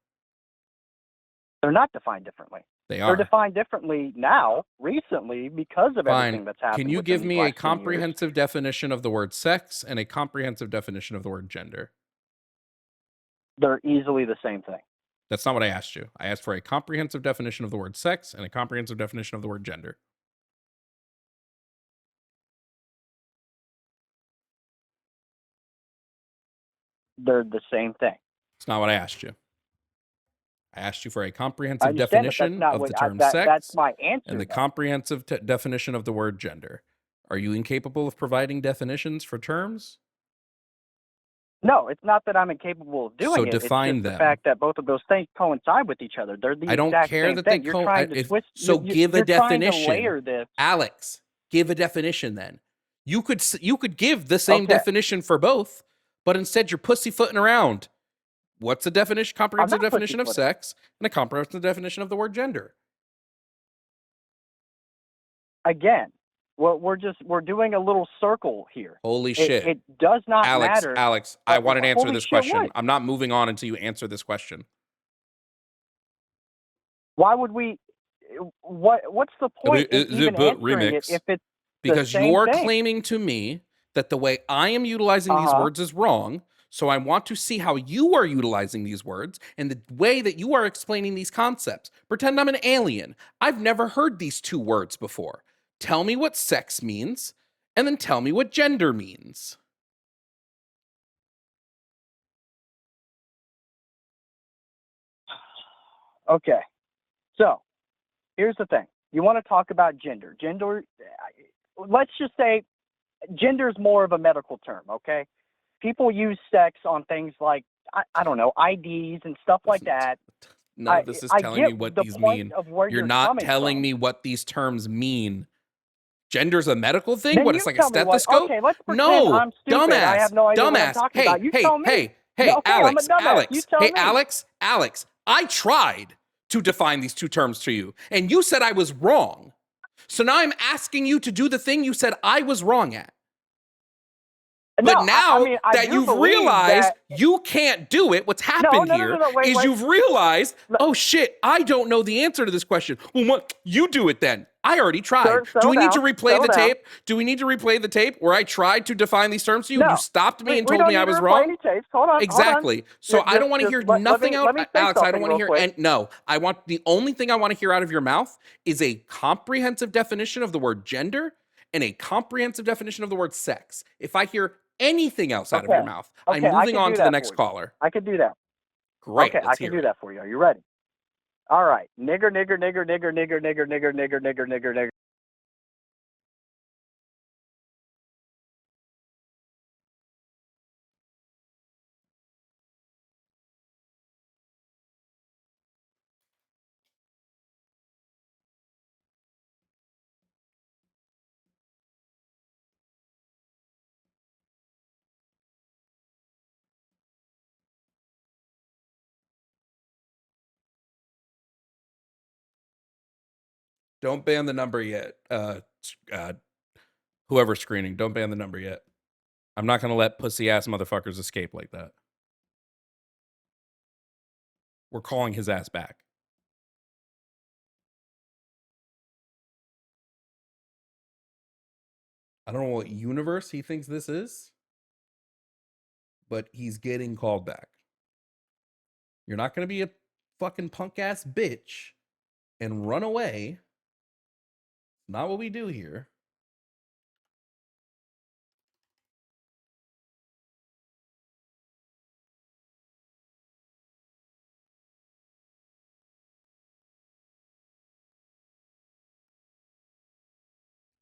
They're not defined differently. They are. They're defined differently now, recently, because of everything that's happened. Can you give me a comprehensive definition of the word sex and a comprehensive definition of the word gender? They're easily the same thing. That's not what I asked you. I asked for a comprehensive definition of the word sex and a comprehensive definition of the word gender. They're the same thing. It's not what I asked you. I asked you for a comprehensive definition of the term sex. That's my answer. And the comprehensive definition of the word gender. Are you incapable of providing definitions for terms? No, it's not that I'm incapable of doing it. Define it's just them. The fact that both of those things coincide with each other. They're the I don't exact care same that thing. they You're trying to twist. So give a definition. Trying to layer this. Alex, give a definition then. You could give the same definition for both, but instead you're pussyfooting around. What's a definition? Comprehensive definition of sex and a comprehensive definition of the word gender. Again, we're doing a little circle here. Holy shit! It does not matter. Alex, I want to answer this question. What? I'm not moving on until you answer this question. Why would we? What's the point in even answering it if it's because you're claiming to me that the way I am utilizing these words is wrong. So I want to see how you are utilizing these words and the way that you are explaining these concepts. Pretend I'm an alien. I've never heard these two words before. Tell me what sex means, and then tell me what gender means. Okay. So here's the thing. You want to talk about gender. Let's just say gender is more of a medical term, okay? People use sex on things like, I don't know, IDs and stuff like that. None of this is telling me what these mean. You're not telling me what these terms mean. Gender's a medical thing? Then What, you it's like a tell me what. stethoscope? Okay, let's pretend No, I'm stupid. dumbass. I have no idea what I'm Dumbass. talking about. You tell me. Hey, Okay, Alex, I'm a dumbass. You tell me. Alex, I tried to define these two terms to you, and you said I was wrong. So now I'm asking you to do the thing you said I was wrong at. But no, now I that you've realized you can't do it, what's happened wait. you've realized, oh shit, I don't know the answer to this question. Well, what? You do it then. I already tried. Do we need to replay the tape? Do we need to replay the tape where I tried to define these terms to you? No, You stopped me and we told me I was wrong? Any tapes. Hold on. Exactly. Hold on. So I don't want to hear nothing out. Alex, I don't want to hear. And no, I want the only thing I want to hear out of your mouth is a comprehensive definition of the word gender and a comprehensive definition of the word sex. If I hear anything else out of your mouth, I'm moving on to the next caller. I could do that. Great. Okay, I can do that for you. Are you ready? All right. Nigger, nigger, nigger, nigger, nigger, nigger, nigger, nigger, nigger, nigger, nigger. Don't ban the number yet. Whoever's screening, don't ban the number yet. I'm not going to let pussy ass motherfuckers escape like that. We're calling his ass back. I don't know what universe he thinks this is, but he's getting called back. You're not going to be a fucking punk ass bitch and run away. Not what we do here.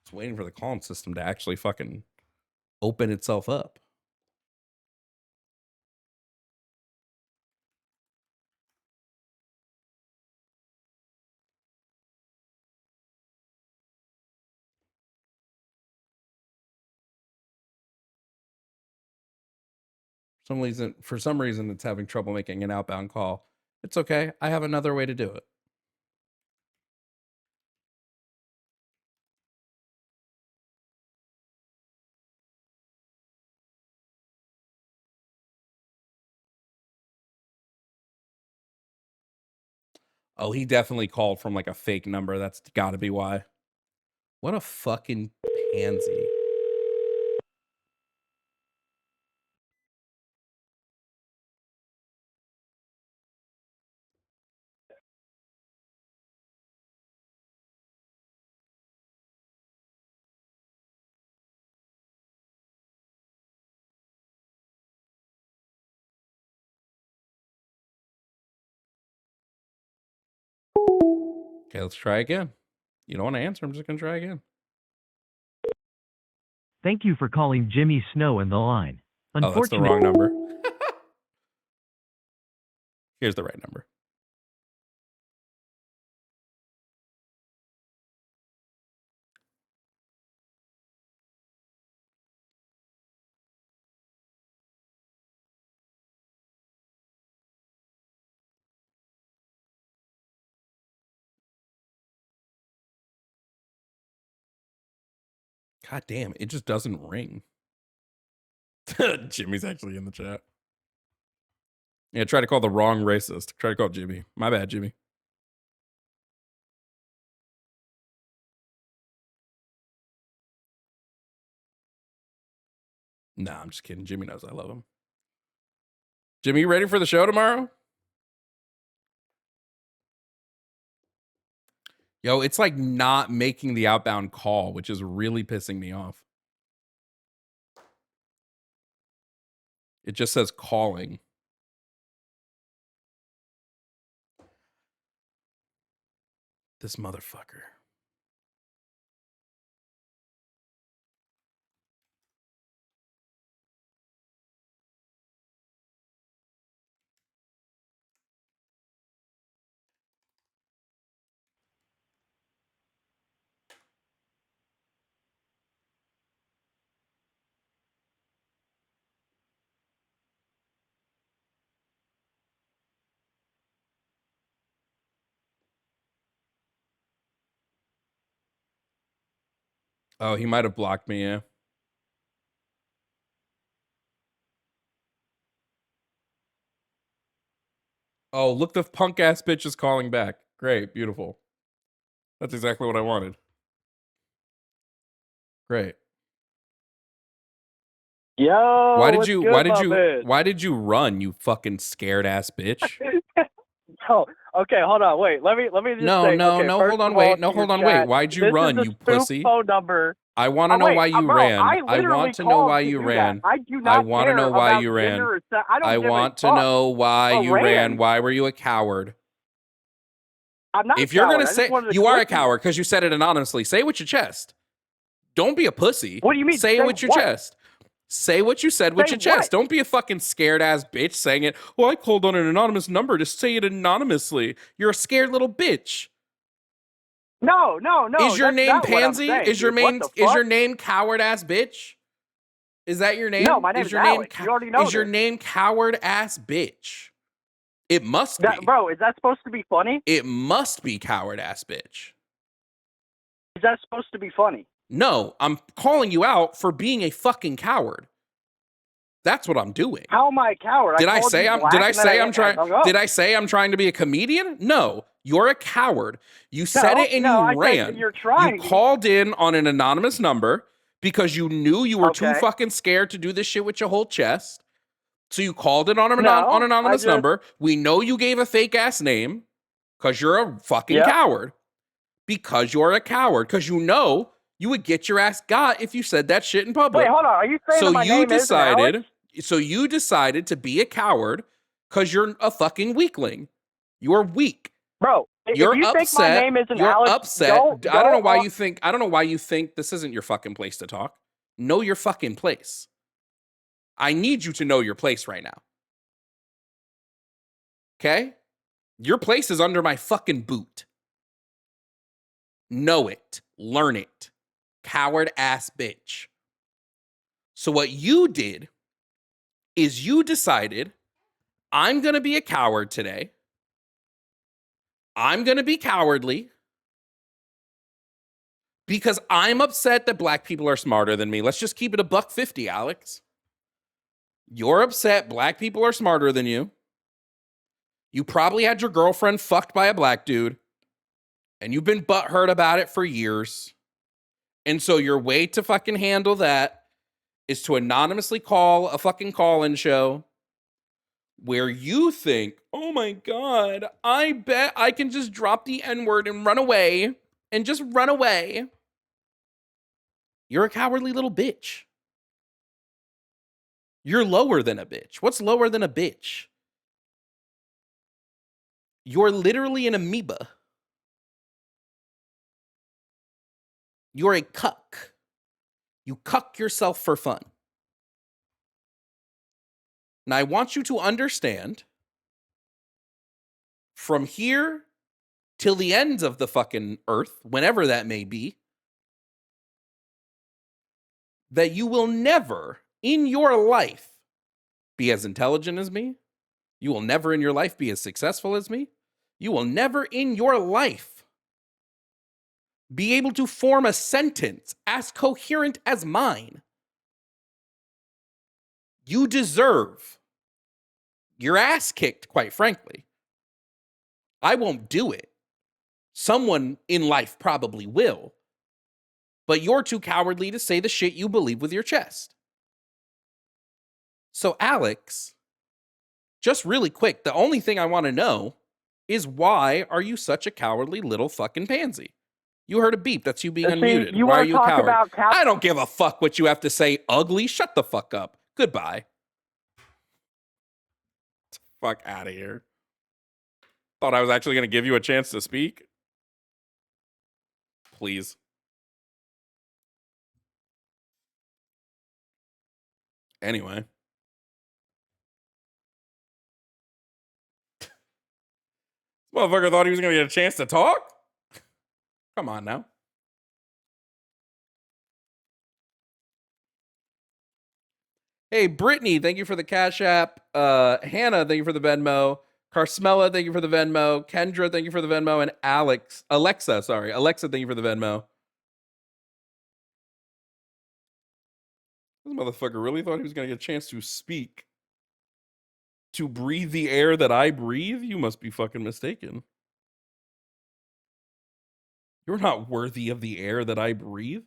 Just waiting for the calling system to actually fucking open itself up. For some reason, it's having trouble making an outbound call. It's okay. I have another way to do it. Oh, he definitely called from like a fake number. That's got to be why. What a fucking pansy. Okay, let's try again. You don't want to answer, I'm just going to try again. Thank you for calling Jimmy Snow in the line. Oh, that's the wrong number. Here's the right number. God damn, it just doesn't ring. Jimmy's actually in the chat. Yeah, try to call the wrong racist. Try to call Jimmy. My bad, Jimmy. Nah, I'm just kidding. Jimmy knows I love him. Jimmy, you ready for the show tomorrow? Yo, it's like not making the outbound call, which is really pissing me off. It just says calling. This motherfucker. Oh, he might have blocked me, yeah. Oh, look, the punk ass bitch is calling back. Great, beautiful. That's exactly what I wanted. Great. Yo, why did you run, you fucking scared ass bitch? Oh, okay, hold on, wait. Let me just say. Okay, hold on, wait. Why'd you run, you pussy? Phone number. I want to know why you ran. I want to know why you ran. I do not want to know why you ran. I want to know why you ran. Why were you a coward? I'm not. If you're gonna say you are a coward because you said it anonymously, say it with your chest. Don't be a pussy. What do you mean? Say it with your chest. Say what you said with your chest. Don't be a fucking scared ass bitch saying it. Well, I called on an anonymous number to say it anonymously. You're a scared little bitch. No. Is your name Pansy? Is your name coward ass bitch? Is that your name? No, my name is Alex. You already know. Is your name coward ass bitch? It must be. Bro, is that supposed to be funny? It must be coward ass bitch. Is that supposed to be funny? No, I'm calling you out for being a fucking coward. That's what I'm doing. How am I a coward? Did I say I'm trying to be a comedian? No, you're a coward. You said it and you ran. You're trying. You called in on an anonymous number because you knew you were too fucking scared to do this shit with your whole chest. So you called it on an anonymous number. We know you gave a fake ass name because you're a fucking coward. Because you're a coward. Because you know you would get your ass got if you said that shit in public. Wait, hold on. Are you saying that my name isn't Alex? So you decided to be a coward because you're a fucking weakling. You're weak. Bro, you're if you upset. Think my name isn't you're Alex, upset. I don't know why you think this isn't your fucking place to talk. Know your fucking place. I need you to know your place right now. Okay? Your place is under my fucking boot. Know it. Learn it. Coward ass bitch. So what you did is you decided, I'm going to be a coward today. I'm going to be cowardly because I'm upset that black people are smarter than me. Let's just keep it $1.50, Alex. You're upset black people are smarter than you. You probably had your girlfriend fucked by a black dude, and you've been butthurt about it for years. And so your way to fucking handle that is to anonymously call a fucking call-in show where you think, oh my God, I bet I can just drop the N-word and run away and just run away. You're a cowardly little bitch. You're lower than a bitch. What's lower than a bitch? You're literally an amoeba. You're a cuck. You cuck yourself for fun. Now, I want you to understand, from here till the ends of the fucking earth, whenever that may be, that you will never in your life be as intelligent as me. You will never in your life be as successful as me. You will never in your life be able to form a sentence as coherent as mine. You deserve your ass kicked, quite frankly. I won't do it. Someone in life probably will. But you're too cowardly to say the shit you believe with your chest. So, Alex, just really quick, the only thing I want to know is why are you such a cowardly little fucking pansy? You heard a beep. That's you being unmuted. Why are you a coward? I don't give a fuck what you have to say, ugly. Shut the fuck up. Goodbye. Fuck out of here. Thought I was actually going to give you a chance to speak. please. Anyway. Motherfucker thought he was going to get a chance to talk? Come on now. Hey, Brittany, thank you for the Cash App. Hannah, thank you for the Venmo. Carsmella, thank you for the Venmo. Kendra, thank you for the Venmo. And Alexa, thank you for the Venmo. This motherfucker really thought he was going to get a chance to speak. To breathe the air that I breathe? You must be fucking mistaken. You're not worthy of the air that I breathe.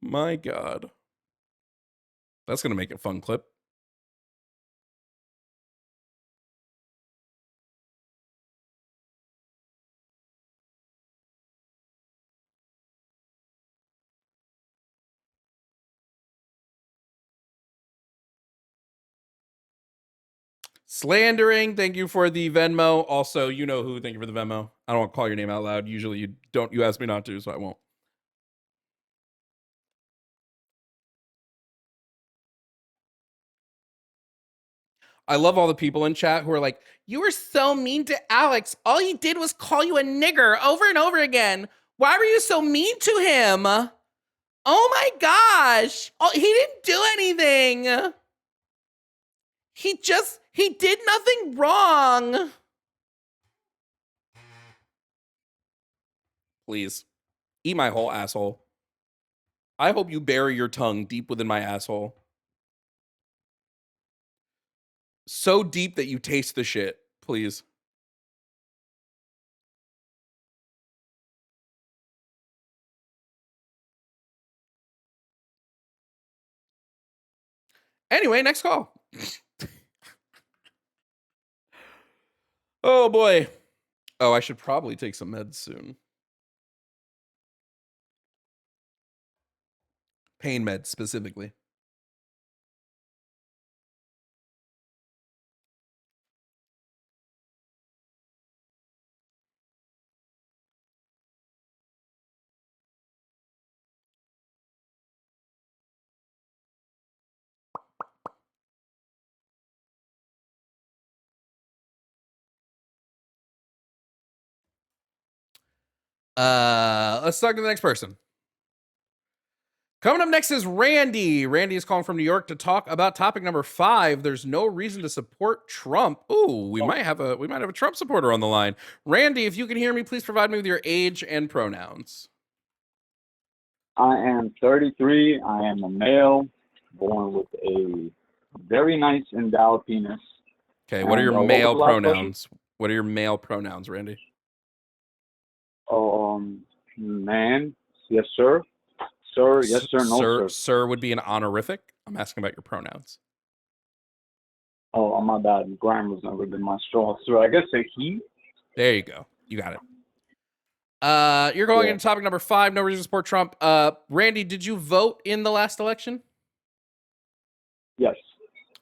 My God. That's going to make a fun clip. Slandering, thank you for the Venmo. Also, you know who, thank you for the Venmo. I don't want to call your name out loud. Usually you ask me not to, so I won't. I love all the people in chat who are like, you were so mean to Alex. All he did was call you a nigger over and over again. Why were you so mean to him? Oh my gosh. Oh, he didn't do anything. He did nothing wrong. Please, eat my whole asshole. I hope you bury your tongue deep within my asshole. So deep that you taste the shit, please. Anyway, next call. Oh boy. Oh, I should probably take some meds soon. Pain meds specifically. Let's talk to the next person. Coming up next is Randy. Randy is calling from New York to talk about topic number 5. There's no reason to support Trump. Ooh, we might have a Trump supporter on the line. Randy, if you can hear me, please provide me with your age and pronouns. I am 33. I am a male, born with a very nice endowed penis. Okay, what are your male pronouns? What are your male pronouns, Randy? Man, yes, sir. Sir, yes, sir, no, sir. Sir would be an honorific. I'm asking about your pronouns. Oh, my bad. Grammar's never been my strong suit. I guess a he. There you go. You got it. You're going into topic number 5. No reason to support Trump. Randy, did you vote in the last election? Yes.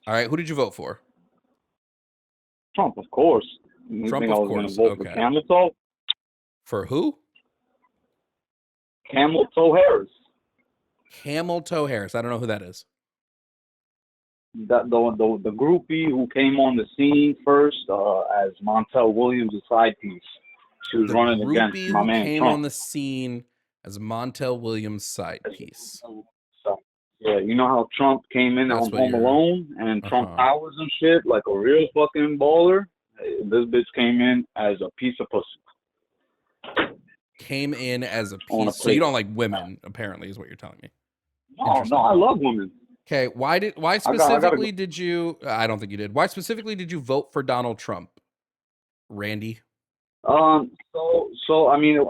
All right. Who did you vote for? Trump, of course. Trump, of course. Okay. For Camel Toe? For who? Camel Toe Harris. Camel Toe Harris. I don't know who that is. The groupie who came on the scene first as Montel Williams' side piece. She was running against my man came Trump. On the scene as Montel Williams' side piece. So, yeah, you know how Trump came in on Home Alone and Trump Towers and shit, like a real fucking baller? This bitch came in as a piece of pussy. Came in as a piece. So you don't like women, apparently, is what you're telling me. No, I love women. Okay, why specifically did you? I don't think you did. Why specifically did you vote for Donald Trump, Randy? So I mean,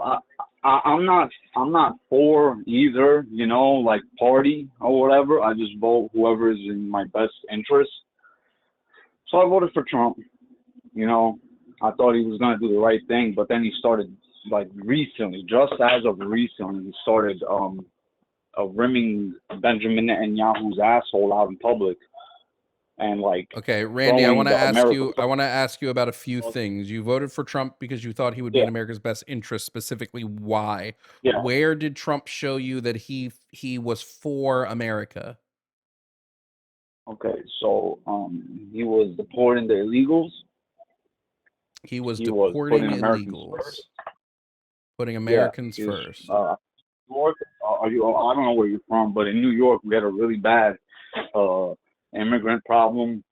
I'm not for either, you know, like party or whatever. I just vote whoever is in my best interest. So I voted for Trump. You know, I thought he was gonna do the right thing, but then he started, like, recently, just as of recently, he started rimming Benjamin Netanyahu's asshole out in public, and like. Okay, Randy, I want to ask America you. I want to ask you about a few things. You voted for Trump because you thought he would be in America's best interest. Specifically, why? Yeah. Where did Trump show you that he was for America? Okay, so he was deporting the illegals. He was deporting illegals. Putting Americans first. York, I don't know where you're from, but in New York we had a really bad immigrant problem,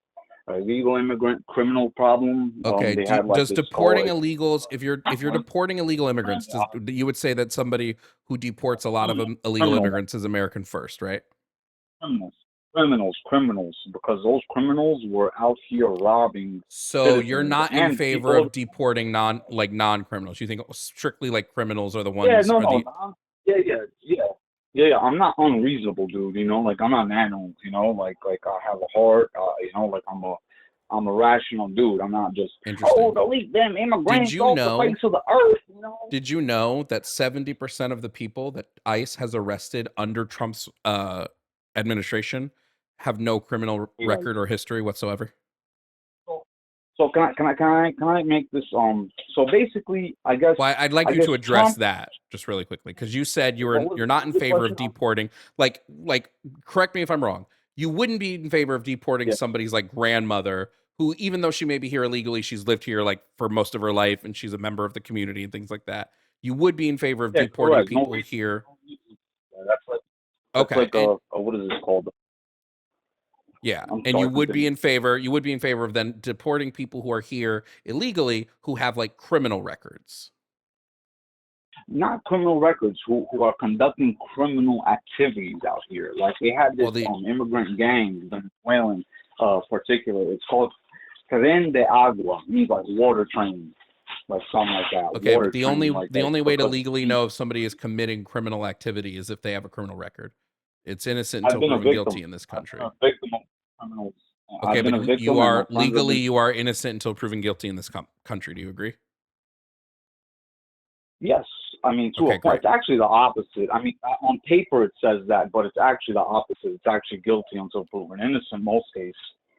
illegal immigrant criminal problem. Okay, they had, like, does deporting illegals, if you're deporting illegal immigrants, you would say that somebody who deports a lot of illegal immigrants is American first, right? Criminals, because those criminals were out here robbing. So you're not in favor of deporting non-criminals. You think strictly like criminals are the ones. Yeah. I'm not unreasonable, dude. You know, like I'm not an animal. You know, like I have a heart. You know, like I'm a rational dude. I'm not just delete them immigrants off the face of the earth. You know? Did you know that 70% of the people that ICE has arrested under Trump's administration have no criminal record or history whatsoever? So can I make this so basically I guess. Well, I'd like you to address that just really quickly, because you said you're not in favor of deporting, like correct me if I'm wrong. You wouldn't be in favor of deporting somebody's like grandmother who, even though she may be here illegally, she's lived here like for most of her life and she's a member of the community and things like that. You would be in favor of deporting people here. That's like what is this called? Yeah, and you would be in favor of then deporting people who are here illegally who have like criminal records. Not criminal records, who are conducting criminal activities out here. Like they had this immigrant gang, Venezuelan particular. It's called Tren de Agua, means like water train, like something like that. Okay, but the only way to legally know if somebody is committing criminal activity is if they have a criminal record. It's innocent until proven guilty in this country. Okay, but you are innocent until proven guilty in this country. Do you agree? Yes. I mean, to a point. It's actually the opposite. I mean, on paper it says that, but it's actually the opposite. It's actually guilty until proven innocent in most cases.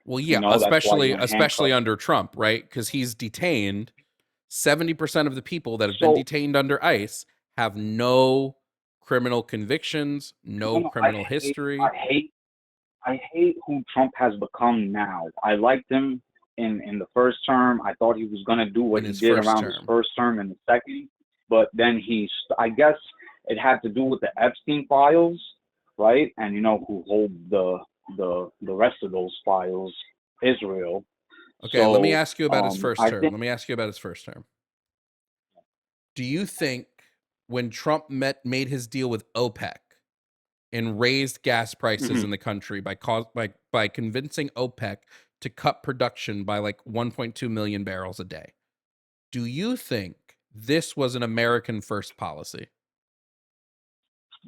Well, yeah, especially under Trump, right? Because he's detained. 70% of the people that have been detained under ICE have no criminal convictions, no criminal history. I hate who Trump has become now. I liked him in the first term. I thought he was going to do what he did around his first term and the second. But then I guess it had to do with the Epstein files, right? And you know who hold the rest of those files, Israel. Okay, so, let me ask you about his first term. Do you think when Trump made his deal with OPEC and raised gas prices in the country by convincing OPEC to cut production by like 1.2 million barrels a day, do you think this was an American first policy?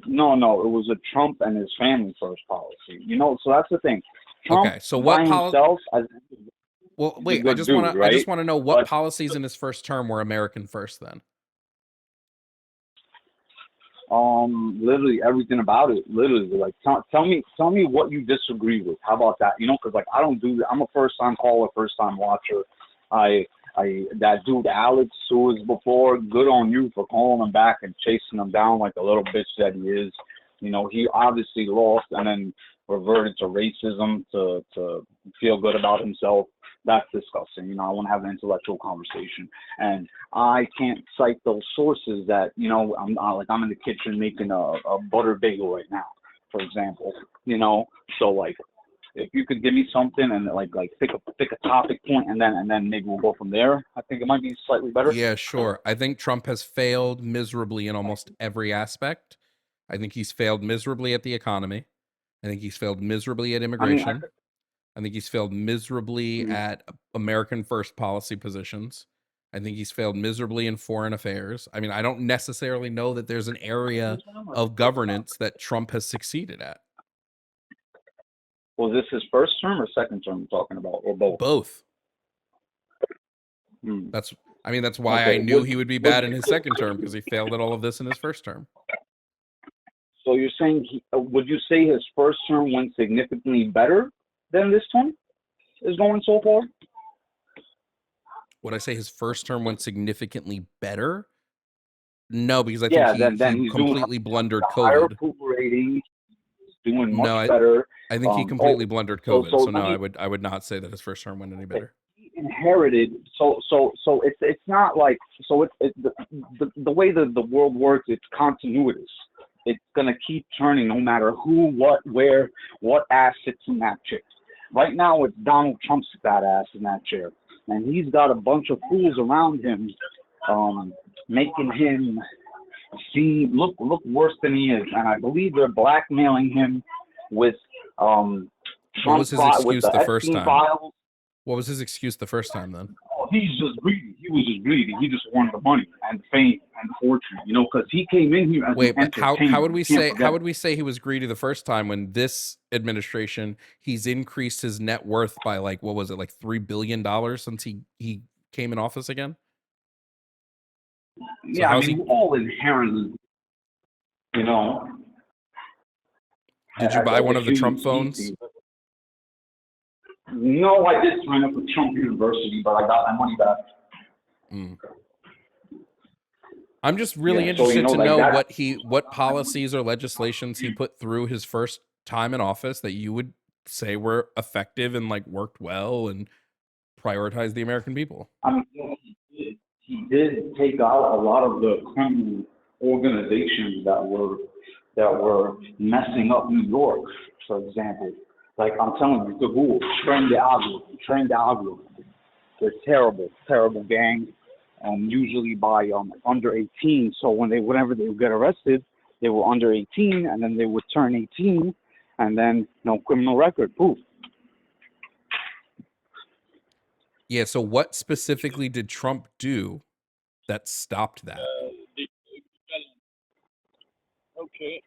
No, it was a Trump and his family first policy. You know, so that's the thing. Trump, okay, so what policy? Well, wait, I just want to know what policies in his first term were American first then. Literally everything about it. Literally, like tell me what you disagree with. How about that? You know, because like I don't do that. I'm a first time caller, first time watcher. That dude Alex, who was before, good on you for calling him back and chasing him down like a little bitch that he is. You know, he obviously lost and then reverted to racism to feel good about himself. That's disgusting. You know, I want to have an intellectual conversation, and I can't cite those sources that, you know, I'm in the kitchen making a butter bagel right now, for example. You know, so like, if you could give me something and like pick a topic point and then maybe we'll go from there. I think it might be slightly better. Yeah, sure. I think Trump has failed miserably in almost every aspect. I think he's failed miserably at the economy. I think he's failed miserably at immigration. I think he's failed miserably at American first policy positions. I think he's failed miserably in foreign affairs. I mean, I don't necessarily know that there's an area of governance that Trump has succeeded at. Was this his first term or second term we're talking about, or both? Both. That's why I knew he would be bad in his second term, because he failed at all of this in his first term. So you're saying would you say his first term went significantly better than this term is going so far? Would I say his first term went significantly better? No, because I think he completely blundered higher COVID. approval rating, doing much No, better. I think he completely blundered COVID. So no, I I would not say that his first term went any better. He inherited. So it's not like the way the world works. It's continuous. It's gonna keep turning no matter who, what, where, what ass sits in that chair. Right now, it's Donald Trump's fat ass in that chair, and he's got a bunch of fools around him, making him look worse than he is. And I believe they're blackmailing him with What was his excuse the first time? Files. What was his excuse the first time then? He's just greedy. He was just greedy. He just wanted the money and fame and fortune, because he came in here as an how would we say he was greedy the first time when this administration he's increased his net worth by like what was it, like $3 billion since he came in office again? So yeah, all inherently, Did you buy one of the Trump phones? No, I did sign up with Trump University, but I got my money back. I'm just really interested to know what policies or legislations he put through his first time in office that you would say were effective and like worked well and prioritized the American people. He did take out a lot of the criminal organizations that were messing up New York, for example. Like I'm telling you, the Google, train the algorithm. They're terrible, terrible gang. Usually by under 18. So whenever they would get arrested, they were under 18, and then they would turn 18, and then no criminal record. Poof. Yeah. So what specifically did Trump do that stopped that? Okay.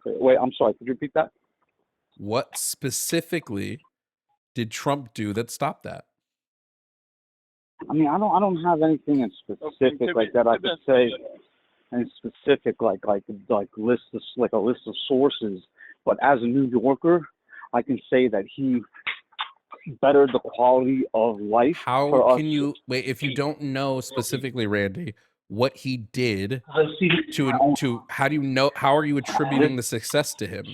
Wait, I'm sorry. Could you repeat that? What specifically did Trump do that stopped that? I mean, I don't have anything in specific like that I could say. Any specific like a list of sources. But as a New Yorker, I can say that he bettered the quality of life. How can you wait if you don't know specifically, Randy, what he did to how do you know? How are you attributing the success to him?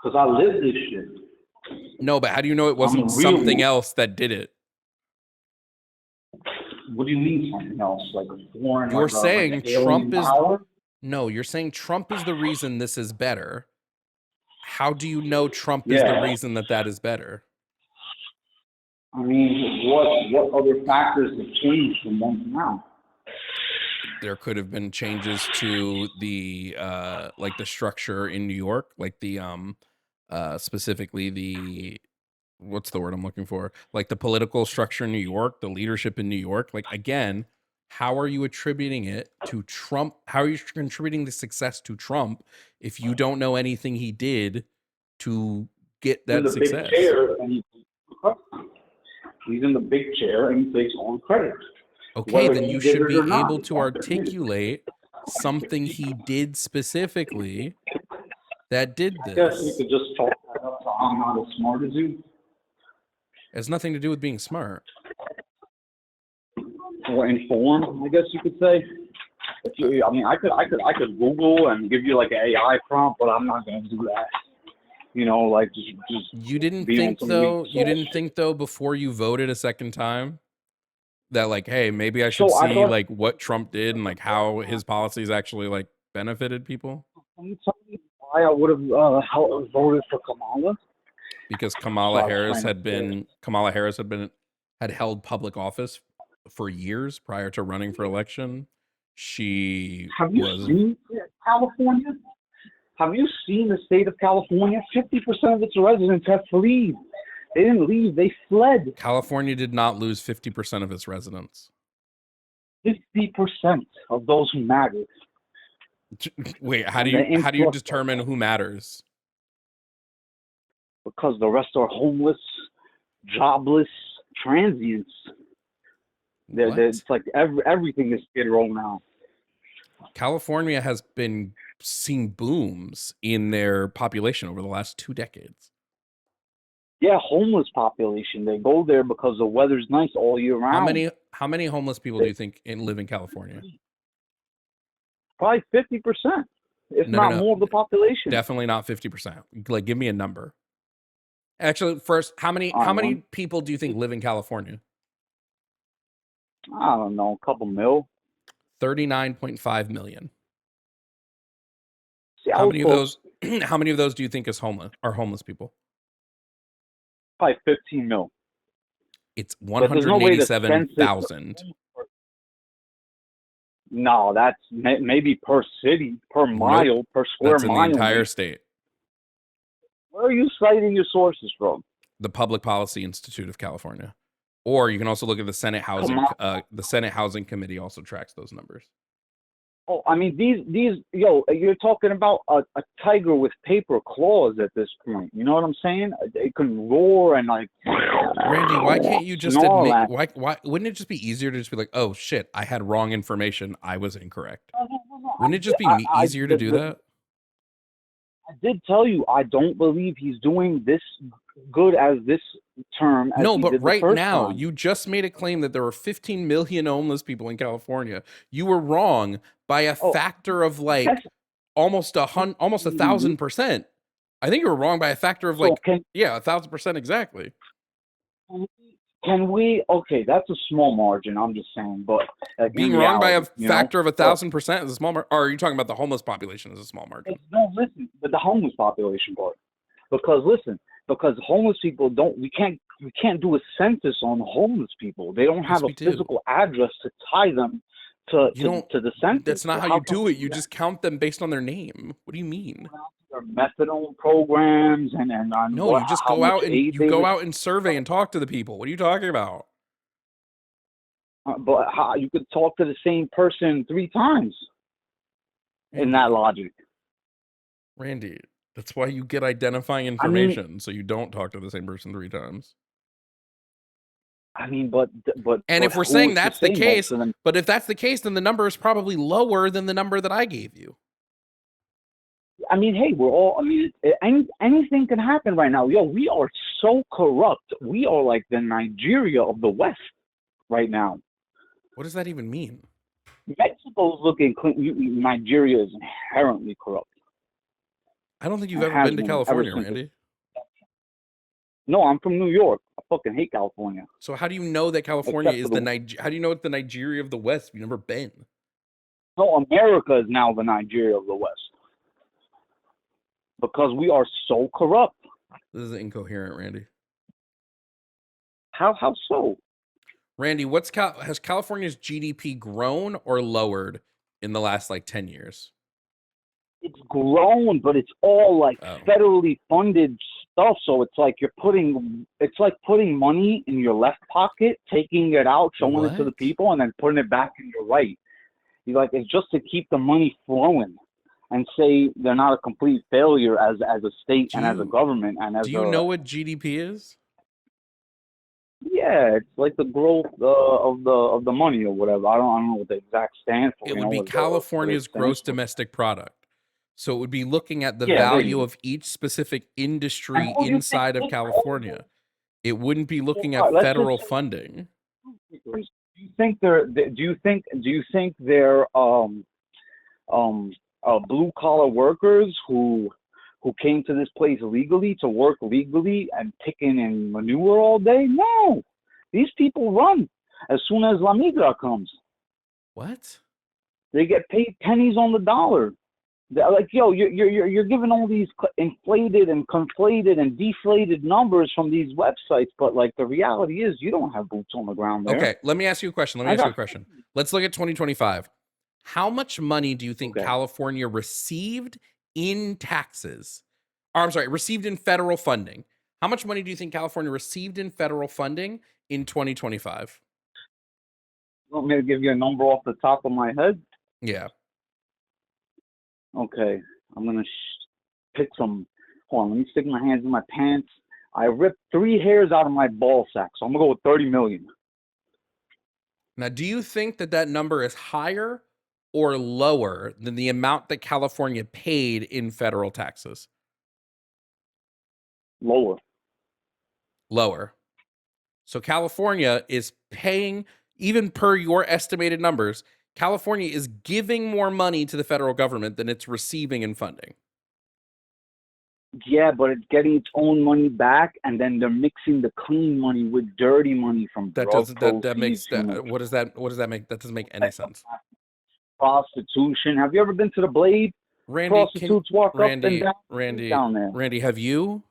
Because I lived this shit. No, but how do you know it wasn't something else that did it? What do you mean something else? Like a foreign? You're saying like Trump is power? No, you're saying Trump is the reason this is better. How do you know Trump is the reason that is better? I mean, what other factors have changed from then to now? There could have been changes to the like the structure in New York, like the specifically the what's the word I'm looking for? Like the political structure in New York, the leadership in New York. Like again, how are you attributing it to Trump? How are you contributing the success to Trump if you don't know anything he did to get that success? Big chair and he's in the big chair and he takes all the credit. Okay, then you should be able to articulate something he did specifically that did this. Yes, you could just talk that up to I'm not as smart as you. It has nothing to do with being smart. Or informed, I guess you could say. I could Google and give you like an AI prompt, but I'm not going to do that. Just. You didn't think though. You didn't think though before you voted a second time that like, hey, maybe I should see like what Trump did and like how his policies actually like benefited people. Can you tell me why I would have voted for Kamala? Because Kamala Harris had held public office for years prior to running for election. Have you seen California? Have you seen the state of California? 50% of its residents have fled. They didn't leave, they fled. California did not lose 50% of its residents. 50% of those who mattered. Wait, how do you determine who matters? Because the rest are homeless, jobless, transients. It's like everything is Skid Row now. California has been seeing booms in their population over the last 2 decades. Yeah, homeless population. They go there because the weather's nice all year round. How many homeless people do you think live in California? Probably 50%, if not more of the population. Definitely not 50%. Like, give me a number. Actually, first, how many people do you think live in California? I don't know, a couple mil. 39.5 million. See, how many of those do you think are homeless people? Probably 15 mil. It's 187,000. No, that's maybe per city, per mile, per square that's in mile. The entire state. Where are you citing your sources from? The Public Policy Institute of California. Or you can also look at the Senate Housing. The Senate Housing Committee also tracks those numbers. Oh, I mean, you're talking about a tiger with paper claws at this point. You know what I'm saying? It can roar and like. Randy, why can't you just admit? Why wouldn't it just be easier to just be like, oh shit, I had wrong information. I was incorrect. No. Wouldn't it just be easier to do that? I did tell you I don't believe he's doing this good as this term. No, but right now you just made a claim that there were 15 million homeless people in California. You were wrong by a factor of like almost 1,000%. I think you were wrong by a factor of 1,000% exactly. Can we? Okay, that's a small margin. I'm just saying, but being wrong by a factor of 1,000% is a small margin. Or are you talking about the homeless population as a small margin? No, listen, but the homeless population part. Because homeless people we can't do a census on homeless people. They don't have a physical address to tie them to the census. That's not how you do it. You just count them based on their name. What do you mean? Their methadone programs and no, you just go out and go out and survey and talk to the people. What are you talking about? But how you could talk to the same person 3 times in that logic, Randy. That's why you get identifying information, so you don't talk to the same person 3 times. I mean, but if we're saying that's the case, but if that's the case, then the number is probably lower than the number that I gave you. I mean, hey, we're all. I mean, anything can happen right now. Yo, we are so corrupt. We are like the Nigeria of the West right now. What does that even mean? Mexico's looking clean. Nigeria is inherently corrupt. I don't think you've ever been to California, Randy. No, I'm from New York. I fucking hate California. So how do you know that California is how do you know it's the Nigeria of the West? You've never been. No, America is now the Nigeria of the West. Because we are so corrupt. This is incoherent, Randy. How so? Randy, has California's GDP grown or lowered in the last 10 years? It's grown, but it's all federally funded stuff. So it's like putting money in your left pocket, taking it out, showing it to the people, and then putting it back in your right. It's just to keep the money flowing and say they're not a complete failure as a state and as a government and as. Do you know what GDP is? Yeah, it's like the growth of the money or whatever. I don't know what the exact stand for. It would be California's gross domestic product. So it would be looking at the value of each specific industry inside of California. It wouldn't be looking at federal funding. Do you think they're blue collar workers who came to this place legally to work legally and picking in manure all day? No, these people run as soon as La Migra comes. What? They get paid pennies on the dollar. They're like, yo, you're giving all these inflated and conflated and deflated numbers from these websites, but the reality is you don't have boots on the ground there. Okay, let me ask you a question. Let's look at 2025. How much money do you think California received in taxes? Or, I'm sorry, received in federal funding. How much money do you think California received in federal funding in 2025? Want me to give you a number off the top of my head? Yeah. Okay, I'm going to pick some. Hold on, let me stick my hands in my pants. I ripped 3 hairs out of my ball sack, so I'm going to go with 30 million. Now, do you think that number is higher or lower than the amount that California paid in federal taxes? Lower. Lower. So California is paying, even per your estimated numbers, California is giving more money to the federal government than it's receiving in funding. Yeah, but it's getting its own money back, and then they're mixing the clean money with dirty money from That drug doesn't proceeds. that makes that, what does that make? That doesn't make any sense. Prostitution. Have you ever been to the Blade? Randy, Prostitutes walk up and down, down there. Randy, have you?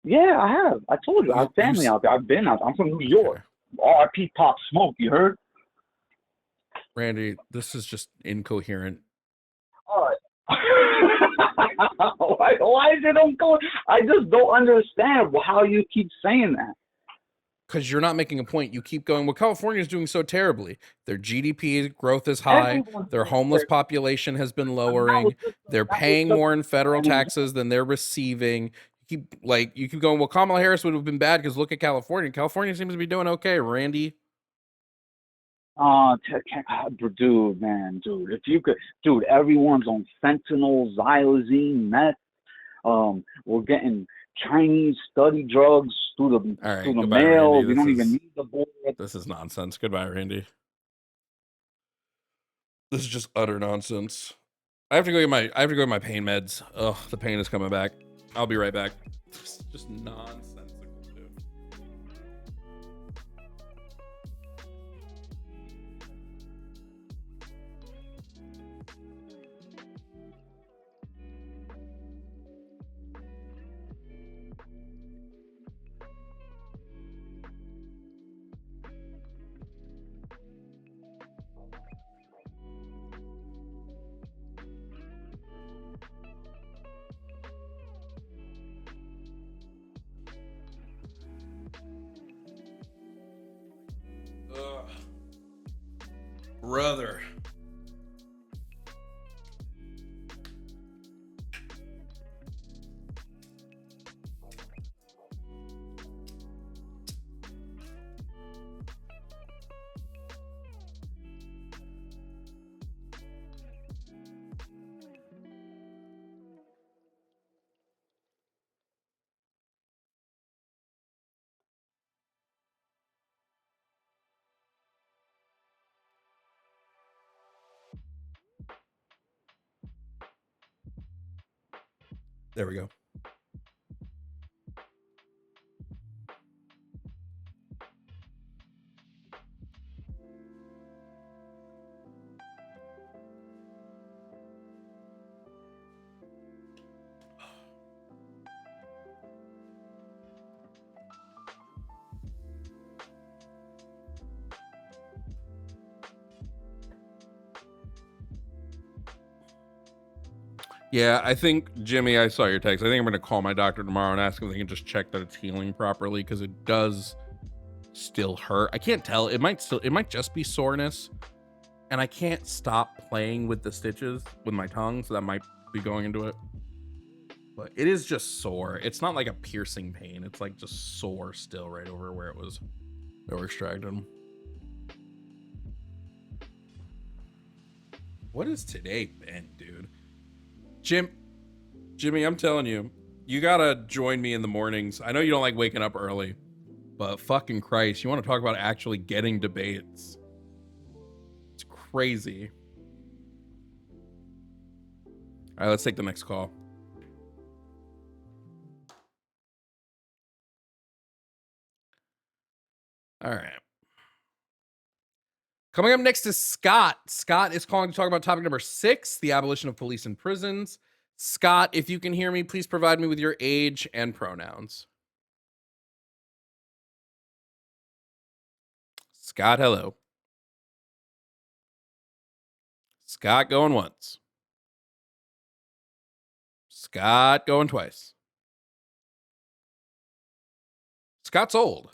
Yeah, I have. I told you, I have family out there. I've been out. I'm from New York. R.I.P. Pop Smoke. You heard? Randy, this is just incoherent. All right. Why is it ongoing? I just don't understand how you keep saying that. Because you're not making a point. You keep going, well, California is doing so terribly. Their GDP growth is high. Their homeless population has been lowering. They're paying more in federal taxes than they're receiving. You keep going, well, Kamala Harris would have been bad because look at California. California seems to be doing okay, Randy. Dude, if you could, everyone's on fentanyl, xylazine, meth. We're getting Chinese study drugs through the mail. Randy. We don't even need the board. This is nonsense. Goodbye, Randy. This is just utter nonsense. I have to go get my pain meds. Ugh, the pain is coming back. I'll be right back. This is just nonsensical, dude. Brother. There we go. Yeah, I think, Jimmy, I saw your text. I think I'm going to call my doctor tomorrow and ask him if they can just check that it's healing properly, because it does still hurt. I can't tell. It might just be soreness, and I can't stop playing with the stitches with my tongue, so that might be going into it. But it is just sore. It's not like a piercing pain. It's like just sore still right over where it was. They were extracted. What has today been, dude? Jimmy, I'm telling you, you gotta join me in the mornings. I know you don't like waking up early, but fucking Christ, you want to talk about actually getting debates? It's crazy. All right, let's take the next call. All right. Coming up next is Scott. Scott is calling to talk about topic number 6, the abolition of police and prisons. Scott, if you can hear me, please provide me with your age and pronouns. Scott, hello. Scott going once. Scott going twice. Scott's old.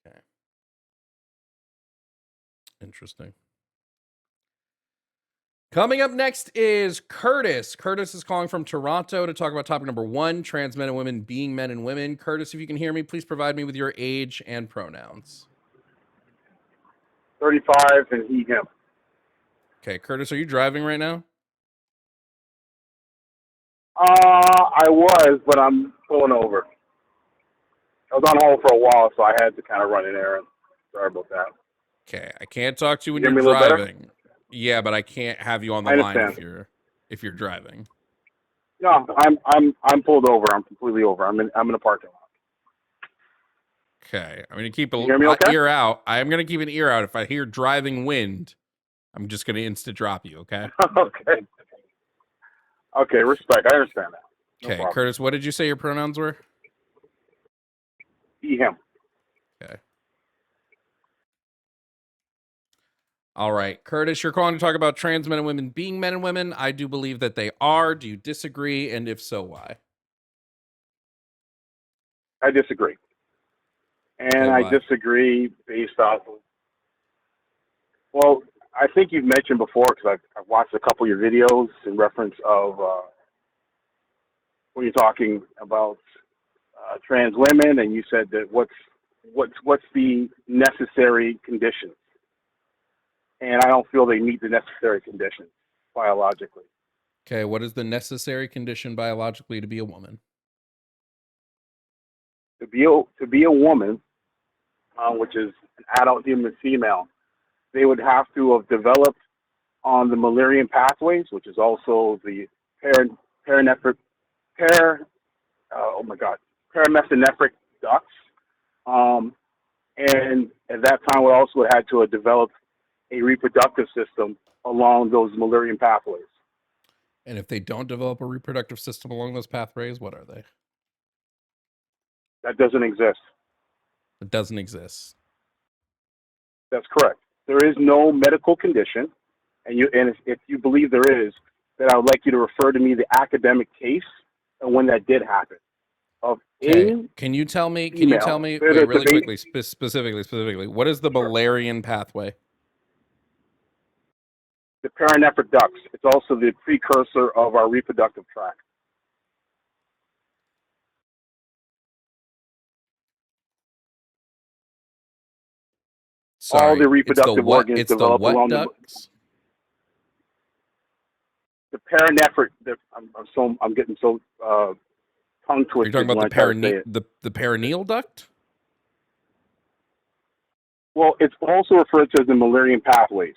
Okay. Interesting. Coming up next is Curtis. Curtis is calling from Toronto to talk about topic number 1, trans men and women being men and women. Curtis, if you can hear me, please provide me with your age and pronouns. 35 and he, him. Okay, Curtis, are you driving right now? I was, but I'm pulling over. I was on hold for a while, so I had to kind of run an errand. Sorry about that. Okay, I can't talk to you when You you're hear me a little driving. Yeah, but I can't have you on the I line understand. if you're driving. No, I'm pulled over. I'm completely over. I'm in a parking lot. Okay, I'm gonna keep You hear me okay? ear out. I'm gonna keep an ear out. If I hear driving wind, I'm just gonna insta drop you. Okay. Okay. Okay, respect. I understand that. No Okay, problem. Curtis, what did you say your pronouns were? He, him. Okay. All right, Curtis, you're calling to talk about trans men and women being men and women. I do believe that they are. Do you disagree? And if so, why? I disagree. And Okay, I why? disagree based off of, well, I think you've mentioned before, because I've watched a couple of your videos in reference of when you're talking about trans women, and you said that what's the necessary conditions, and I don't feel they meet the necessary conditions biologically. Okay, what is the necessary condition biologically to be a woman? To be a woman, which is an adult human female, they would have to have developed on the Mullerian pathways, which is also the paramesonephrine ducts. And at that time, we also had to have developed a reproductive system along those Mullerian pathways. And if they don't develop a reproductive system along those pathways, what are they? That doesn't exist. It doesn't exist. That's correct. There is no medical condition, and if you believe there is, then I would like you to refer to me the academic case and when that did happen. Okay. Can you tell me wait, really quickly, specifically, what is the Mullerian pathway? The paranephric ducts. It's also the precursor of our reproductive tract. Sorry, all the reproductive organs develop along ducts? The paranephric. I'm getting so tongue twisted. You're talking about the perineal duct? Well, it's also referred to as the Mullerian pathways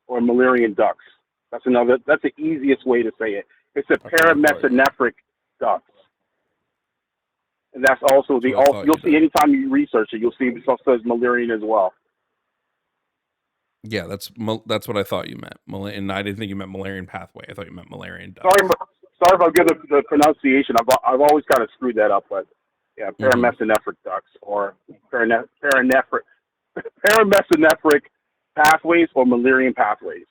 or Mullerian ducts. That's the easiest way to say it. It's the paramesonephric ducts. And that's also you'll see anytime you research it, you'll see it also says Mullerian as well. Yeah, that's what I thought you meant. And I didn't think you meant Mullerian pathway. I thought you meant Mullerian duct. Sorry about getting the pronunciation. I've always kind of screwed that up, but yeah, paramesonephric ducts or paramesonephric pathways or Mullerian pathways.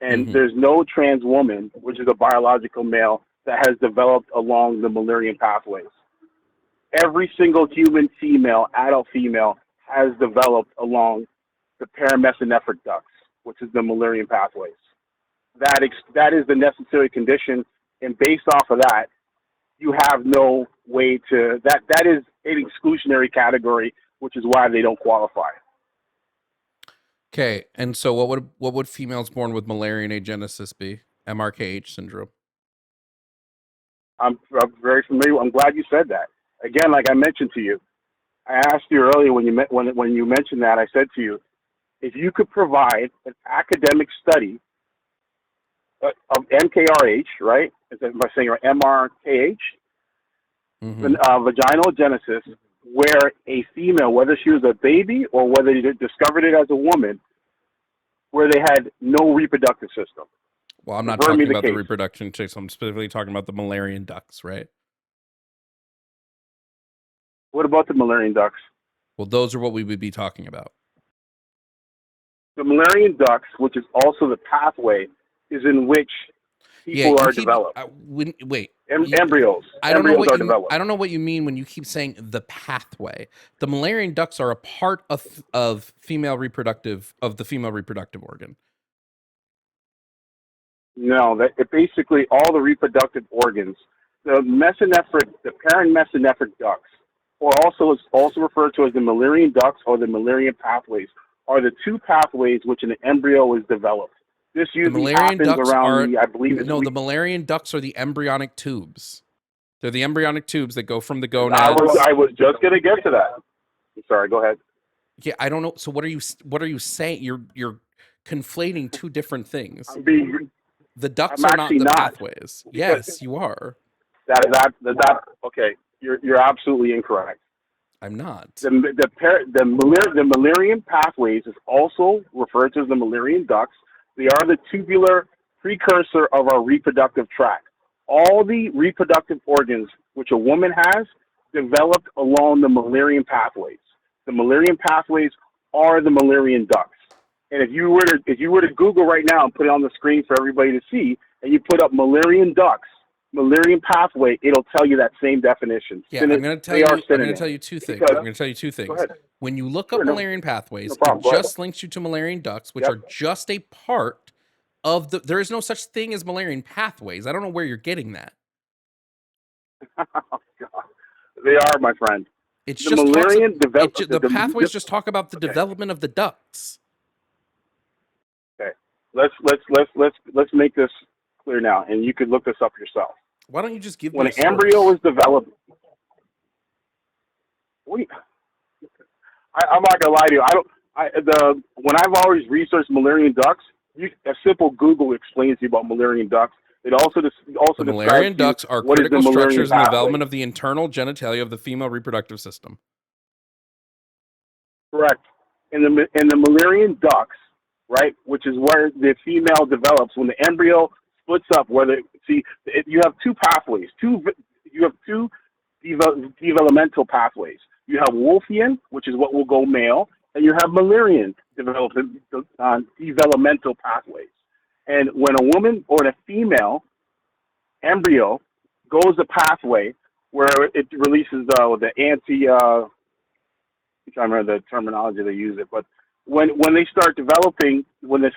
And there's no trans woman, which is a biological male, that has developed along the Mullerian pathways. Every single human female, adult female, has developed along the paramesonephric ducts, which is the Mullerian pathways. That is the necessary condition, and based off of that, you have no way to that is an exclusionary category, which is why they don't qualify. Okay, and so what would females born with Mullerian agenesis be? MRKH syndrome. I'm very familiar. I'm glad you said that. Again, like I mentioned to you, I asked you earlier when you mentioned that, I said to you, if you could provide an academic study of MKRH, right? Am I saying MRKH? Vaginal genesis, where a female, whether she was a baby or whether they discovered it as a woman, where they had no reproductive system. Well, I'm not talking about the reproduction chicks. I'm specifically talking about the Mullerian ducts, right? What about the Mullerian ducts? Well, those are what we would be talking about. The Mullerian ducts, which is also the pathway, is in which people are developed. Embryos. I don't know what you mean when you keep saying the pathway. The Mullerian ducts are a part of the female reproductive organ. No, it basically all the reproductive organs. The paramesonephric ducts, or is also referred to as the Mullerian ducts or the Mullerian pathways, are the two pathways which an embryo is developed. This usually happens around the, I believe it's the Mullerian ducts are the embryonic tubes. They're the embryonic tubes that go from the gonads. I was just going to get to that. I'm sorry, go ahead. Yeah, I don't know. So what are you saying? You're conflating two different things. The ducts are not the pathways. Yes, you are. That okay. You're absolutely incorrect. I'm not. The Mullerian pathways is also referred to as the Mullerian ducts. They are the tubular precursor of our reproductive tract. All the reproductive organs which a woman has developed along the Mullerian pathways. The Mullerian pathways are the Mullerian ducts. And if you were to Google right now and put it on the screen for everybody to see, and you put up Mullerian ducts, Mullerian pathway, it'll tell you that same definition. Yeah, I'm going to tell you two things. When you look up Mullerian pathways, it just links you to Mullerian ducts, which are just a part of the. There is no such thing as Mullerian pathways. I don't know where you're getting that. Oh, God. They are, my friend. It's the just Mullerian the pathways just talk about the development of the ducts. Okay, let's make this clear now, and you could look this up yourself. Why don't you just give when an embryo is developed? I'm not gonna lie to you. When I've always researched Mullerian ducts, a simple Google explains to you about Mullerian ducts. It also the Mullerian ducts are critical structures in the development of the internal genitalia of the female reproductive system. Correct. In the Mullerian ducts, right, which is where the female develops when the embryo splits up. You have two pathways. You have two developmental pathways. You have Wolffian, which is what will go male, and you have Mullerian developmental pathways. And when a woman or a female embryo goes the pathway where it releases the anti, I'm trying to remember the terminology they use it, but when they start developing, when the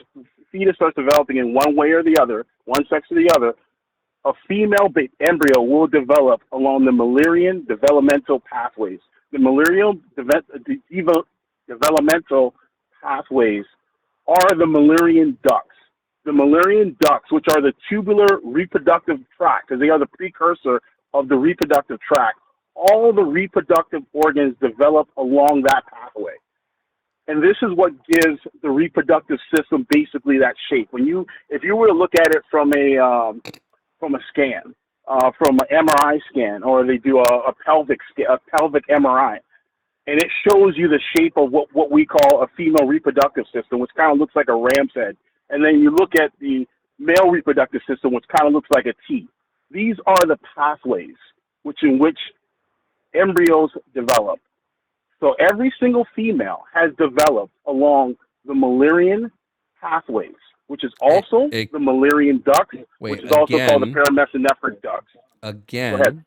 fetus starts developing in one way or the other, one sex or the other, a female embryo will develop along the Mullerian developmental pathways. The Mullerian developmental pathways are the Mullerian ducts. The Mullerian ducts, which are the tubular reproductive tract, because they are the precursor of the reproductive tract, all the reproductive organs develop along that pathway. And this is what gives the reproductive system basically that shape. If you were to look at it from a scan, from an MRI scan, or they do a pelvic MRI, and it shows you the shape of what we call a female reproductive system, which kind of looks like a ram's head. And then you look at the male reproductive system, which kind of looks like a T. These are the pathways in which embryos develop. So every single female has developed along the Mullerian pathways, which is also the Mullerian ducts, which is also called the paramesonephric ducts. Again,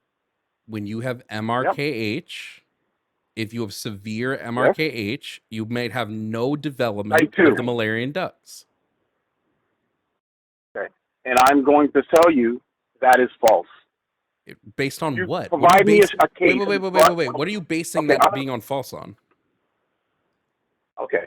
when you have MRKH, if you have severe MRKH, you might have no development of the Mullerian ducts. Okay. And I'm going to tell you that is false. Based on what? Provide me a case. Wait. What are you basing that being on false on? Okay.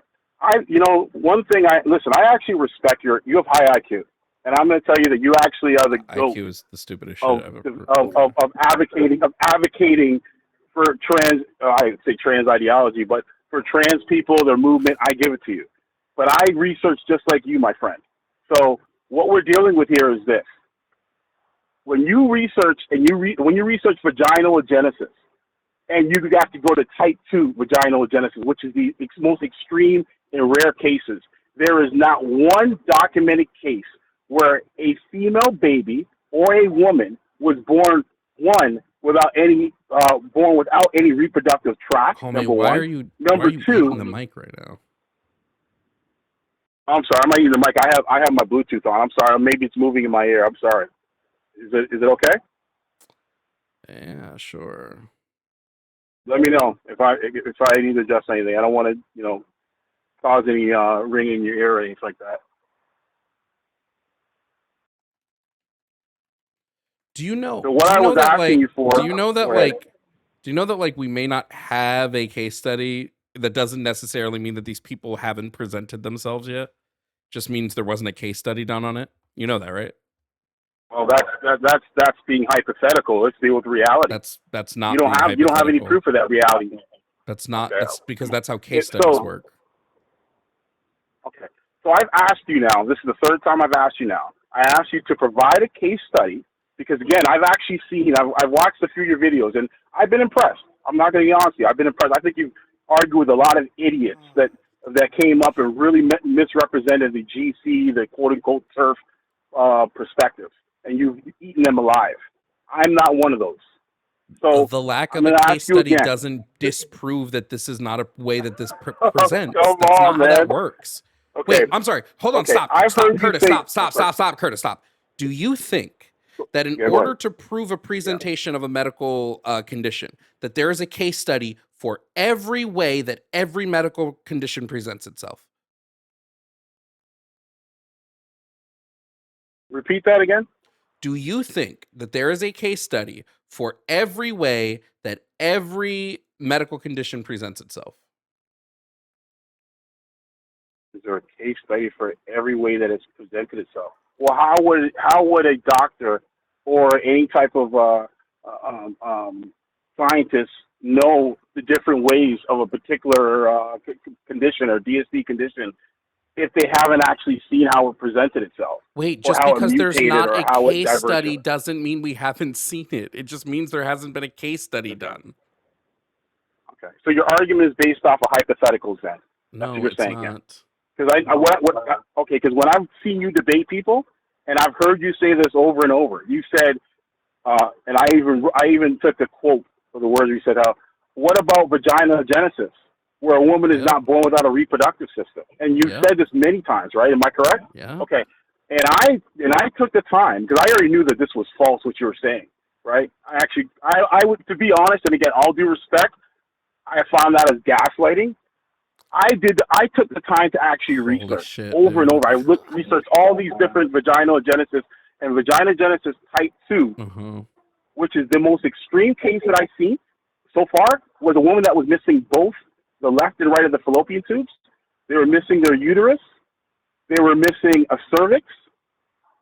One thing I actually respect you have high IQ. And I'm going to tell you that you actually are the GOAT. IQ is the stupidest shit I've ever of advocating for trans ideology, but for trans people, their movement, I give it to you. But I research just like you, my friend. So what we're dealing with here is this. When you research when you research vaginal agenesis, and you have to go to type 2 vaginal agenesis, which is the most extreme and rare cases, there is not one documented case where a female baby or a woman was born without any reproductive tract. Homie, why are you hitting the mic right now? I'm sorry, I'm not using the mic. I have my Bluetooth on. I'm sorry. Maybe it's moving in my ear. I'm sorry. Is it okay? Yeah, sure. Let me know if I need to adjust anything. I don't want to, cause any ringing in your ear or anything like that. Do you know? So what I was asking you for? Do you know that we may not have a case study that doesn't necessarily mean that these people haven't presented themselves yet. Just means there wasn't a case study done on it. You know that, right? Well, that's being hypothetical. Let's deal with reality. That's not. You don't have any proof of that reality. That's not. Okay. That's because that's how case studies work. Okay. So I've asked you now. This is the third time I've asked you now. I asked you to provide a case study because, again, I've actually seen. I've watched a few of your videos and I've been impressed. I'm not going to be honest with you. I've been impressed. I think you've argued with a lot of idiots that came up and really misrepresented the GC, the quote-unquote TERF perspective, and you've eaten them alive. I'm not one of those. So the lack of a case study doesn't disprove that this is not a way that this presents. Come That's on, not how that man. works. Okay. Wait, I'm sorry. Hold on. Okay. Stop, Curtis. Stop, Curtis. Stop. Do you think that in order to prove a presentation of a medical condition, that there is a case study for every way that every medical condition presents itself? Repeat that again. Do you think that there is a case study for every way that every medical condition presents itself? Is there a case study for every way that it's presented itself? Well, how would a doctor or any type of scientist know the different ways of a particular condition or DSD condition if they haven't actually seen how it presented itself? Wait, just because there's not a case study doesn't mean we haven't seen it. It just means there hasn't been a case study done. Okay, so your argument is based off of hypotheticals then? No, you're it's saying, not. Because because when I've seen you debate people, and I've heard you say this over and over, you said, and I even took the quote for the words you said, what about vaginogenesis, where a woman is not born without a reproductive system? And you've said this many times, right? Am I correct? Yeah. Okay. And I took the time, because I already knew that this was false, what you were saying, right? I would, to be honest, and again, all due respect, I found that as gaslighting. I took the time to actually research over and over. I researched all these different vaginogenesis and vaginogenesis type 2, which is the most extreme case that I've seen so far, was a woman that was missing both the left and right of the fallopian tubes. They were missing their uterus. They were missing a cervix,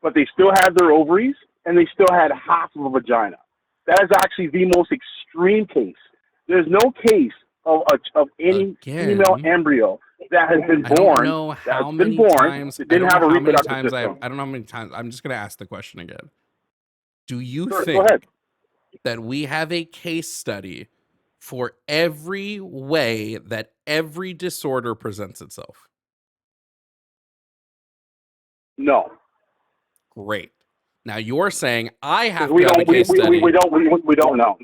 but they still had their ovaries, and they still had half of a vagina. That is actually the most extreme case. There's no case of any female embryo that has been born. I don't know how many times. I don't know how many times. I'm just going to ask the question again. Do you think that we have a case study for every way that every disorder presents itself? No. Great. Now you're saying I have to have a case study. We don't know.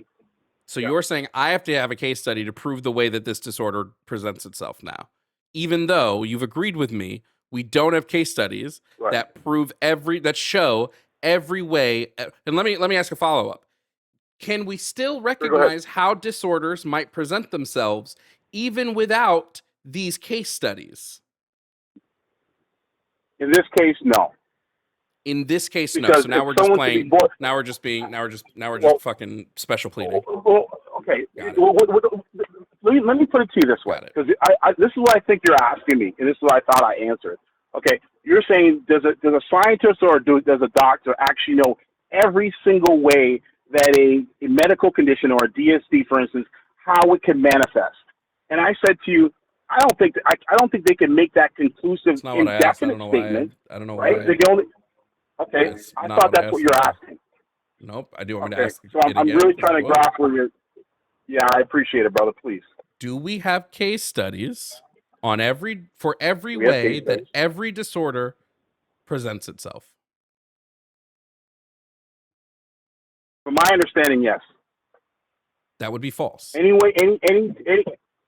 So you're saying I have to have a case study to prove the way that this disorder presents itself now, even though you've agreed with me, we don't have case studies that prove that show every way. And let me ask a follow-up. Can we still recognize how disorders might present themselves even without these case studies? In this case, no. In this case, no. So now we're just playing. Now we're just fucking special pleading. Okay. Let me put it to you this way, because this is what I think you're asking me, and this is what I thought I answered. Okay, you're saying does a scientist or does a doctor actually know every single way that a medical condition or a DSD, for instance, how it can manifest? And I said to you, I don't think they can make that conclusive, indefinite statement. I don't know why. Right? They can only. Okay, I thought that's what you're asking. Nope, I do want me to ask. So I'm really trying to grasp where you're. Yeah, I appreciate it, brother. Please. Do we have case studies on every way that every disorder presents itself? From my understanding, yes. That would be false. Anyway, any.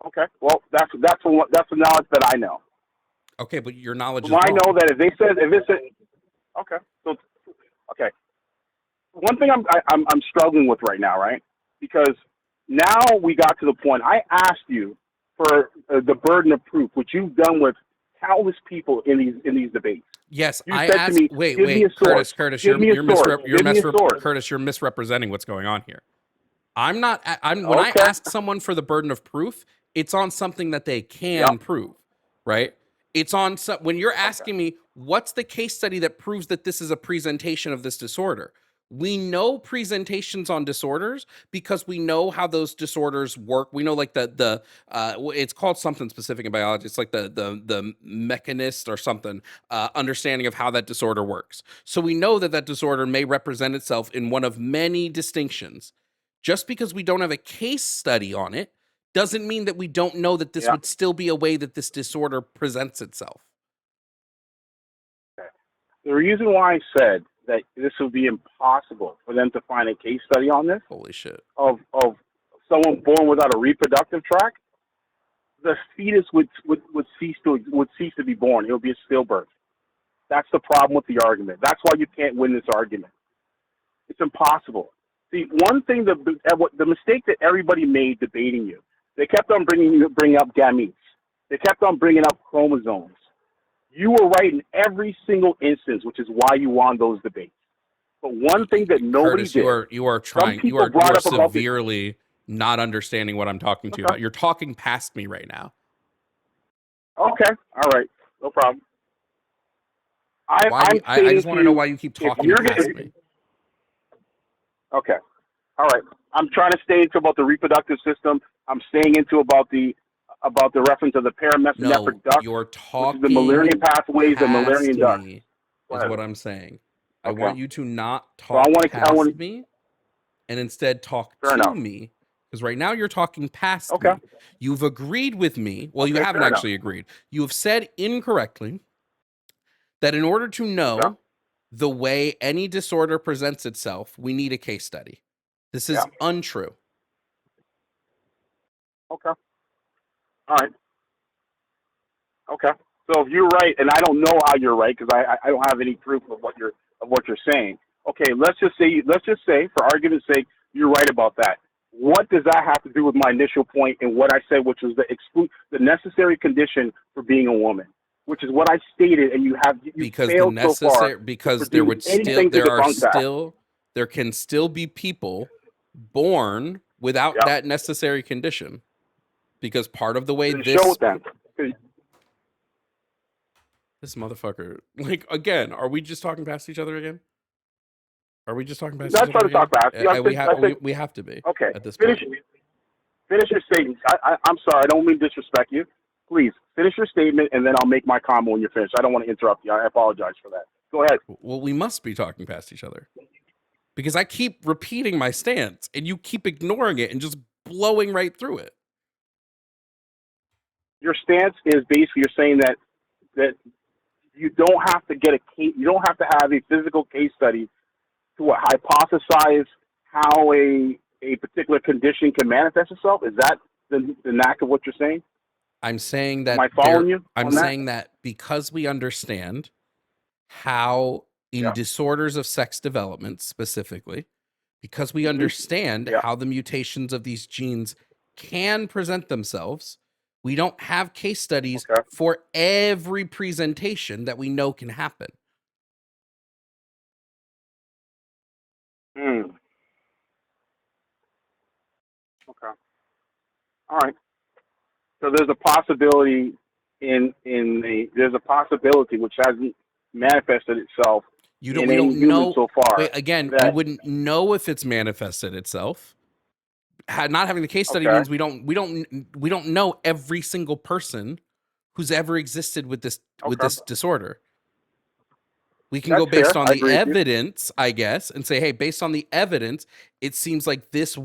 Okay, well, that's the knowledge that I know. Okay, but your knowledge is wrong. I know that if it said. Okay. So, okay. One thing I'm struggling with right now, right? Because now we got to the point. I asked you for the burden of proof, which you've done with countless people in these debates. Yes, you I said asked. To me, wait, Curtis, you're misrepresenting what's going on here. When I asked someone for the burden of proof, It's on something that they can prove, right? It's on when you're asking me, what's the case study that proves that this is a presentation of this disorder? We know presentations on disorders because we know how those disorders work. We know like it's called something specific in biology. It's like the mechanist or something, understanding of how that disorder works. So we know that that disorder may represent itself in one of many distinctions. Just because we don't have a case study on it doesn't mean that we don't know that this would still be a way that this disorder presents itself. Okay. The reason why I said that this would be impossible for them to find a case study on this, holy shit, of someone born without a reproductive tract, the fetus would cease to be born. It would be a stillbirth. That's the problem with the argument. That's why you can't win this argument. It's impossible. See, one thing, the mistake that everybody made debating you, they kept on bringing up gametes. They kept on bringing up chromosomes. You were right in every single instance, which is why you won those debates. But one thing that nobody Curtis, did. you are severely not understanding what I'm talking to you about. You're talking past me right now. Okay, all right, no problem. I just want to know why you keep talking past me. Okay, all right. I'm trying to stay into about the reproductive system. I'm staying into about the reference of the paramesonephric duct. You're talking the Mullerian pathways and Mullerian ducts. Is what I'm saying. I want you to not talk past me and instead talk to me. Because right now you're talking past me. You've agreed with me. Well, you haven't actually agreed. You have said incorrectly that in order to know the way any disorder presents itself, we need a case study. This is untrue. Okay. All right. Okay. So if you're right, and I don't know how you're right because I don't have any proof of what you're saying. Okay, let's just say, for argument's sake, you're right about that. What does that have to do with my initial point and what I said, which was the necessary condition for being a woman, which is what I stated, and you failed so far. Because there can still be people born without that necessary condition. Because part of the way this motherfucker, like, again, are we just talking past each other again? Are we just talking past each other? Not trying to talk past. We have to be. Okay. At this point. Finish your statement. I'm sorry. I don't mean to disrespect you. Please finish your statement, and then I'll make my comment when you're finished. I don't want to interrupt you. I apologize for that. Go ahead. Well, we must be talking past each other because I keep repeating my stance, and you keep ignoring it and just blowing right through it. Your stance is basically you're saying that you don't have to get you don't have to have a physical case study to hypothesize how a particular condition can manifest itself. Is that the knack of what you're saying? I'm saying that. Am I following you? I'm saying that because we understand how in disorders of sex development specifically, because we understand how the mutations of these genes can present themselves, we don't have case studies for every presentation that we know can happen. Okay. All right. So there's a possibility there's a possibility which hasn't manifested itself. We don't know so far. Wait, again, we wouldn't know if it's manifested itself. Not having the case study means we don't know every single person who's ever existed with this disorder. We can go based on the evidence, I guess, and say, hey, based on the evidence, it seems like this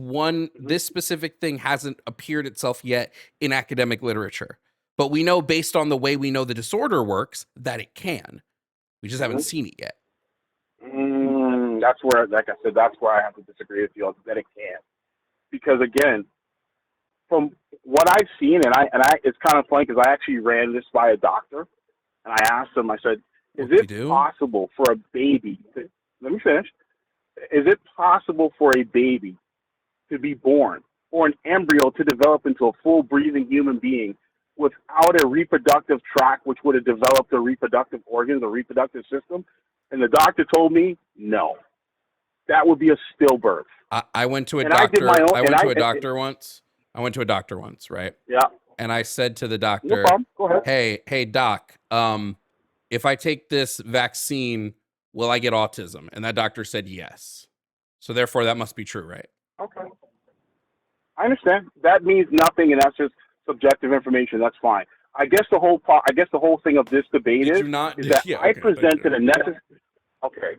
specific thing hasn't appeared itself yet in academic literature. But we know based on the way we know the disorder works that it can. We just haven't seen it yet. That's where, like I said, that's where I have to disagree with you, that it can. Because again, from what I've seen, and it's kind of funny because I actually ran this by a doctor, and I asked him, I said, is it possible for a baby let me finish. Is it possible for a baby to be born or an embryo to develop into a full breathing human being without a reproductive tract which would have developed the reproductive organs, the reproductive system? And the doctor told me, no. That would be a stillbirth. I went to a doctor. I went to a doctor once I went to a doctor once, right? Yeah. And I said to the doctor, No problem. Go ahead. Hey, doc, if I take this vaccine, will I get autism? And that doctor said yes. So therefore, that must be true, right? Okay. I understand. That means nothing, and that's just subjective information. That's fine. I guess the whole thing of this debate is that I presented a necessary. Okay.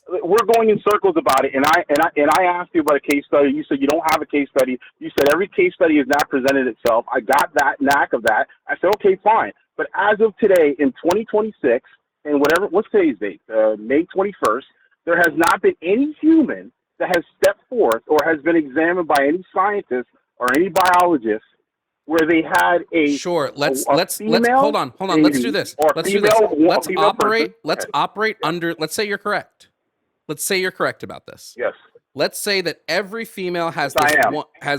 We're going in circles about it, and I asked you about a case study. You said you don't have a case study. You said every case study is not presented itself. I got that knack of that. I said, okay, fine. But as of today, in 2026, and what's today's date? May 21st, there has not been any human that has stepped forth or has been examined by any scientist or any biologist where they had let's hold on. Let's do this. Let's operate under, let's say you're correct. Let's say you're correct about this. Yes. Let's say that every female has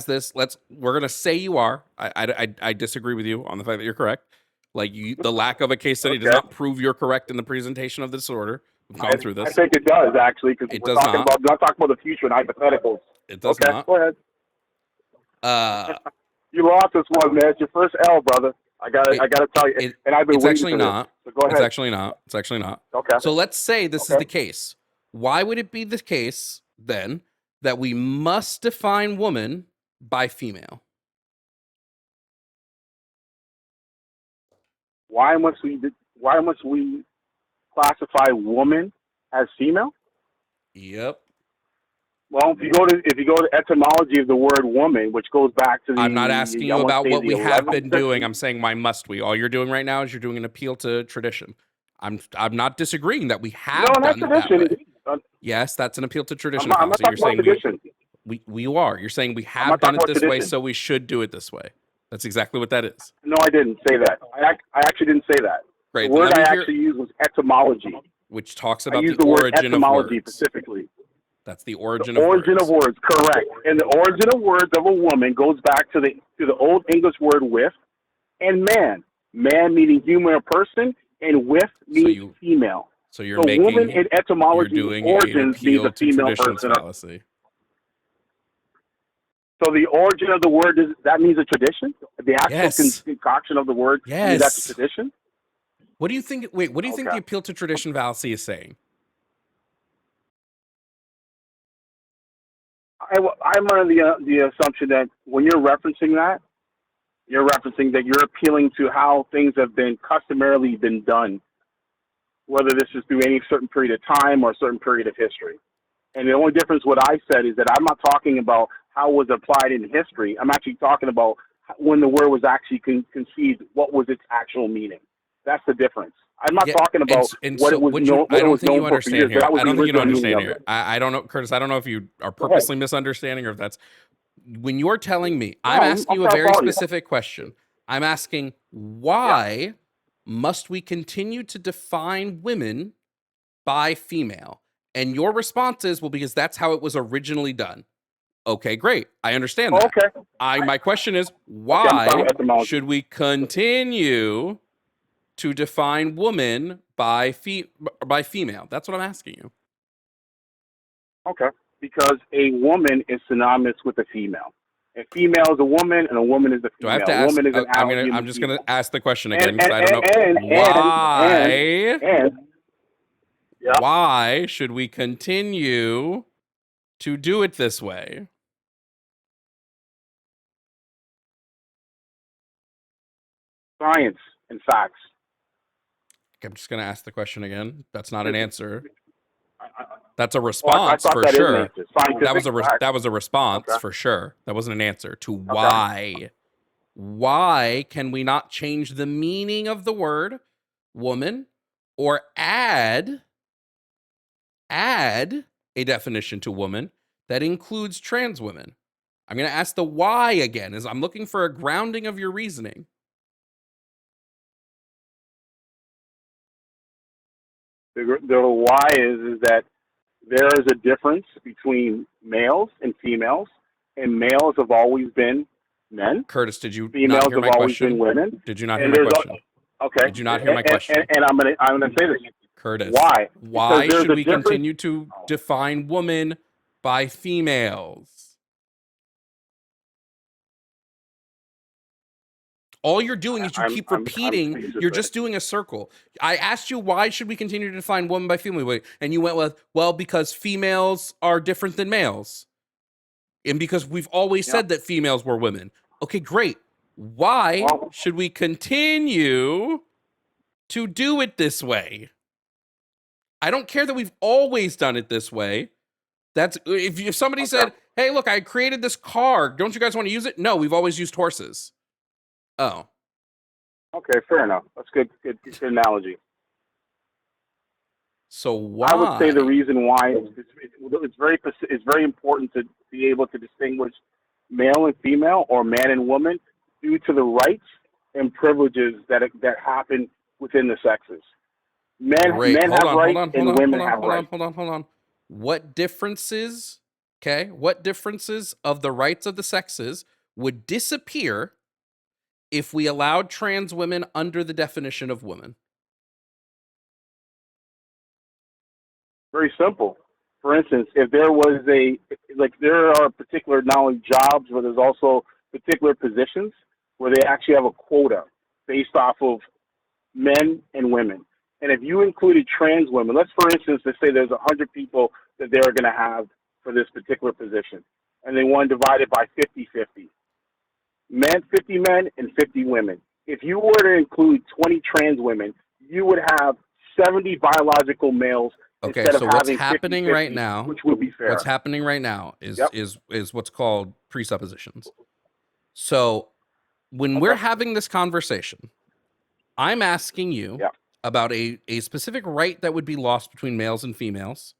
this. We're going to say you are. I disagree with you on the fact that you're correct. Like the lack of a case study does not prove you're correct in the presentation of the disorder. We've gone through this. I think it does, actually, because we're talking about the future and hypotheticals. It does not. Go ahead. You lost this one, man. It's your first L, brother. I gotta tell you. And I've been it's waiting actually for not. This. So go ahead. It's actually not. Okay. So let's say this is the case. Why would it be the case then that we must define woman by female? Why must we classify woman as female? Yep. Well, if you go to etymology of the word woman, which goes back to I'm not asking you about what we have been doing. I'm saying why must we? All you're doing right now is you're doing an appeal to tradition. I'm not disagreeing that we have done it that way. Yes, that's an appeal to tradition. I'm not talking about tradition. You are. You're saying we have done it this way, so we should do it this way. That's exactly what that is. No, I didn't say that. I actually didn't say that. Great. The word I actually used was etymology, which talks about the origin of words. Specifically. That's the origin of words. Correct. And the origin of words of a woman goes back to the Old English word with and man. Man meaning human or person, and with means female. So you're making woman in etymology you're doing origins means a female person. Fallacy. So the origin of the word that means a tradition? The actual concoction of the word means that's a tradition? What do you think? Wait, what do you think the appeal to tradition fallacy is saying? I'm under the assumption that when you're referencing that, you're appealing to how things have been customarily been done, whether this is through any certain period of time or a certain period of history. And the only difference what I said is that I'm not talking about how it was applied in history. I'm actually talking about when the word was actually conceived, what was its actual meaning. That's the difference. I'm not talking about what it was known for. I don't think you understand here. I don't think you understand here. I don't know, Curtis. I don't know if you are purposely misunderstanding or if that's when you're telling me. I'm asking you a very specific question. I'm asking why must we continue to define women by female? And your response is, well, because that's how it was originally done. Okay, great. I understand that. Okay. My question is, why should we continue to define woman by female? That's what I'm asking you. Okay, because a woman is synonymous with a female. A female is a woman, and a woman is a female. Do I have to ask? Woman is an I'm just going to ask the question again because I don't know why. Why should we continue to do it this way? Science and facts. I'm just going to ask the question again. That's not an answer. That's a response for sure. That was a response for sure. That wasn't an answer to why. Why can we not change the meaning of the word woman or add a definition to woman that includes trans women? I'm going to ask the why again, as I'm looking for a grounding of your reasoning. The why is that there is a difference between males and females, and males have always been men. Curtis, did you females not hear my have question? Always been women. Did you not hear my question? Okay. Did you not hear my question? And I'm gonna say this. Curtis, why? Why should we continue to define woman by females? All you're doing is you keep repeating. You're just doing a circle. I asked you, why should we continue to define woman by female? And you went with, well, because females are different than males. And because we've always said that females were women. Okay, great. Why should we continue to do it this way? I don't care that we've always done it this way. That's if somebody said, hey, look, I created this car. Don't you guys want to use it? No, we've always used horses. Oh. Okay, fair enough. That's good analogy. So why? I would say the reason why it's very important to be able to distinguish male and female or man and woman due to the rights and privileges that happen within the sexes. Men have rights and women have rights. Hold on. What differences of the rights of the sexes would disappear if we allowed trans women under the definition of women? Very simple. For instance, if there was there are particular not only jobs, but there's also particular positions where they actually have a quota based off of men and women. And if you included trans women, for instance, say there's 100 people that they're going to have for this particular position, and they want to divide it by 50-50. 50 men and 50 women. If you were to include 20 trans women, you would have 70 biological males. Okay, so what's happening right now, which would be fair. What's happening right now is what's called presuppositions. So when we're having this conversation, I'm asking you about a specific right that would be lost between males and females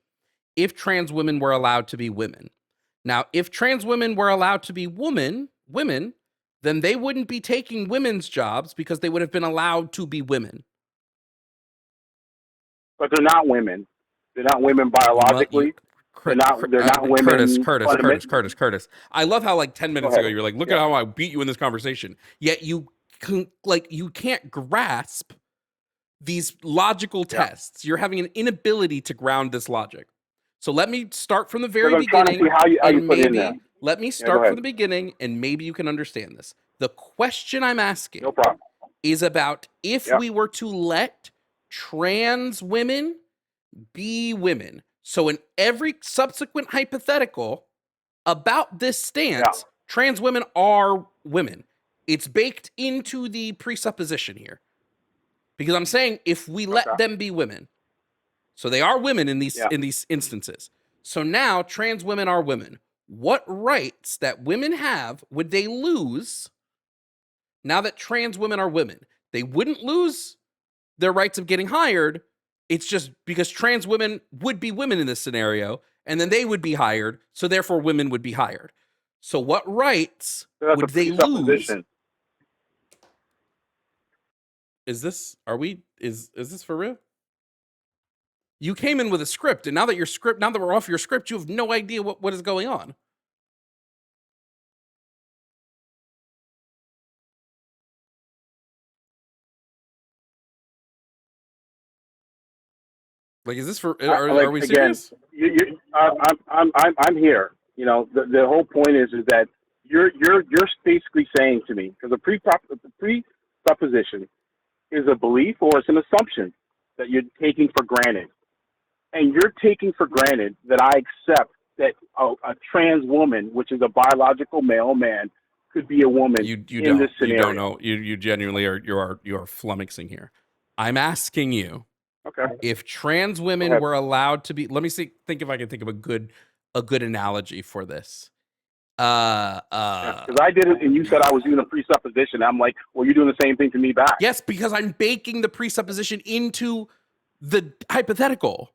if trans women were allowed to be women. Now, if trans women were allowed to be women, then they wouldn't be taking women's jobs because they would have been allowed to be women. But they're not women. They're not women biologically. They're not women. Curtis. I love how 10 minutes ago you were like, look at how I beat you in this conversation. Yet you can't grasp these logical tests. You're having an inability to ground this logic. So let me start from the very beginning. Let me start from the beginning, and maybe you can understand this. The question I'm asking is about if we were to let trans women be women. So in every subsequent hypothetical about this stance, trans women are women. It's baked into the presupposition here. Because I'm saying if we let them be women, so they are women in these instances. So now trans women are women. What rights that women have would they lose now that trans women are women? They wouldn't lose their rights of getting hired. It's just because trans women would be women in this scenario, and then they would be hired, so therefore women would be hired. So what rights would they lose? Is this for real? You came in with a script, and now that we're off your script, you have no idea what is going on. Is this for? Are we serious? I'm here. The whole point is that you're basically saying to me, because the presupposition is a belief or it's an assumption that you're taking for granted, and you're taking for granted that I accept that a trans woman, which is a biological male man, could be a woman in this scenario. You don't know. You genuinely are flummoxing here. I'm asking you. Okay. If trans women were allowed to be, let me think if I can think of a good analogy for this. Because I did it and you said I was doing a presupposition. I'm like, well, you're doing the same thing to me back. Yes, because I'm baking the presupposition into the hypothetical.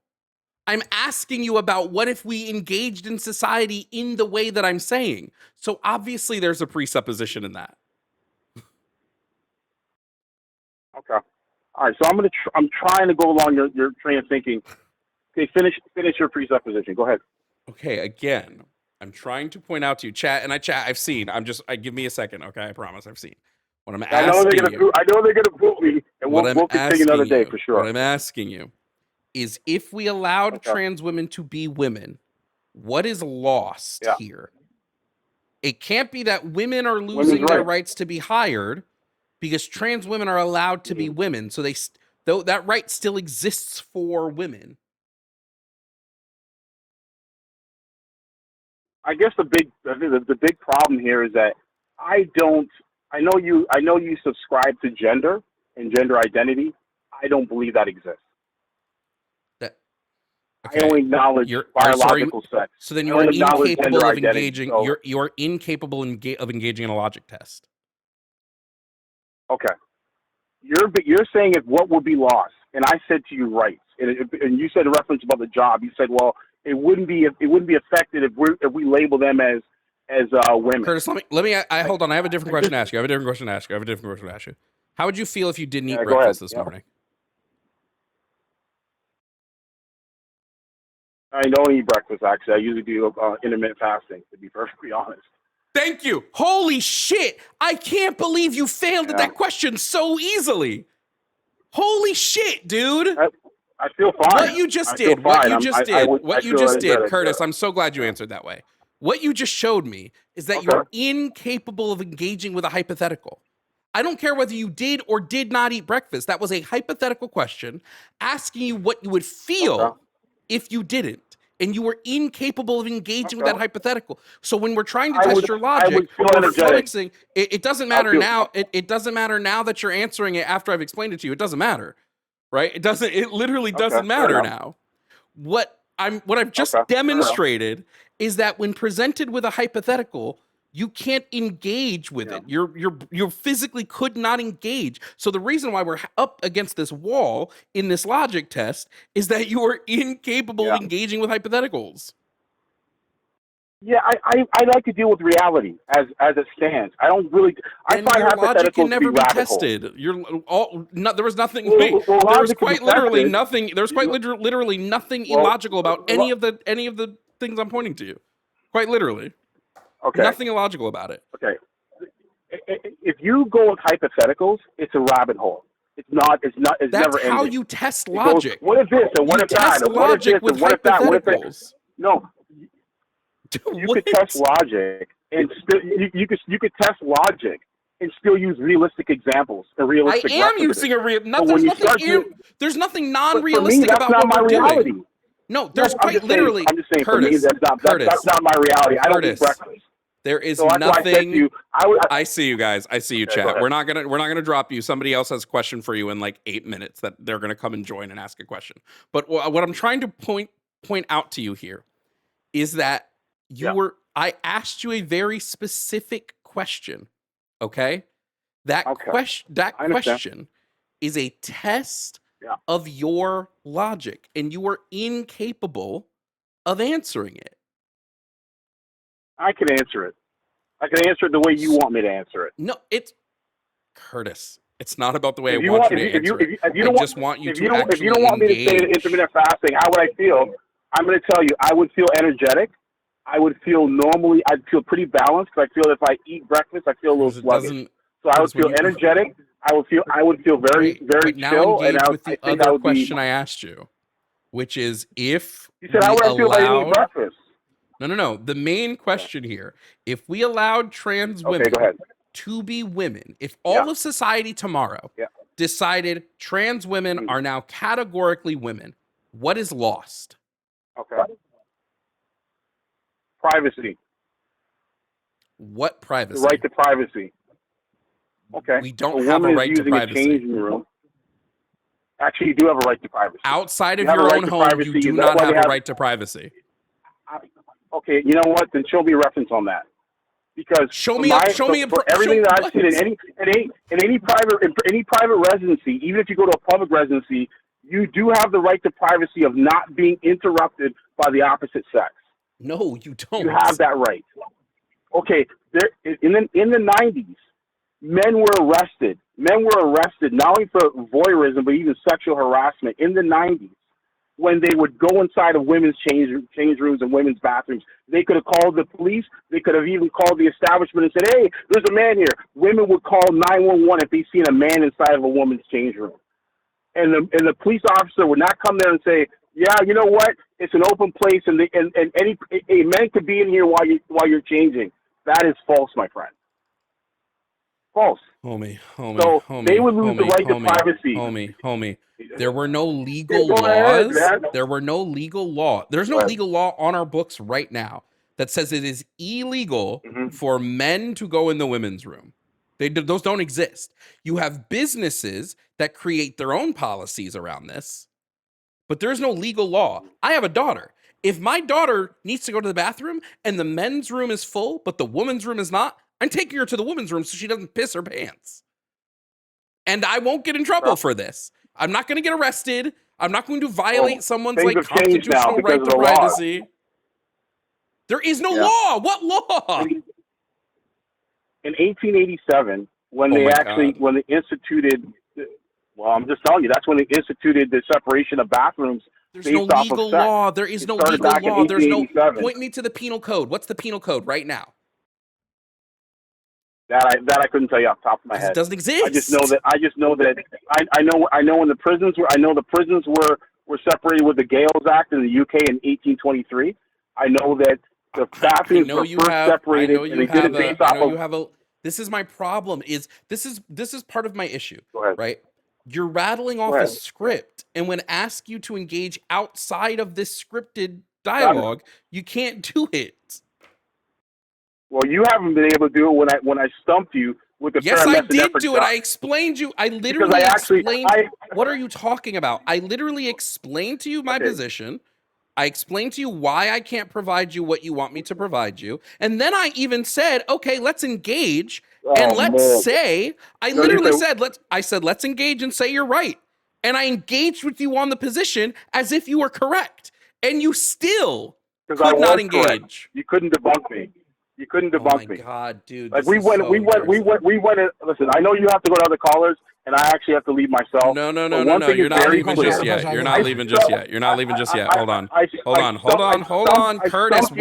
I'm asking you about what if we engaged in society in the way that I'm saying. So obviously there's a presupposition in that. Okay. All right, so I'm trying to go along your train of thinking. Okay, finish your presupposition. Go ahead. Okay, again, I'm trying to point out to you, chat. I've seen. Give me a second, okay? I promise I've seen. What I'm asking I know they're gonna boot me, and we'll continue another day for sure. What I'm asking you is, if we allowed trans women to be women, what is lost here? It can't be that women are losing their rights to be hired, because trans women are allowed to be women. So though that right still exists for women. I guess the big problem here is that I know you subscribe to gender and gender identity. I don't believe that exists. Okay. I only acknowledge biological sex. So then you are incapable of engaging. So, you're incapable of engaging in a logic test. Okay. You're saying what would be lost, and I said to you rights, and you said a reference about the job. You said, well, it wouldn't be affected if we label them as women. Curtis, let me. Hold on. I have a different question to ask you. How would you feel if you didn't eat breakfast this morning? I don't eat breakfast, actually. I usually do intermittent fasting, to be perfectly honest. Thank you. Holy shit. I can't believe you failed at that question so easily. Holy shit, dude. I feel fine. What you just did, Curtis, I'm so glad you answered that way. What you just showed me is that you're incapable of engaging with a hypothetical. I don't care whether you did or did not eat breakfast. That was a hypothetical question asking you what you would feel if you didn't, and you were incapable of engaging with that hypothetical. So when we're trying to test your logic, we're flexing. It doesn't matter now. It doesn't matter now that you're answering it after I've explained it to you. It doesn't matter, right? It literally doesn't matter now. What I've just demonstrated is that when presented with a hypothetical, you can't engage with it. You physically could not engage. So the reason why we're up against this wall in this logic test is that you are incapable of engaging with hypotheticals. Yeah, I like to deal with reality as it stands. I don't really. I find your logic can never be radical. Tested. There was nothing. There was quite literally nothing. There's quite literally nothing illogical about any of the things I'm pointing to you. Quite literally. Okay. Nothing illogical about it. Okay. If you go with hypotheticals, it's a rabbit hole. It's not. It's That's never ending. That's how you test logic. What if this and what if that? And what if this and what if that? What if that? No. You could test logic and still you could test logic and still use realistic examples and realistic. I am using a real. There's nothing non-realistic about what we're reality. doing. No, there's quite literally. I'm just saying. Curtis, for me, that's not my reality. I don't eat breakfast. There is nothing. I see you guys. I see you, chat. We're not gonna drop you. Somebody else has a question for you in like 8 minutes that they're gonna come and join and ask a question. But what I'm trying to point out to you here is that I asked you a very specific question. Okay, that question is a test of your logic, and you are incapable of answering it. I can answer it. I can answer it the way you want me to answer it. No, it's Curtis. It's not about the way I want you to answer it. I just want you to actually If you don't want me to say intermittent fasting, how would I feel? I'm going to tell you, I would feel energetic. I would feel normally. I'd feel pretty balanced because I feel if I eat breakfast, I feel a little sluggish. So I would feel energetic. I would feel very now chill. And I with the other question I asked you, which is if you said how would I feel if I eat breakfast? No. The main question here, if we allowed trans women to be women, if all of society tomorrow decided trans women are now categorically women, what is lost? Okay. Privacy. What privacy? The right to privacy. Okay. We don't have a right to privacy. Actually, you do have a right to privacy. Outside of your own home, you do not have a right to privacy. Okay, you know what? Then show me a reference on that. Because show me everything that I've seen in any private residency, even if you go to a public residency, you do have the right to privacy of not being interrupted by the opposite sex. No, you don't. You have that right. Okay, in the 90s, men were arrested. Men were arrested not only for voyeurism but even sexual harassment in the 90s. When they would go inside of women's change rooms and women's bathrooms, they could have called the police. They could have even called the establishment and said, "Hey, there's a man here." Women would call 911 if they seen a man inside of a woman's change room, and the police officer would not come there and say, "Yeah, you know what? It's an open place, and a man could be in here while you're changing." That is false, my friend. False. Homie. So they would lose the right to privacy. Homie. There were no legal Go ahead, laws. man. There were no legal law. There's no legal law on our books right now that says it is illegal for men to go in the women's room. Those don't exist. You have businesses that create their own policies around this, but there's no legal law. I have a daughter. If my daughter needs to go to the bathroom and the men's room is full, but the woman's room is not, I'm taking her to the woman's room so she doesn't piss her pants. And I won't get in trouble for this. I'm not going to get arrested. I'm not going to violate someone's constitutional right to privacy. Law. There is no law. What law? In 1887, when they instituted, well, I'm just telling you, that's when they instituted the separation of bathrooms. There's no legal law. There is no legal law. There's no. Point me to the penal code. What's the penal code right now? That I couldn't tell you off the top of my head. It doesn't exist. I just know that I know when the prisons were separated with the Gales Act in the UK in 1823. I know that the bathrooms were first separated, and they did it based off of. This is my problem. This is part of my issue, right? You're rattling off a script, and when asked you to engage outside of this scripted dialogue, you can't do it. Well, you haven't been able to do it when I stumped you with the Yes, I did do it. I explained you. I literally explained. What are you talking about? I literally explained to you my position. I explained to you why I can't provide you what you want me to provide you. And then I even said, okay, let's engage. And let's say, I literally said, let's engage and say you're right. And I engaged with you on the position as if you were correct. And you still could not engage. Correct. You couldn't debunk me. You couldn't debunk me. Oh my God, dude. Like we went. Listen, I know you have to go to other callers, and I actually have to leave myself. No. You're not leaving just yet. You're not leaving just yet. You're not leaving just yet. Hold on. Curtis,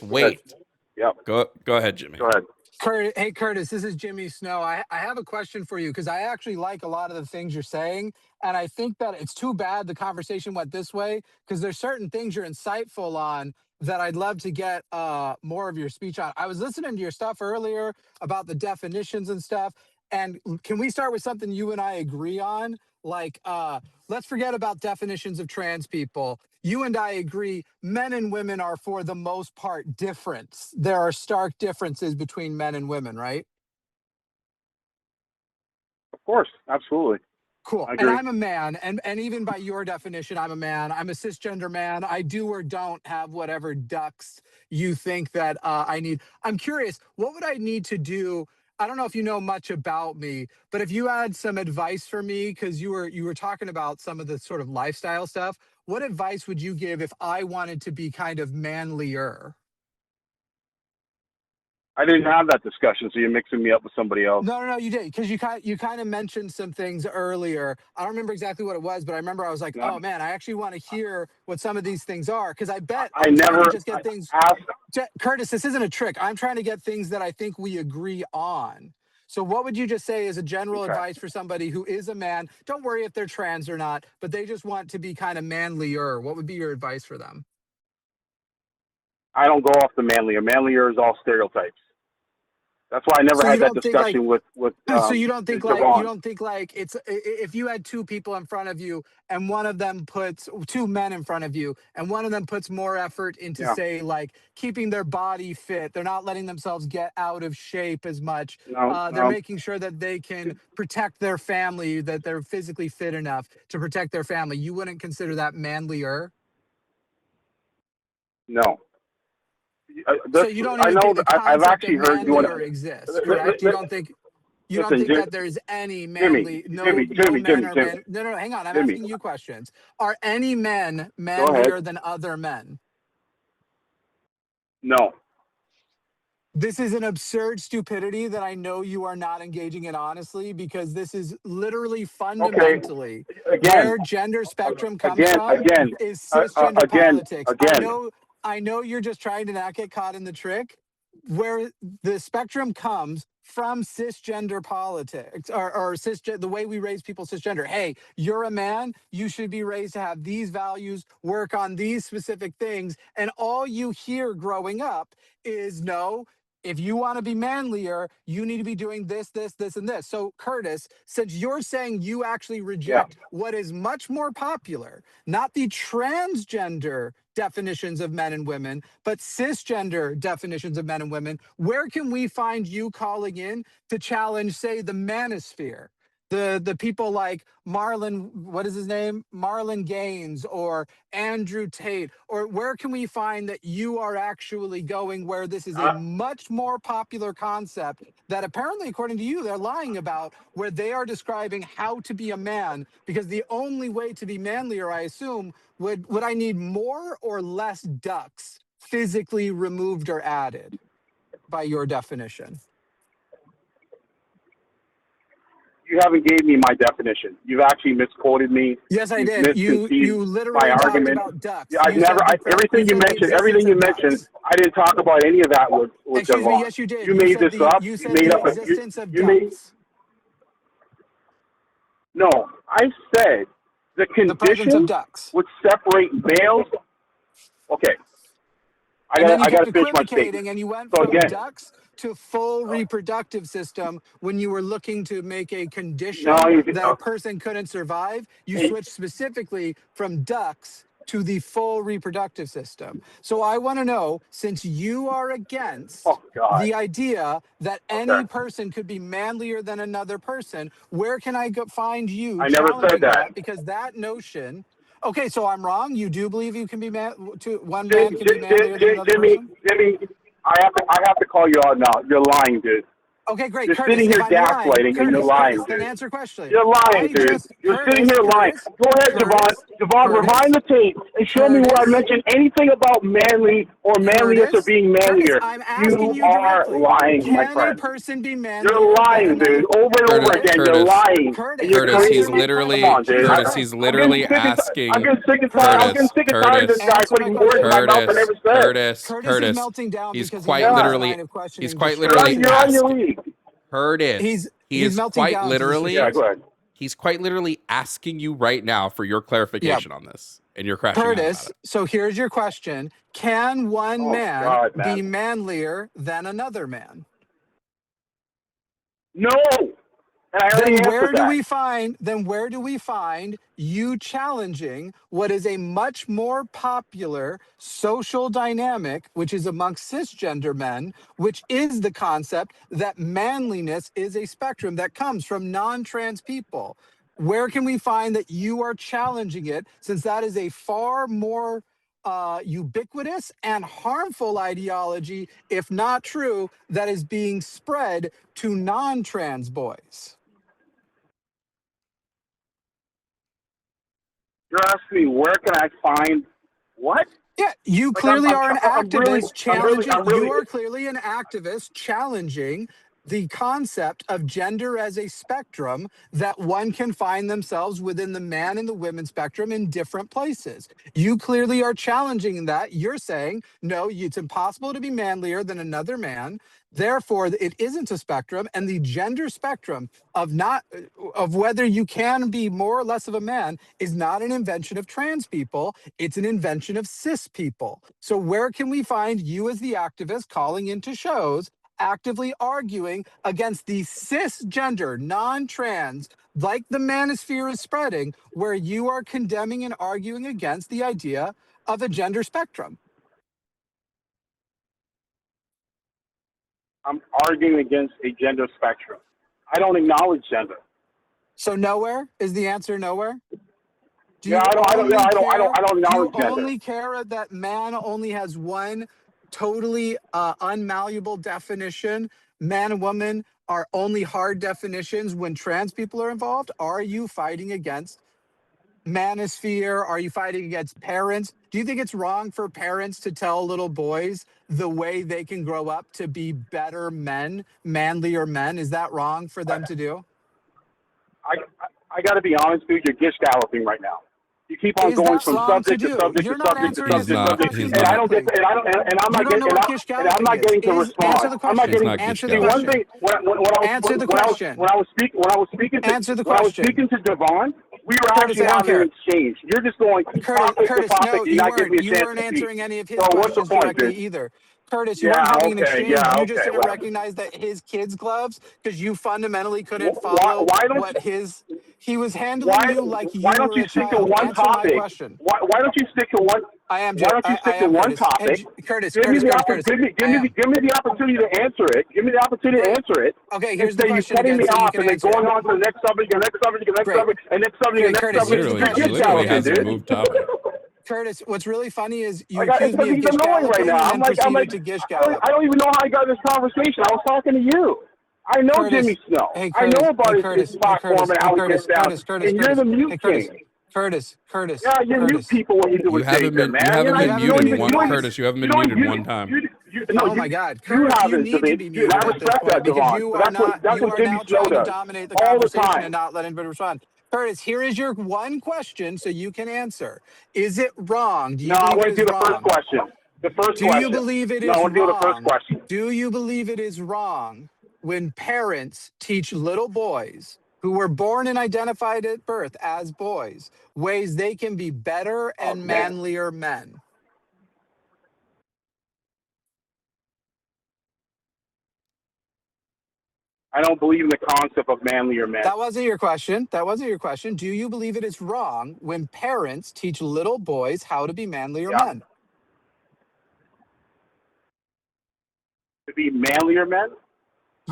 wait. Yep. Go ahead, Jimmy. Go ahead. Hey, Curtis, this is Jimmy Snow. I have a question for you because I actually like a lot of the things you're saying. And I think that it's too bad the conversation went this way because there's certain things you're insightful on that I'd love to get more of your speech on. I was listening to your stuff earlier about the definitions and stuff. And can we start with something you and I agree on? Like, let's forget about definitions of trans people. You and I agree men and women are, for the most part, different. There are stark differences between men and women, right? Of course, absolutely. Cool. And I'm a man, and even by your definition, I'm a man. I'm a cisgender man. I do or don't have whatever ducks you think that I need. I'm curious, what would I need to do? I don't know if you know much about me, but if you had some advice for me, because you were talking about some of the sort of lifestyle stuff, what advice would you give if I wanted to be kind of manlier? I didn't have that discussion, so you're mixing me up with somebody else. No, you did, because you kind of mentioned some things earlier. I don't remember exactly what it was, but I remember I was like, oh man, I actually want to hear what some of these things are, because I bet I never just get things. Curtis, this isn't a trick. I'm trying to get things that I think we agree on. So what would you just say as a general advice for somebody who is a man? Don't worry if they're trans or not, but they just want to be kind of manlier. What would be your advice for them? I don't go off the manlier. Manlier is all stereotypes. That's why I never had that discussion with. So you don't think like it's, if you had two people in front of you and one of them puts two men in front of you and one of them puts more effort into say like keeping their body fit, they're not letting themselves get out of shape as much. They're making sure that they can protect their family, that they're physically fit enough to protect their family. You wouldn't consider that manlier? No. So you don't even think the concept of manlier exists, correct? You don't think that there's any manly, no men are men. No, hang on. I'm asking you questions. Are any men manlier than other men? No. This is an absurd stupidity that I know you are not engaging in honestly, because this is literally fundamentally where gender spectrum comes from is cisgender politics. I know you're just trying to not get caught in the trick. Where the spectrum comes from cisgender politics or the way we raise people cisgender. Hey, you're a man, you should be raised to have these values, work on these specific things. And all you hear growing up is no, if you want to be manlier, you need to be doing this, this, this, and this. So, Curtis, since you're saying you actually reject what is much more popular, not the transgender definitions of men and women, but cisgender definitions of men and women, where can we find you calling in to challenge, say, the manosphere? The people like Marlon, what is his name? Marlon Gaines or Andrew Tate, or where can we find that you are actually going where this is a much more popular concept that apparently, according to you, they're lying about, where they are describing how to be a man, because the only way to be manlier, I assume, would I need more or less ducks physically removed or added by your definition? You haven't gave me my definition. You've actually misquoted me. Yes, I did. You literally my talked argument. about ducks. Yeah, everything you mentioned, I didn't talk about any of that with Excuse Jovan. me, yes, you did. You made this up. You said made the up existence of ducks. No, I said the presence of conditions ducks would separate males. Okay. I got to finish my statement. And you went So from again, ducks to full reproductive system when you were looking to make a condition that a person couldn't survive. You switched specifically from ducks to the full reproductive system. So I want to know, since you are against the idea that any person could be manlier than another person, where can I find you challenging that? Because that notion... Okay, so I'm wrong. You do believe you can be one man can be manlier than another person? Jimmy, I have to call you out now. You're lying, dude. Okay, great. You're Curtis, sitting here gaslighting and you're lying, dude. Then answer question. You're lying, dude. You're sitting here lying. Go ahead, Jovan, rewind the tape and show me where I mentioned anything about manly or manliness or being manlier. I'm asking you are lying, my friend. Can a person be manlier? You're lying, dude. Over and over again, you're lying. Curtis, he's literally asking. I'm getting sick and tired of this guy putting words in my mouth I never said. Curtis is melting down he's because quite literally. He's quite literally asking. Curtis, he's quite literally. Yeah, go ahead. He's quite literally asking you right now for your clarification on this, and you're crashing out Curtis, about it. So here's your question: can one man be manlier than another man? No. Then where do we find you challenging what is a much more popular social dynamic, which is amongst cisgender men, which is the concept that manliness is a spectrum that comes from non-trans people? Where can we find that you are challenging it, since that is a far more ubiquitous and harmful ideology, if not true, that is being spread to non-trans boys? You're asking me where can I find what? Yeah, you clearly are an activist challenging. You are clearly an activist challenging the concept of gender as a spectrum, that one can find themselves within the man and the women spectrum in different places. You clearly are challenging that. You're saying, no, it's impossible to be manlier than another man. Therefore, it isn't a spectrum, and the gender spectrum of whether you can be more or less of a man is not an invention of trans people. It's an invention of cis people. So where can we find you as the activist calling into shows actively arguing against the cisgender, non-trans, like the manosphere is spreading, where you are condemning and arguing against the idea of a gender spectrum? I'm arguing against a gender spectrum. I don't acknowledge gender. So nowhere is the answer. Nowhere. I don't acknowledge gender. Do you only care that man only has one totally unmalleable definition? Man and woman are only hard definitions when trans people are involved? Are you fighting against manosphere? Are you fighting against parents? Do you think it's wrong for parents to tell little boys the way they can grow up to be better men, manlier men? Is that wrong for them to do? I got to be honest, dude. You're gish galloping right now. You keep on going from subject to subject to subject to subject, and I don't get, and I'm not getting to respond. Answer the question. I'm not getting. Answer the question. One thing, when I was speaking to Jovan, we were actually having an exchange. You're just going topic to topic. You're not giving me a chance to speak. You weren't answering any of his questions directly either. Curtis, you weren't having an exchange. You just didn't recognize that his kids' gloves, because you fundamentally couldn't follow what he was handling you like you were a child. Answer my question. Why don't you stick to one? Why don't you stick to one topic? Curtis, give me the opportunity to answer it. Give me the opportunity to answer it. Okay, here's the question again. You're cutting me off and then going on to the next subject, the next subject, the next subject, and next subject, and next subject. Literally hasn't moved topic. Curtis, what's really funny is you accuse me of gish galloping and then proceeded to gish gallop. I don't even know how I got this conversation. I was talking to you. I know Curtis, Jimmy Snow. Hey, I know about his platform and how he gets down. And you're the mute king. Curtis. Yeah, you mute people when you do it, man. You haven't been muted one, Curtis. You haven't been muted one time. Oh my God, Curtis, you need to be muted at this point because you are now trying to dominate the conversation and not let anybody respond. Curtis, here is your one question so you can answer. Is it wrong? No, I want to do the first question. Do you believe it is wrong? I want to do the first question. Do you believe it is wrong when parents teach little boys who were born and identified at birth as boys ways they can be better and manlier men? I don't believe in the concept of manlier men. That wasn't your question. Do you believe it is wrong when parents teach little boys how to be manlier men? To be manlier men?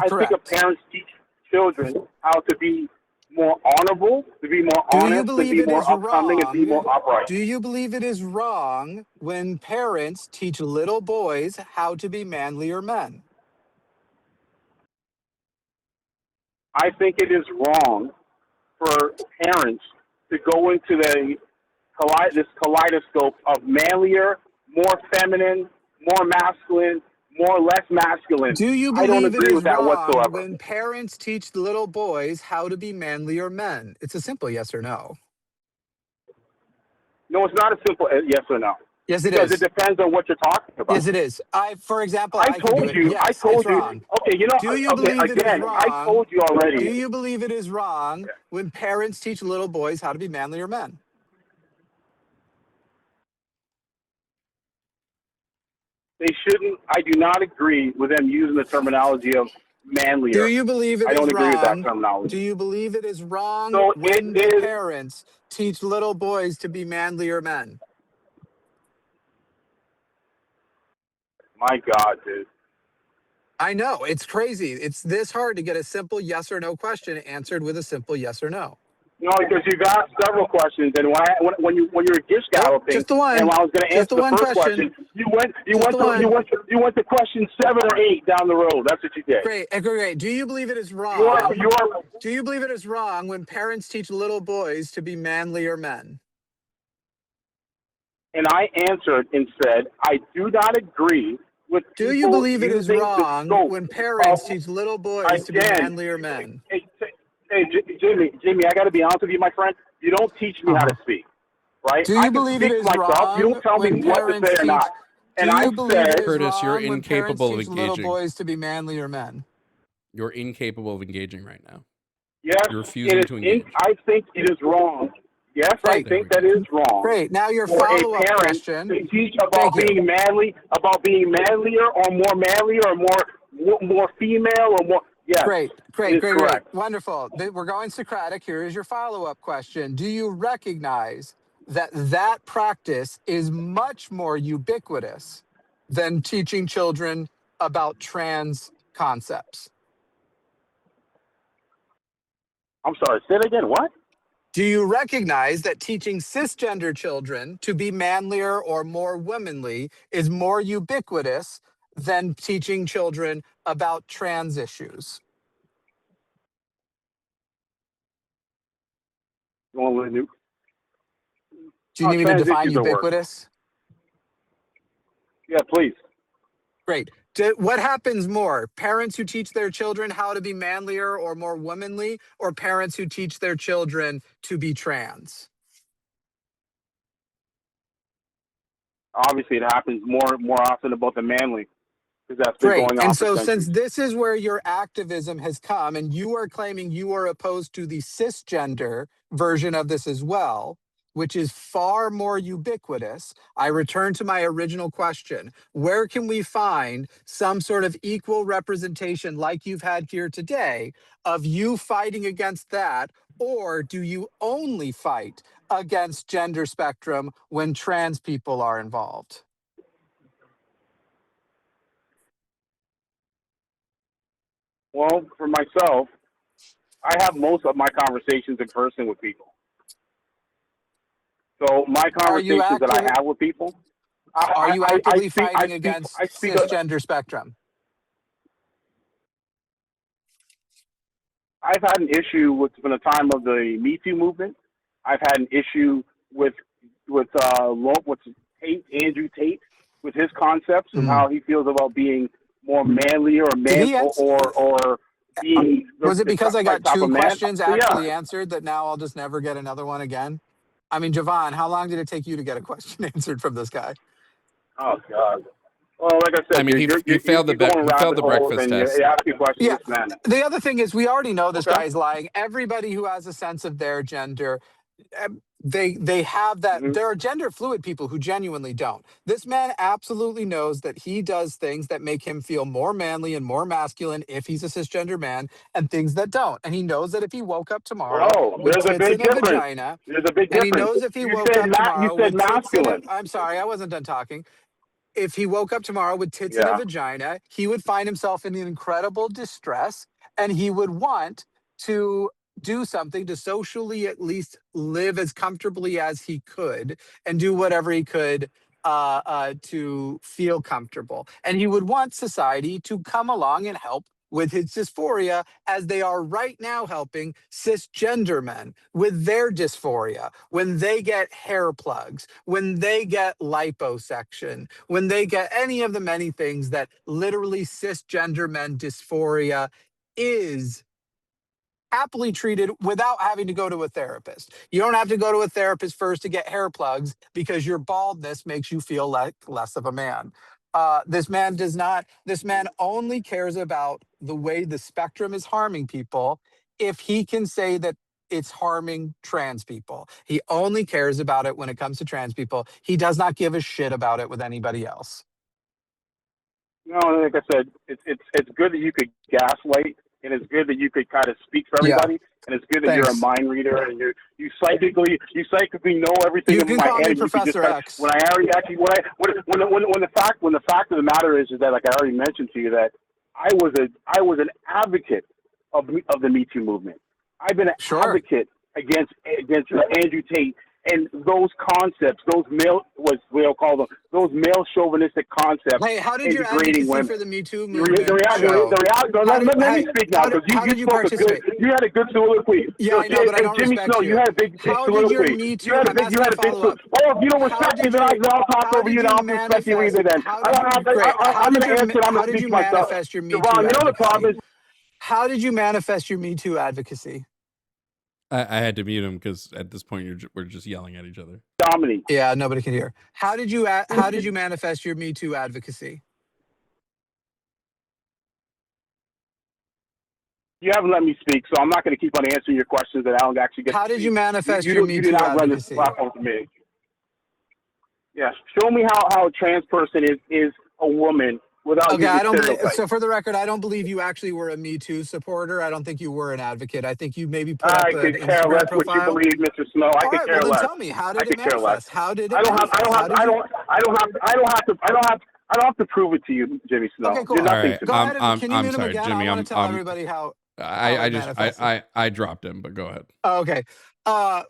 Correct. I think if parents teach children how to be more honorable, to be more honest, to be more upcoming, and be more upright. Do you believe it is wrong when parents teach little boys how to be manlier men? I think it is wrong for parents to go into this kaleidoscope of manlier, more feminine, more masculine, more less masculine. Do you I don't believe agree it is with that wrong whatsoever. when parents teach little boys how to be manlier men? It's a simple yes or no. No, it's not a simple yes or no. Yes, it because is. It depends on what you're talking about. Yes, it is. For example, I told you. Yes, I told you. wrong. Okay, you know. Do you believe it is wrong? I told you already. Do you believe it is wrong when parents teach little boys how to be manlier men? They shouldn't. I do not agree with them using the terminology of manlier. Do you believe it is wrong? I don't agree with that terminology. Do you believe it is wrong So when the parents teach little boys to be manlier men? My God, dude. I know. It's crazy. It's this hard to get a simple yes or no question answered with a simple yes or no. No, because you've asked several questions, and when you were gish galloping, just the one. And when I was going to answer the first question, you went to question 7 or 8 down the road. That's what you did. Great. Do you believe it is wrong? Do you believe it is wrong when parents teach little boys to be manlier men? And I answered and said, I do not agree with. Do you believe it is wrong when parents teach little boys to be manlier men? Hey, Jimmy, I got to be honest with you, my friend. You don't teach me how to speak, right? Do you believe it is wrong? You don't tell me what to say or not. And I said, Curtis, you're incapable of engaging. Little boys to be manlier men. You're incapable of engaging right now. Yes, you're refusing to engage. I think it is wrong. Yes, I think that is wrong. Great. Now your follow-up question. To teach about being manly, about being manlier or more manly or more female or more. Yes. Great. Wonderful. We're going Socratic. Here is your follow-up question. Do you recognize that practice is much more ubiquitous than teaching children about trans concepts? I'm sorry, say it again. What? Do you recognize that teaching cisgender children to be manlier or more womanly is more ubiquitous than teaching children about trans issues? Do you need me to define ubiquitous? Yeah, please. Great. What happens more? Parents who teach their children how to be manlier or more womanly, or parents who teach their children to be trans? Obviously, it happens more often about the manly, because that's been going on. And so since this is where your activism has come, and you are claiming you are opposed to the cisgender version of this as well, which is far more ubiquitous, I return to my original question. Where can we find some sort of equal representation like you've had here today of you fighting against that? Or do you only fight against gender spectrum when trans people are involved? Well, for myself, I have most of my conversations in person with people. So my conversations that I have with people, are you actively fighting I against speak cisgender spectrum? I've had an issue with from the time of the Me Too movement. I've had an issue with Andrew Tate, with his concepts of how he feels about being more manly or being. Was it because I got two questions actually Yeah. answered that now I'll just never get another one again? I mean, Jovan, how long did it take you to get a question answered from this guy? Oh God. Well, like I said, I mean, he failed the breakfast test. You're asking questions, Yeah. man. The other thing is, we already know this guy's lying. Everybody who has a sense of their gender, they have that. There are gender fluid people who genuinely don't. This man absolutely knows that he does things that make him feel more manly and more masculine if he's a cisgender man, and things that don't. And he knows that if he woke up tomorrow with tits and a vagina, there's a big and he difference. knows if he woke up tomorrow with tits and I'm sorry, I wasn't done talking. If he woke up tomorrow with tits and a vagina, he would find himself in incredible distress, and he would want to do something to socially at least live as comfortably as he could and do whatever he could to feel comfortable. And he would want society to come along and help with his dysphoria, as they are right now helping cisgender men with their dysphoria, when they get hair plugs, when they get liposuction, when they get any of the many things that literally cisgender men dysphoria is happily treated without having to go to a therapist. You don't have to go to a therapist first to get hair plugs because your baldness makes you feel like less of a man. This man does not. This man only cares about the way the spectrum is harming people if he can say that it's harming trans people. He only cares about it when it comes to trans people. He does not give a shit about it with anybody else. No, like I said, it's good that you could gaslight, and it's good that you could kind of speak for everybody, and it's good that you're a mind reader and you psychically know everything in my head. Professor X. When the fact of the matter is that, like I already mentioned to you, that I was an advocate of the Me Too movement. I've been an advocate against Andrew Tate and those concepts, those male chauvinistic concepts. Hey, how did your advocacy for the Me Too movement let me speak now, because you spoke you had a good soliloquy. Yeah, I know, but I don't respect you. You had a big soliloquy. You had a big soliloquy. Oh, if you don't respect me, then I'll talk over you, and I don't respect you either then. I'm going to answer, I'm going to speak myself. Manifest your Me Too you know the problem is, how did you manifest your Me Too advocacy? I had to mute him because at this point we're just yelling at each other. Dominique. Yeah, nobody can hear. How did you manifest your Me Too advocacy? You haven't let me speak, so I'm not going to keep on answering your questions that I don't actually get. How did you manifest your Me Too advocacy? You did not run this platform to me. Yes, show me how a trans person is a woman. Okay, I don't believe, so for the record, I don't believe you actually were a Me Too supporter. I don't think you were an advocate. I think you maybe put up an Instagram profile. I could care less what you believe, Mr. Snow. I could care less. Tell me, how did it manifest? How did it manifest? I don't have to prove it to you, Jimmy Snow. Okay, cool. All right, go ahead. Can you mute him sorry, again? Jimmy. I want to tell everybody how. I dropped him, but go ahead. Oh, okay.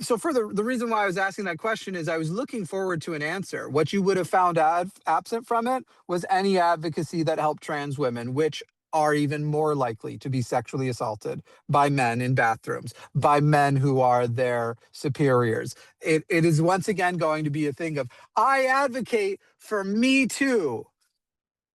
So for the reason why I was asking that question is I was looking forward to an answer. What you would have found absent from it was any advocacy that helped trans women, which are even more likely to be sexually assaulted by men in bathrooms, by men who are their superiors. It is once again going to be a thing of, I advocate for Me Too,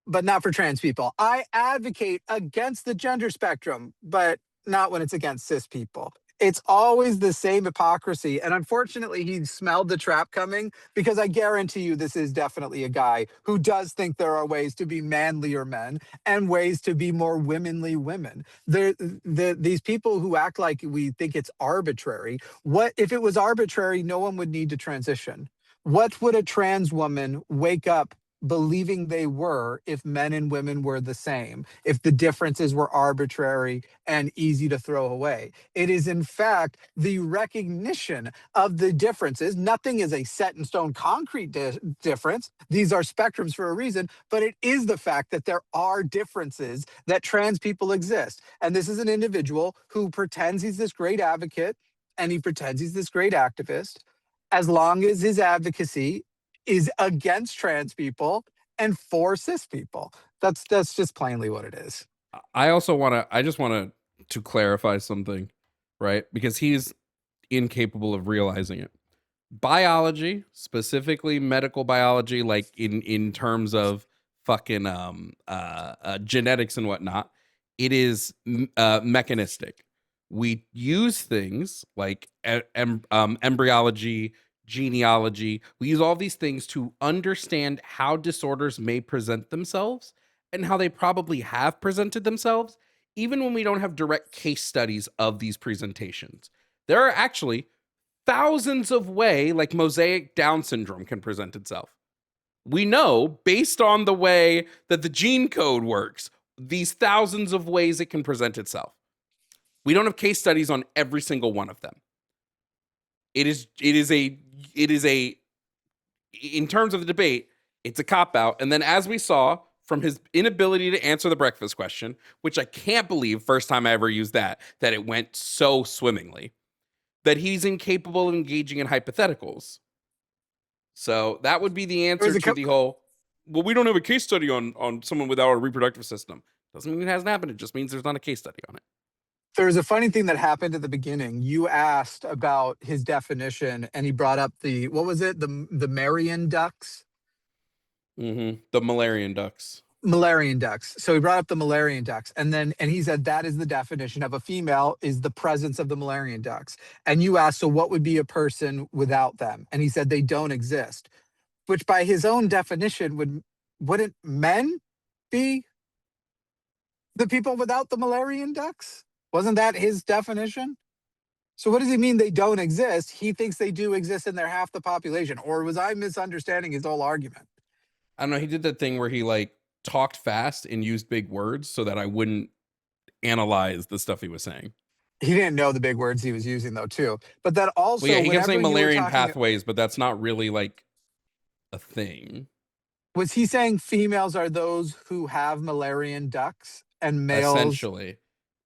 but not for trans people. I advocate against the gender spectrum, but not when it's against cis people. It's always the same hypocrisy. And unfortunately, he smelled the trap coming, because I guarantee you this is definitely a guy who does think there are ways to be manlier men and ways to be more womanly women. These people who act like we think it's arbitrary. What if it was arbitrary? No one would need to transition. What would a trans woman wake up believing they were if men and women were the same, if the differences were arbitrary and easy to throw away? It is, in fact, the recognition of the differences. Nothing is a set in stone concrete difference. These are spectrums for a reason, but it is the fact that there are differences, that trans people exist. And this is an individual who pretends he's this great advocate and he pretends he's this great activist, as long as his advocacy is against trans people and for cis people. That's just plainly what it is. I just want to clarify something, right? Because he's incapable of realizing it. Biology, specifically medical biology, like in terms of fucking genetics and whatnot, it is mechanistic. We use things like embryology, genealogy. We use all these things to understand how disorders may present themselves and how they probably have presented themselves, even when we don't have direct case studies of these presentations. There are actually thousands of ways, like mosaic Down syndrome can present itself. We know, based on the way that the gene code works, these thousands of ways it can present itself. We don't have case studies on every single one of them. It is a, in terms of the debate, it's a cop-out. And then as we saw from his inability to answer the breakfast question, which I can't believe, first time I ever used that it went so swimmingly, that he's incapable of engaging in hypotheticals. So that would be the answer to the whole, well, we don't have a case study on someone without a reproductive system. Doesn't mean it hasn't happened. It just means there's not a case study on it. There's a funny thing that happened at the beginning. You asked about his definition, and he brought up what was it? The Marian ducks? Mm-hmm. The Malarian ducks. Malarian ducks. So he brought up the Malarian ducks, and he said that is the definition of a female, is the presence of the Malarian ducts. And you asked, so what would be a person without them? And he said they don't exist, which by his own definition wouldn't men be the people without the Malarian ducts? Wasn't that his definition? So what does he mean they don't exist? He thinks they do exist and they're half the population. Or was I misunderstanding his whole argument? I don't know. He did that thing where he like talked fast and used big words so that I wouldn't analyze the stuff he was saying. He didn't know the big words he was using though too. But that also, well, yeah, he kept saying Malarian pathways, but that's not really like a thing. Was he saying females are those who have Malarian ducts and males? Essentially.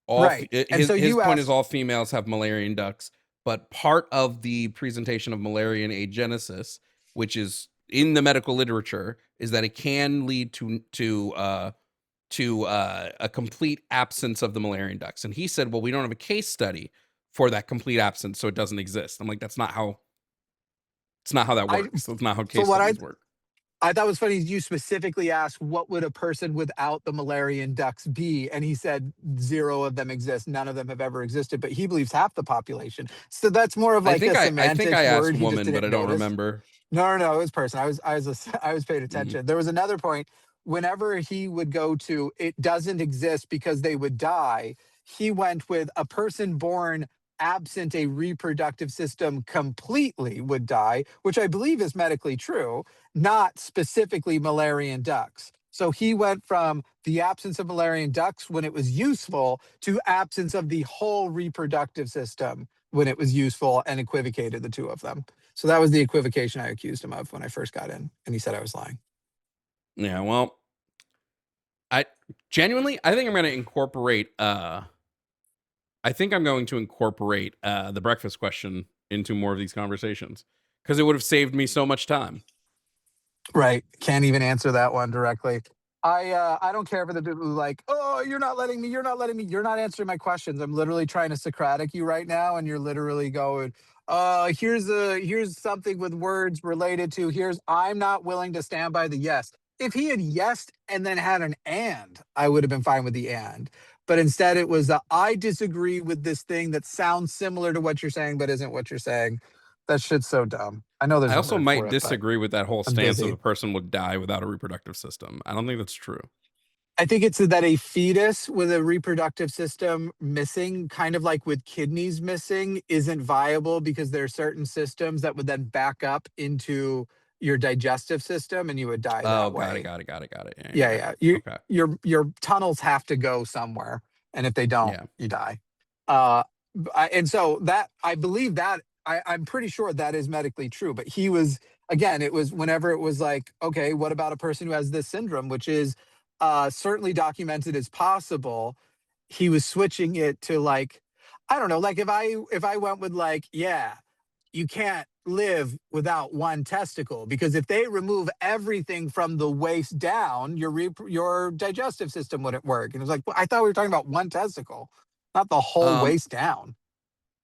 His point is all females have Malarian ducts, but part of the presentation of Malarian agenesis, which is in the medical literature, is that it can lead to a complete absence of the Malarian ducts. And he said, well, we don't have a case study for that complete absence, so it doesn't exist. I'm like, that's not how that works. That's not how case studies work. I thought it was funny you specifically asked, what would a person without the Malarian ducts be? And he said 0 of them exist. None of them have ever existed, but he believes half the population. So that's more of like a semantics I think I asked word. woman, but I don't remember. No, it was person. I was paying attention. Mm-hmm. There was another point. Whenever he would go to, it doesn't exist because they would die, he went with a person born absent a reproductive system completely would die, which I believe is medically true, not specifically Malarian ducts. So he went from the absence of Malarian ducts when it was useful to absence of the whole reproductive system when it was useful, and equivocated the two of them. So that was the equivocation I accused him of when I first got in, and he said I was lying. Yeah, well, I think I'm going to incorporate the breakfast question into more of these conversations, because it would have saved me so much time. Right. Can't even answer that one directly. I don't care for the people who like, oh, you're not letting me. You're not answering my questions. I'm literally trying to Socratic you right now, and you're literally going, here's something with words related to, I'm not willing to stand by the yes. If he had yesed and then had an and, I would have been fine with the and. but instead it was I disagree with this thing that sounds similar to what you're saying but isn't what you're saying. That shit's so dumb. I know there's I a also word might for it, but disagree with that whole I'm stance of busy. a person would die without a reproductive system. I don't think that's true. I think it's that a fetus with a reproductive system missing, kind of like with kidneys missing, isn't viable because there are certain systems that would then back up into your digestive system and you would die Oh, that got it, way. got it, got it, got it. Yeah. Okay. Your tunnels have to go somewhere, and if they don't, Yeah. you die. And so that I believe that I'm pretty sure that is medically true. But he was again, it was whenever it was like, okay, what about a person who has this syndrome, which is certainly documented as possible. He was switching it to like, I don't know, like if I went with like, yeah, you can't live without one testicle because if they remove everything from the waist down, your digestive system wouldn't work. And it was like, well, I thought we were talking about one testicle, not the whole waist down.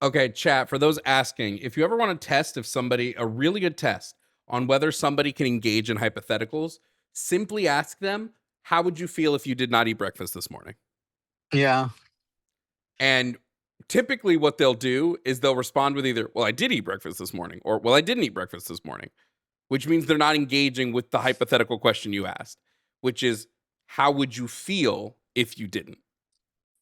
Okay, chat, for those asking, if you ever want to test a really good test on whether somebody can engage in hypotheticals, simply ask them, how would you feel if you did not eat breakfast this morning? Yeah. And typically what they'll do is they'll respond with either, well, I did eat breakfast this morning, or, well, I didn't eat breakfast this morning, which means they're not engaging with the hypothetical question you asked, which is, how would you feel if you didn't?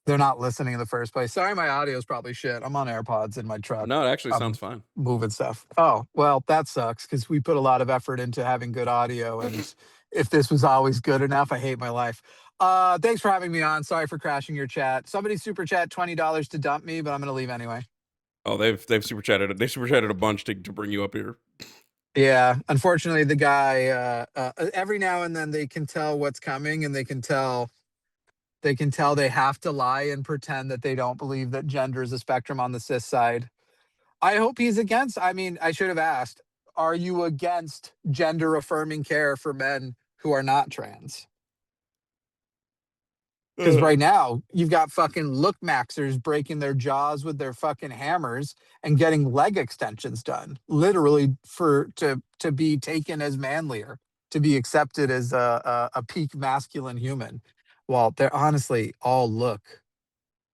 They're not listening in the first place. Sorry, my audio is probably shit. I'm on AirPods in my truck. No, it actually sounds fine. Moving stuff. Oh, well, that sucks because we put a lot of effort into having good audio. And if this was always good enough, I hate my life. Thanks for having me on. Sorry for crashing your chat. Somebody super chat $20 to dump me, but I'm going to leave anyway. Oh, they've super chatted. They super chatted a bunch to bring you up here. Yeah, unfortunately, the guy every now and then they can tell what's coming, and they can tell they have to lie and pretend that they don't believe that gender is a spectrum on the cis side. I hope he's against. I mean, I should have asked, are you against gender affirming care for men who are not trans? Because right now, you've got fucking look maxers breaking their jaws with their fucking hammers and getting leg extensions done, literally to be taken as manlier, to be accepted as a peak masculine human. Well, they're honestly all look.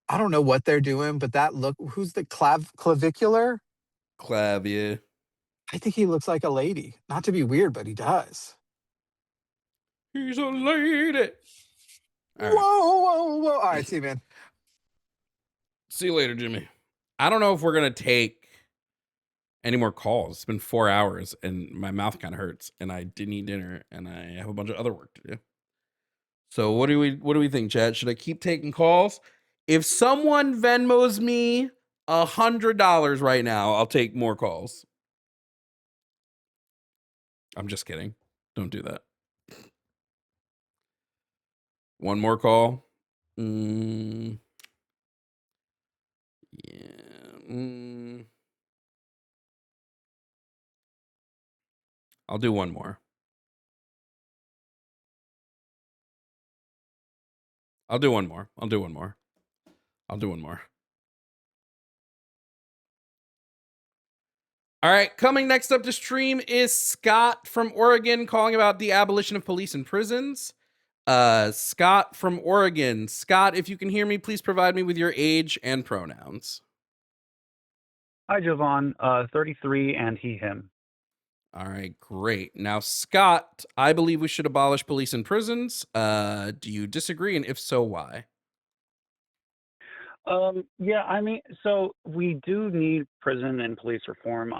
I don't know what they're doing, but that look, who's the clavicular? Clav, yeah. I think he looks like a lady. Not to be weird, but he does. He's a lady. All right. Whoa. All right, see you, man. See you later, Jimmy. I don't know if we're going to take any more calls. It's been 4 hours and my mouth kind of hurts and I didn't eat dinner and I have a bunch of other work to do. So what do we think, Chad? Should I keep taking calls? If someone Venmos me $100 right now, I'll take more calls. I'm just kidding. Don't do that. One more call. Yeah. I'll do one more. I'll do one more. All right, coming next up to stream is Scott from Oregon calling about the abolition of police and prisons. Scott from Oregon. Scott, if you can hear me, please provide me with your age and pronouns. Hi, Jovan. 33 and he, him. All right, great. Now, Scott, I believe we should abolish police and prisons. Do you disagree? And if so, why? Yeah, I mean, so we do need prison and police reform.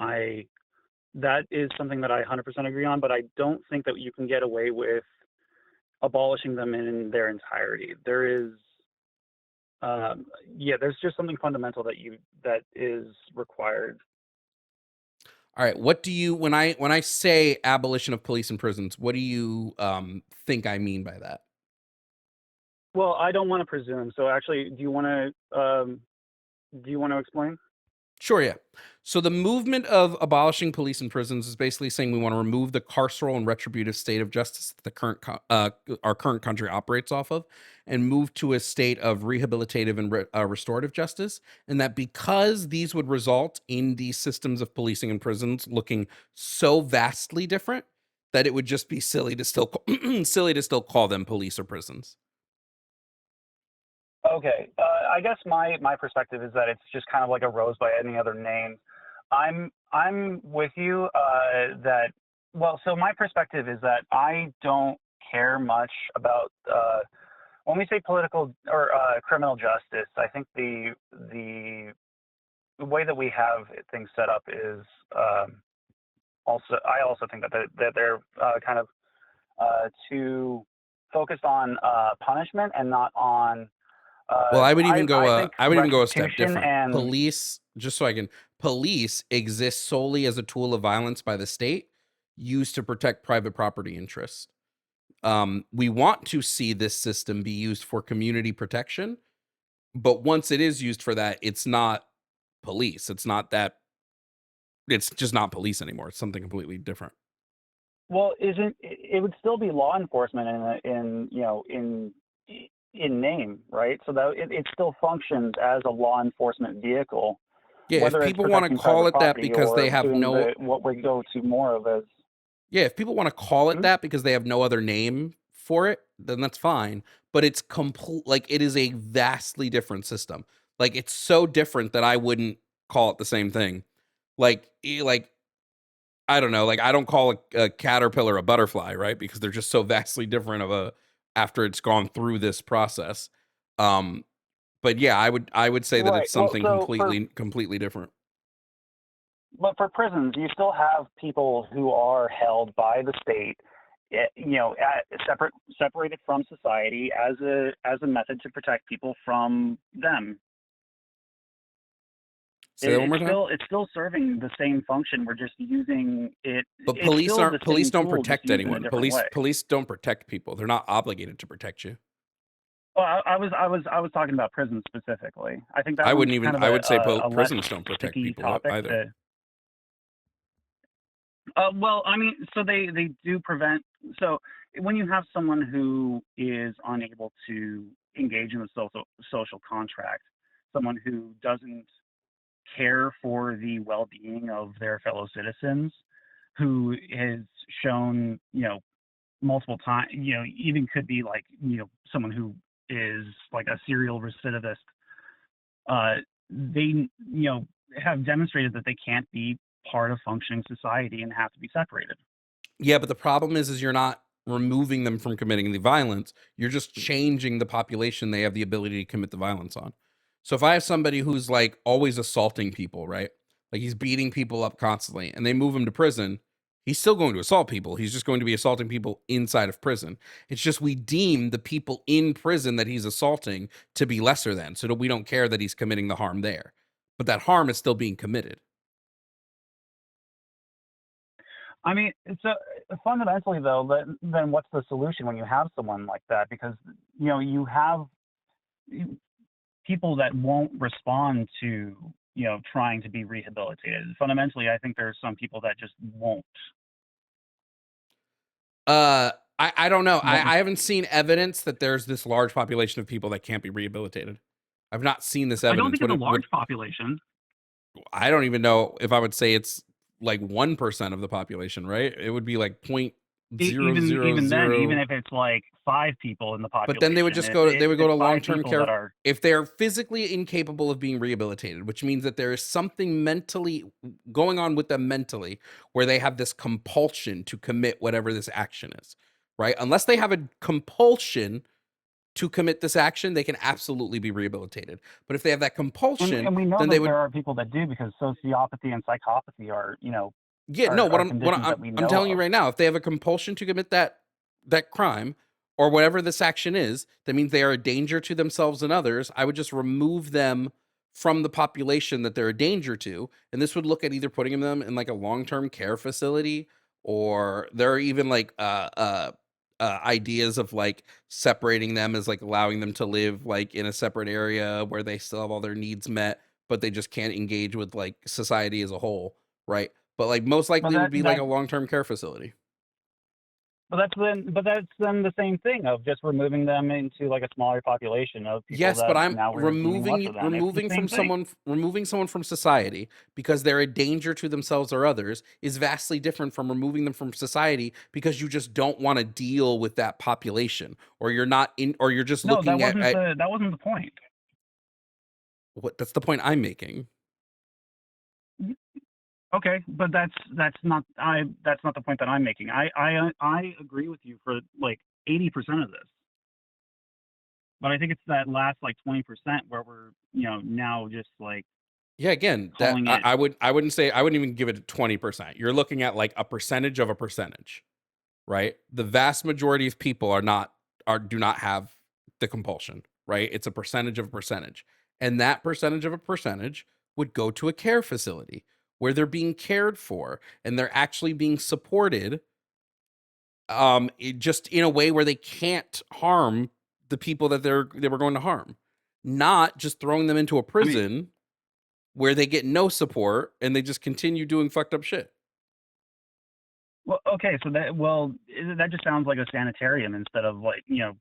That is something that I 100% agree on, but I don't think that you can get away with abolishing them in their entirety. There's just something fundamental that is required. All right, what do you, when I say abolition of police and prisons, what do you think I mean by that? Well, I don't want to presume. So actually, do you want to explain? Sure, yeah. So the movement of abolishing police and prisons is basically saying we want to remove the carceral and retributive state of justice that our current country operates off of and move to a state of rehabilitative and restorative justice. And that because these would result in these systems of policing and prisons looking so vastly different that it would just be silly to still call them police or prisons. Okay. I guess my perspective is that it's just kind of like a rose by any other name. I'm with you that, well, so my perspective is that I don't care much about when we say political or criminal justice. I think the way that we have things set up is I also think that they're kind of too focused on punishment and not on. Well, I would even go a step restitution different. and Police, just so I can, police exists solely as a tool of violence by the state, used to protect private property interests. We want to see this system be used for community protection, but once it is used for that, it's not police. It's just not police anymore. It's something completely different. Well, it would still be law enforcement in name, right? So that it still functions as a law enforcement vehicle. Yeah, if people want to call it that because they have no what we go to more of as. Yeah, if people want to call it that because they have no other name for it, then that's fine. But it's it is a vastly different system. Like, it's so different that I wouldn't call it the same thing. Like I don't know, like I don't call a caterpillar a butterfly, right? Because they're just so vastly different after it's gone through this process. But yeah, I would say that it's something completely different. But for prisons, you still have people who are held by the state, separated from society as a method to protect people from them. Say that one more time. It's still serving the same function. We're just using it. But police don't protect anyone. Police don't protect people. They're not obligated to protect you. Well, I was talking about prisons specifically. I think that I wouldn't even. I would say prisons don't protect people either. Well, I mean, so they do prevent. So when you have someone who is unable to engage in the social contract, someone who doesn't care for the well-being of their fellow citizens, who has shown, multiple times, even could be like, someone who is like a serial recidivist, they, have demonstrated that they can't be part of functioning society and have to be separated. Yeah, but the problem is you're not removing them from committing the violence. You're just changing the population they have the ability to commit the violence on. So if I have somebody who's like always assaulting people, right? Like he's beating people up constantly and they move him to prison, he's still going to assault people. He's just going to be assaulting people inside of prison. It's just we deem the people in prison that he's assaulting to be lesser than, so that we don't care that he's committing the harm there. But that harm is still being committed. I mean, so fundamentally, though, then what's the solution when you have someone like that? Because, you have people that won't respond to, trying to be rehabilitated. Fundamentally, I think there are some people that just won't. I don't know. I haven't seen evidence that there's this large population of people that can't be rehabilitated. I've not seen this evidence. I don't think it's a large population. I don't even know if I would say it's like 1% of the population, right? It would be like 0.000. Even then, even if it's like 5 people in the population. But then they would just go to long-term care. If they're physically incapable of being rehabilitated, which means that there is something mentally going on with them mentally where they have this compulsion to commit whatever this action is, right? Unless they have a compulsion to commit this action, they can absolutely be rehabilitated. But if they have that compulsion, and we know then that there are people that do, because sociopathy and psychopathy are, I'm telling you right now, if they have a compulsion to commit that crime or whatever this action is, that means they are a danger to themselves and others. I would just remove them from the population that they're a danger to. And this would look at either putting them in like a long-term care facility, or there are even like ideas of like separating them as like allowing them to live like in a separate area where they still have all their needs met, but they just can't engage with like society as a whole, right? But like most likely it would be like a long-term care facility. But that's then the same thing of just removing them into like a smaller population of people Yes, but that I'm now we're deeming less of them. removing from someone from society because they're a danger to themselves or others is vastly different from removing them from society because you just don't want to deal with that population, or you're not in, or you're just looking that wasn't the point. What? That's the point I'm making. Okay, but that's not the point that I'm making. I agree with you for like 80% of this, but I think it's that last like 20% where we're now just like again that I wouldn't even give it 20%. You're looking at like a percentage of a percentage, right? The vast majority of people do not have the compulsion, right? It's a percentage of a percentage, and that percentage of a percentage would go to a care facility where they're being cared for and they're actually being supported just in a way where they can't harm the people that they were going to harm, not just throwing them into a prison where they get no support and they just continue doing fucked up shit. Well, okay, so that just sounds like a sanitarium instead of like, It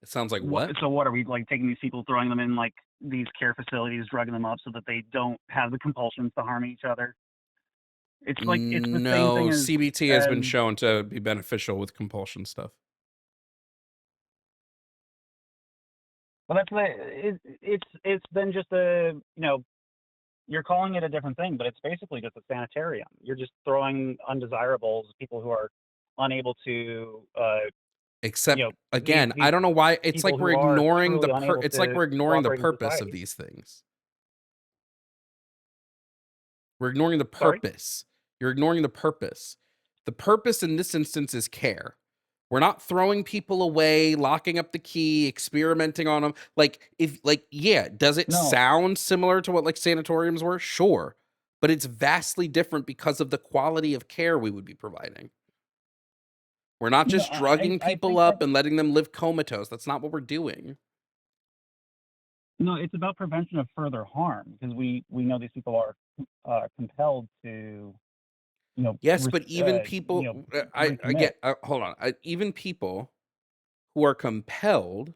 sounds like what? So what are we like taking these people, throwing them in like these care facilities, drugging them up so that they don't have the compulsions to harm each other? It's like it's the same thing as CBT has been shown to be beneficial with compulsion stuff. Well, it's then just you're calling it a different thing, but it's basically just a sanitarium. You're just throwing undesirables, people who are unable to except again, I don't know why it's like we're ignoring it's like we're ignoring the purpose of these things. We're ignoring the purpose. You're ignoring the purpose. The purpose in this instance is care. We're not throwing people away, locking up the key, experimenting on them. Does it sound similar to what like sanatoriums were? Sure. But it's vastly different because of the quality of care we would be providing. We're not just drugging people up and letting them live comatose. That's not what we're doing. No, it's about prevention of further harm because we know these people are compelled to, Yes, but even people, I get. Hold on. Even people who are compelled,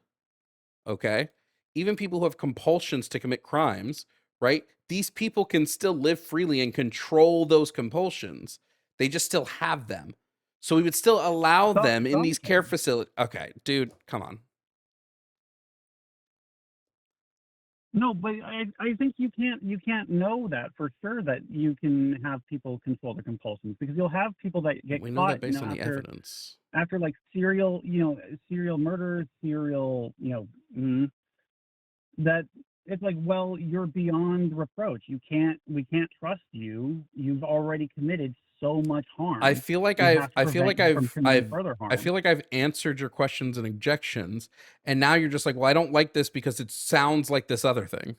okay, even people who have compulsions to commit crimes, right? These people can still live freely and control those compulsions. They just still have them. So we would still allow them in these care facilities. Okay, dude, come on. No, but I think you can't know that for sure that you can have people control their compulsions because you'll have people that get we caught. Know that based on the evidence. After like serial murder, that it's like, well, you're beyond reproach. We can't trust you. You've already committed so much harm. I feel like I've answered your questions and objections, and now you're just like, well, I don't like this because it sounds like this other thing.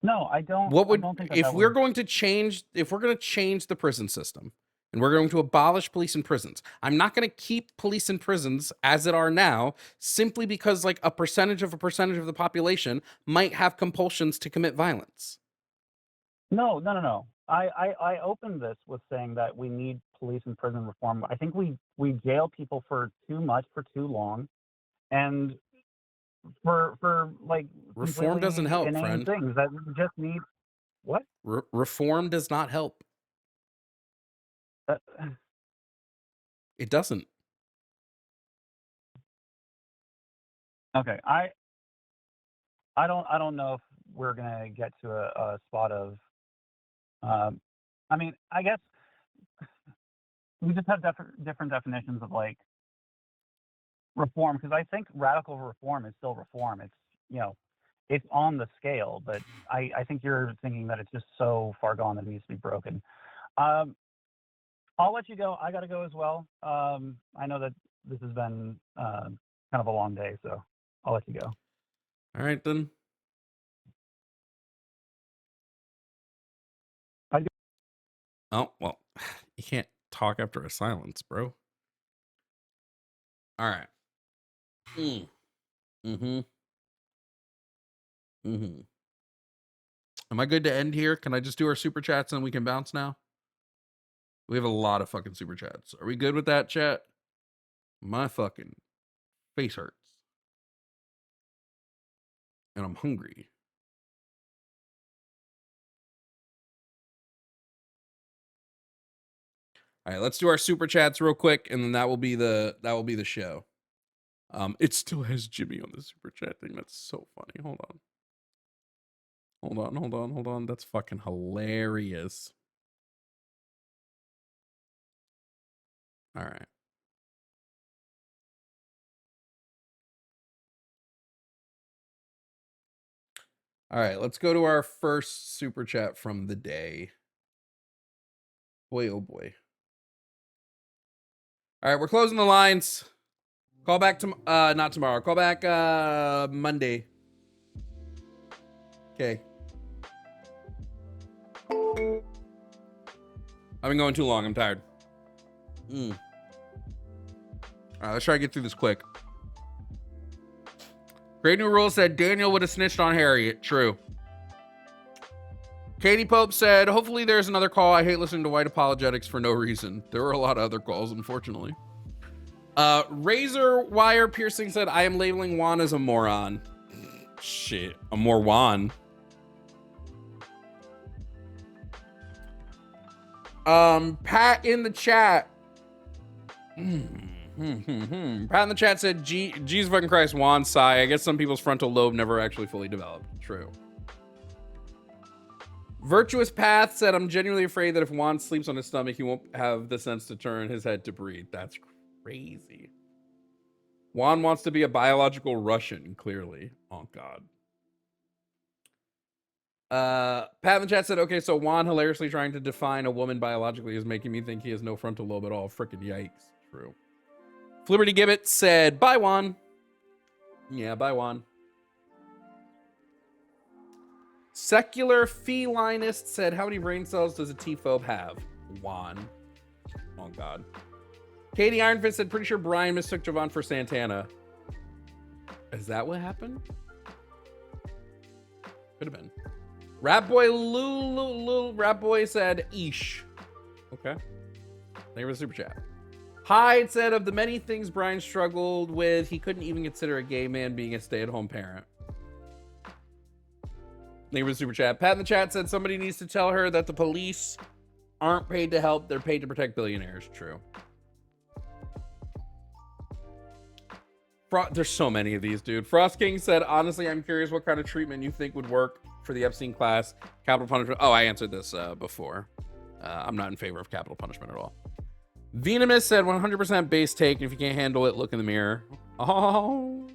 No, I don't. What would I don't think if we're going to change the prison system and we're going to abolish police and prisons? I'm not going to keep police and prisons as it are now simply because like a percentage of the population might have compulsions to commit violence. No. I opened this with saying that we need police and prison reform. I think we jail people for too much for too long, and for like reform doesn't help, friend. Things that just need what? Reform does not help. It doesn't. Okay, I don't know if we're gonna get to a spot of. I mean, I guess we just have different definitions of like reform because I think radical reform is still reform. It's it's on the scale, but I think you're thinking that it's just so far gone that it needs to be broken. I'll let you go. I got to go as well. I know that this has been kind of a long day, so I'll let you go. All right, then. Oh, well, you can't talk after a silence, bro. All right. Am I good to end here? Can I just do our super chats and we can bounce now? We have a lot of fucking super chats. Are we good with that, chat? My fucking face hurts. And I'm hungry. All right, let's do our super chats real quick, and then that will be the show. It still has Jimmy on the super chat thing. That's so funny. Hold on. That's fucking hilarious. All right. All right, let's go to our first super chat from the day. Boy, oh boy. All right, we're closing the lines. Call back to not tomorrow. Call back Monday. Okay. I've been going too long. I'm tired. All right, let's try to get through this quick. Great New Rule said Daniel would have snitched on Harriet. True. Katie Pope said, hopefully there's another call. I hate listening to white apologetics for no reason. There were a lot of other calls, unfortunately. Razor Wire Piercing said, I am labeling Juan as a moron. Shit, a moron. Pat in the chat. Pat in the chat said, Jesus fucking Christ, Juan, sigh. I guess some people's frontal lobe never actually fully developed. True. Virtuous Path said, I'm genuinely afraid that if Juan sleeps on his stomach, he won't have the sense to turn his head to breathe. That's crazy. Juan wants to be a biological Russian, clearly. Oh, God. Pat in the chat said, okay, so Juan hilariously trying to define a woman biologically is making me think he has no frontal lobe at all. Frickin' yikes. True. Liberty Gibbet said, bye, Juan. Yeah, bye, Juan. Secular Felinist said, how many brain cells does a T-phobe have? Juan. Oh, God. Katie Ironfist said, pretty sure Brian mistook Jovan for Santana. Is that what happened? Could have been. Rap Boy Lulu Rap Boy said, eesh. Okay. Thank you for the super chat. Hyde said, of the many things Brian struggled with, he couldn't even consider a gay man being a stay-at-home parent. Thank you for the super chat. Pat in the chat said, somebody needs to tell her that the police aren't paid to help. They're paid to protect billionaires. True. There's so many of these, dude. Frost King said, honestly, I'm curious what kind of treatment you think would work for the Epstein class. Capital punishment. Oh, I answered this before. I'm not in favor of capital punishment at all. Venomous said 100% base take, and if you can't handle it, look in the mirror. Oh.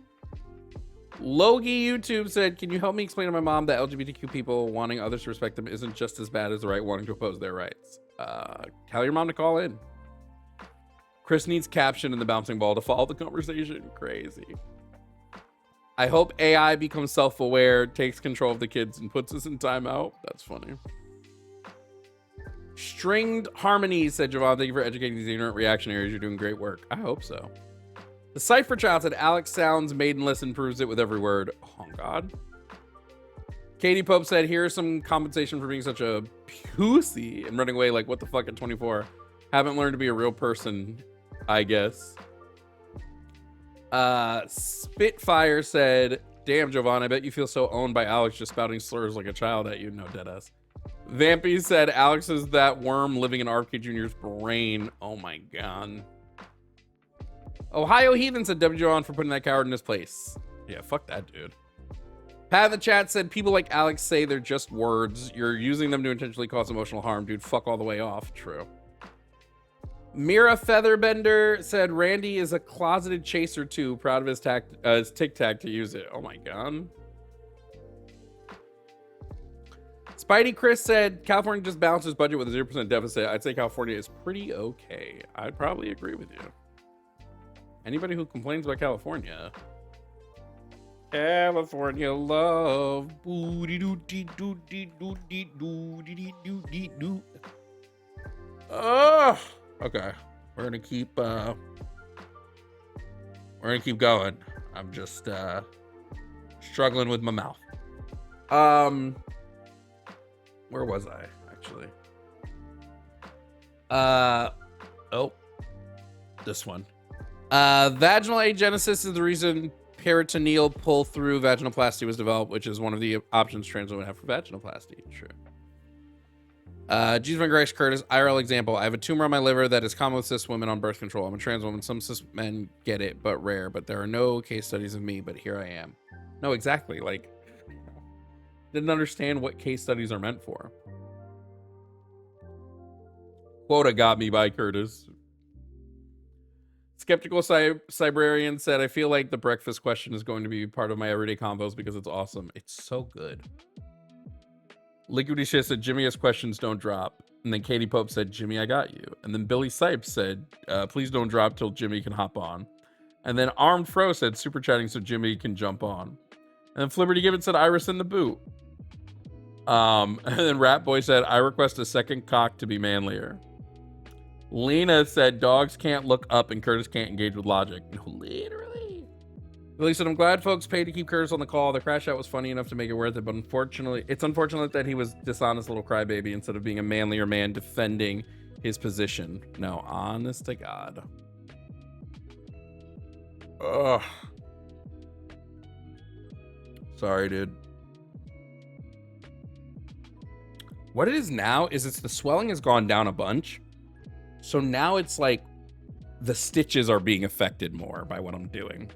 Logie YouTube said, can you help me explain to my mom that LGBTQ people wanting others to respect them isn't just as bad as the right wanting to oppose their rights? Tell your mom to call in. Chris needs caption in the bouncing ball to follow the conversation. Crazy. I hope AI becomes self-aware, takes control of the kids, and puts us in timeout. That's funny. Stringed Harmonies said, Jovan, thank you for educating these ignorant reactionaries. You're doing great work. I hope so. The Cypher Child said, Alex sounds maidenless and proves it with every word. Oh, God. Katie Pope said, here's some compensation for being such a pussy and running away like, what the fuck at 24. Haven't learned to be a real person, I guess. Spitfire said, damn, Jovan, I bet you feel so owned by Alex just spouting slurs like a child at you. No, deadass. Vampy said, Alex is that worm living in RFK Jr.'s brain. Oh, my God. Ohio Heathen said, W. Jovan for putting that coward in his place. Yeah, fuck that, dude. Pat in the chat said, people like Alex say they're just words. You're using them to intentionally cause emotional harm, dude. Fuck all the way off. True. Mira Featherbender said, Randy is a closeted chaser too, proud of his tic tac to use it. Oh my God. Spidey Chris said, California just balanced his budget with a 0% deficit. I'd say California is pretty okay. I'd probably agree with you. Anybody who complains about California. California love. Oh, okay. We're gonna keep going. I'm just struggling with my mouth. Where was I actually? Oh, this one. Vaginal agenesis is the reason peritoneal pull-through vaginoplasty was developed, which is one of the options trans women have for vaginoplasty. True. Jovan Grace Curtis, IRL example. I have a tumor on my liver that is common with cis women on birth control. I'm a trans woman. Some cis men get it, but rare. But there are no case studies of me, but here I am. No, exactly. Like, didn't understand what case studies are meant for. Quota got me by Curtis. Skeptical Cybrarian said, I feel like the breakfast question is going to be part of my everyday combos because it's awesome. It's so good. Liquidy Shit said, Jimmy has questions, don't drop. And then Katie Pope said, Jimmy, I got you. And then Billy Sipes said, please don't drop till Jimmy can hop on. And then Armed Fro said, super chatting so Jimmy can jump on. And then Flibberty Gibbon said, Iris in the boot. And then Rat Boy said, I request a second cock to be manlier. Lena said, dogs can't look up and Curtis can't engage with logic. No, literally. Billy said, I'm glad folks paid to keep Curtis on the call. The crash out was funny enough to make it worth it, but unfortunately, it's unfortunate that he was dishonest little crybaby instead of being a manlier man defending his position. No, honest to God. Ugh. Sorry, dude. What it is now is the swelling has gone down a bunch. So now it's like the stitches are being affected more by what I'm doing.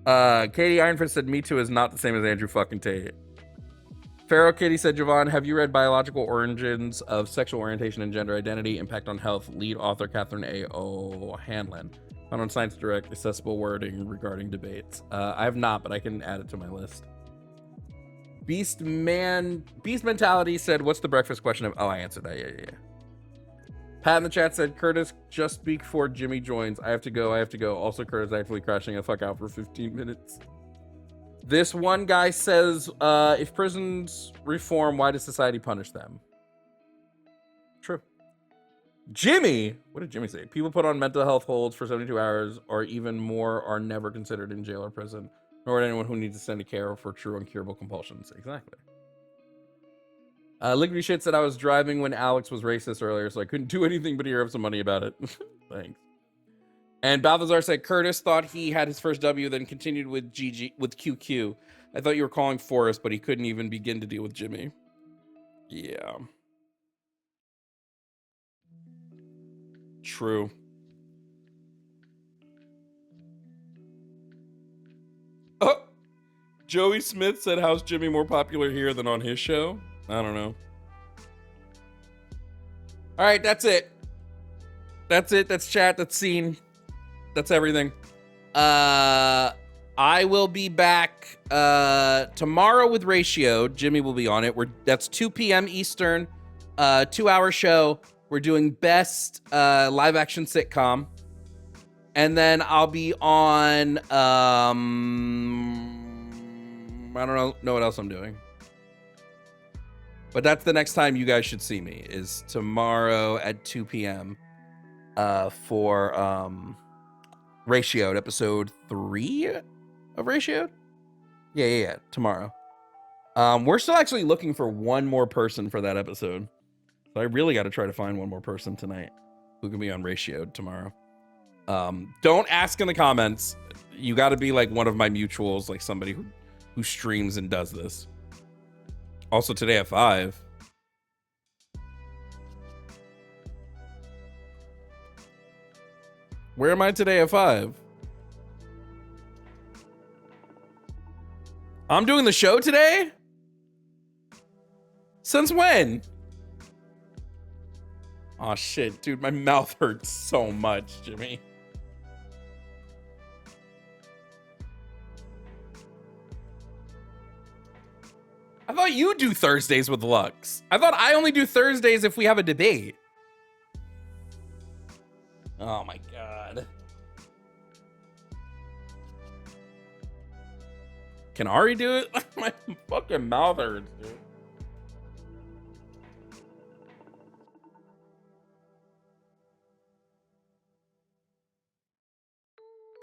Katie Ironfist said, Me Too is not the same as Andrew fucking Tate. Pharaoh Katie said, Jovan, have you read Biological Origins of Sexual Orientation and Gender Identity, Impact on Health? Lead author Catherine A. O'Hanlon. Found on Science Direct, accessible wording regarding debates. I have not, but I can add it to my list. Beast Mentality said, what's the breakfast question? Oh, I answered that. Yeah. Pat in the chat said, Curtis, just before Jimmy joins. I have to go. Also, Curtis actually crashing the fuck out for 15 minutes. This one guy says, if prisons reform, why does society punish them? True. Jimmy, what did Jimmy say? People put on mental health holds for 72 hours or even more are never considered in jail or prison, nor anyone who needs to send to care for true incurable compulsions. Exactly. Liquidy Shit said, I was driving when Alex was racist earlier, so I couldn't do anything but hear some money about it. Thanks. And Balthazar said, Curtis thought he had his first W, then continued with QQ. I thought you were calling Forrest, but he couldn't even begin to deal with Jimmy. Yeah. True. Oh, Joey Smith said, how's Jimmy more popular here than on his show? I don't know. All right, that's it. That's it. That's chat. That's scene. That's everything. I will be back tomorrow with Ratio. Jimmy will be on it. That's 2 p.m. Eastern, 2-hour show. We're doing best live action sitcom. And then I'll be on I don't know what else I'm doing. But that's the next time you guys should see me, is tomorrow at 2 p.m. For Ratioed, episode 3 of Ratioed? Yeah, tomorrow. We're still actually looking for one more person for that episode. So I really got to try to find one more person tonight who can be on Ratioed tomorrow. Don't ask in the comments. You got to be like one of my mutuals, like somebody who streams and does this. Also today at 5. Where am I today at 5? I'm doing the show today? Since when? Oh shit, dude, my mouth hurts so much, Jimmy. I thought you do Thursdays with Lux. I thought I only do Thursdays if we have a debate. Oh my God. Can Ari do it? My fucking mouth hurts, dude.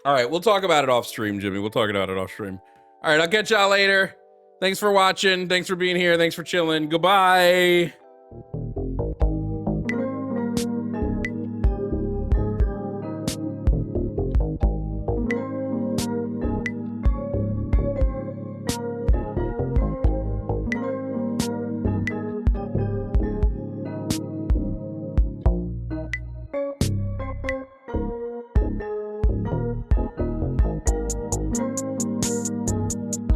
All right, we'll talk about it off stream, Jimmy. We'll talk about it off stream. All right, I'll catch y'all later. Thanks for watching. Thanks for being here. Thanks for chilling. Goodbye. you.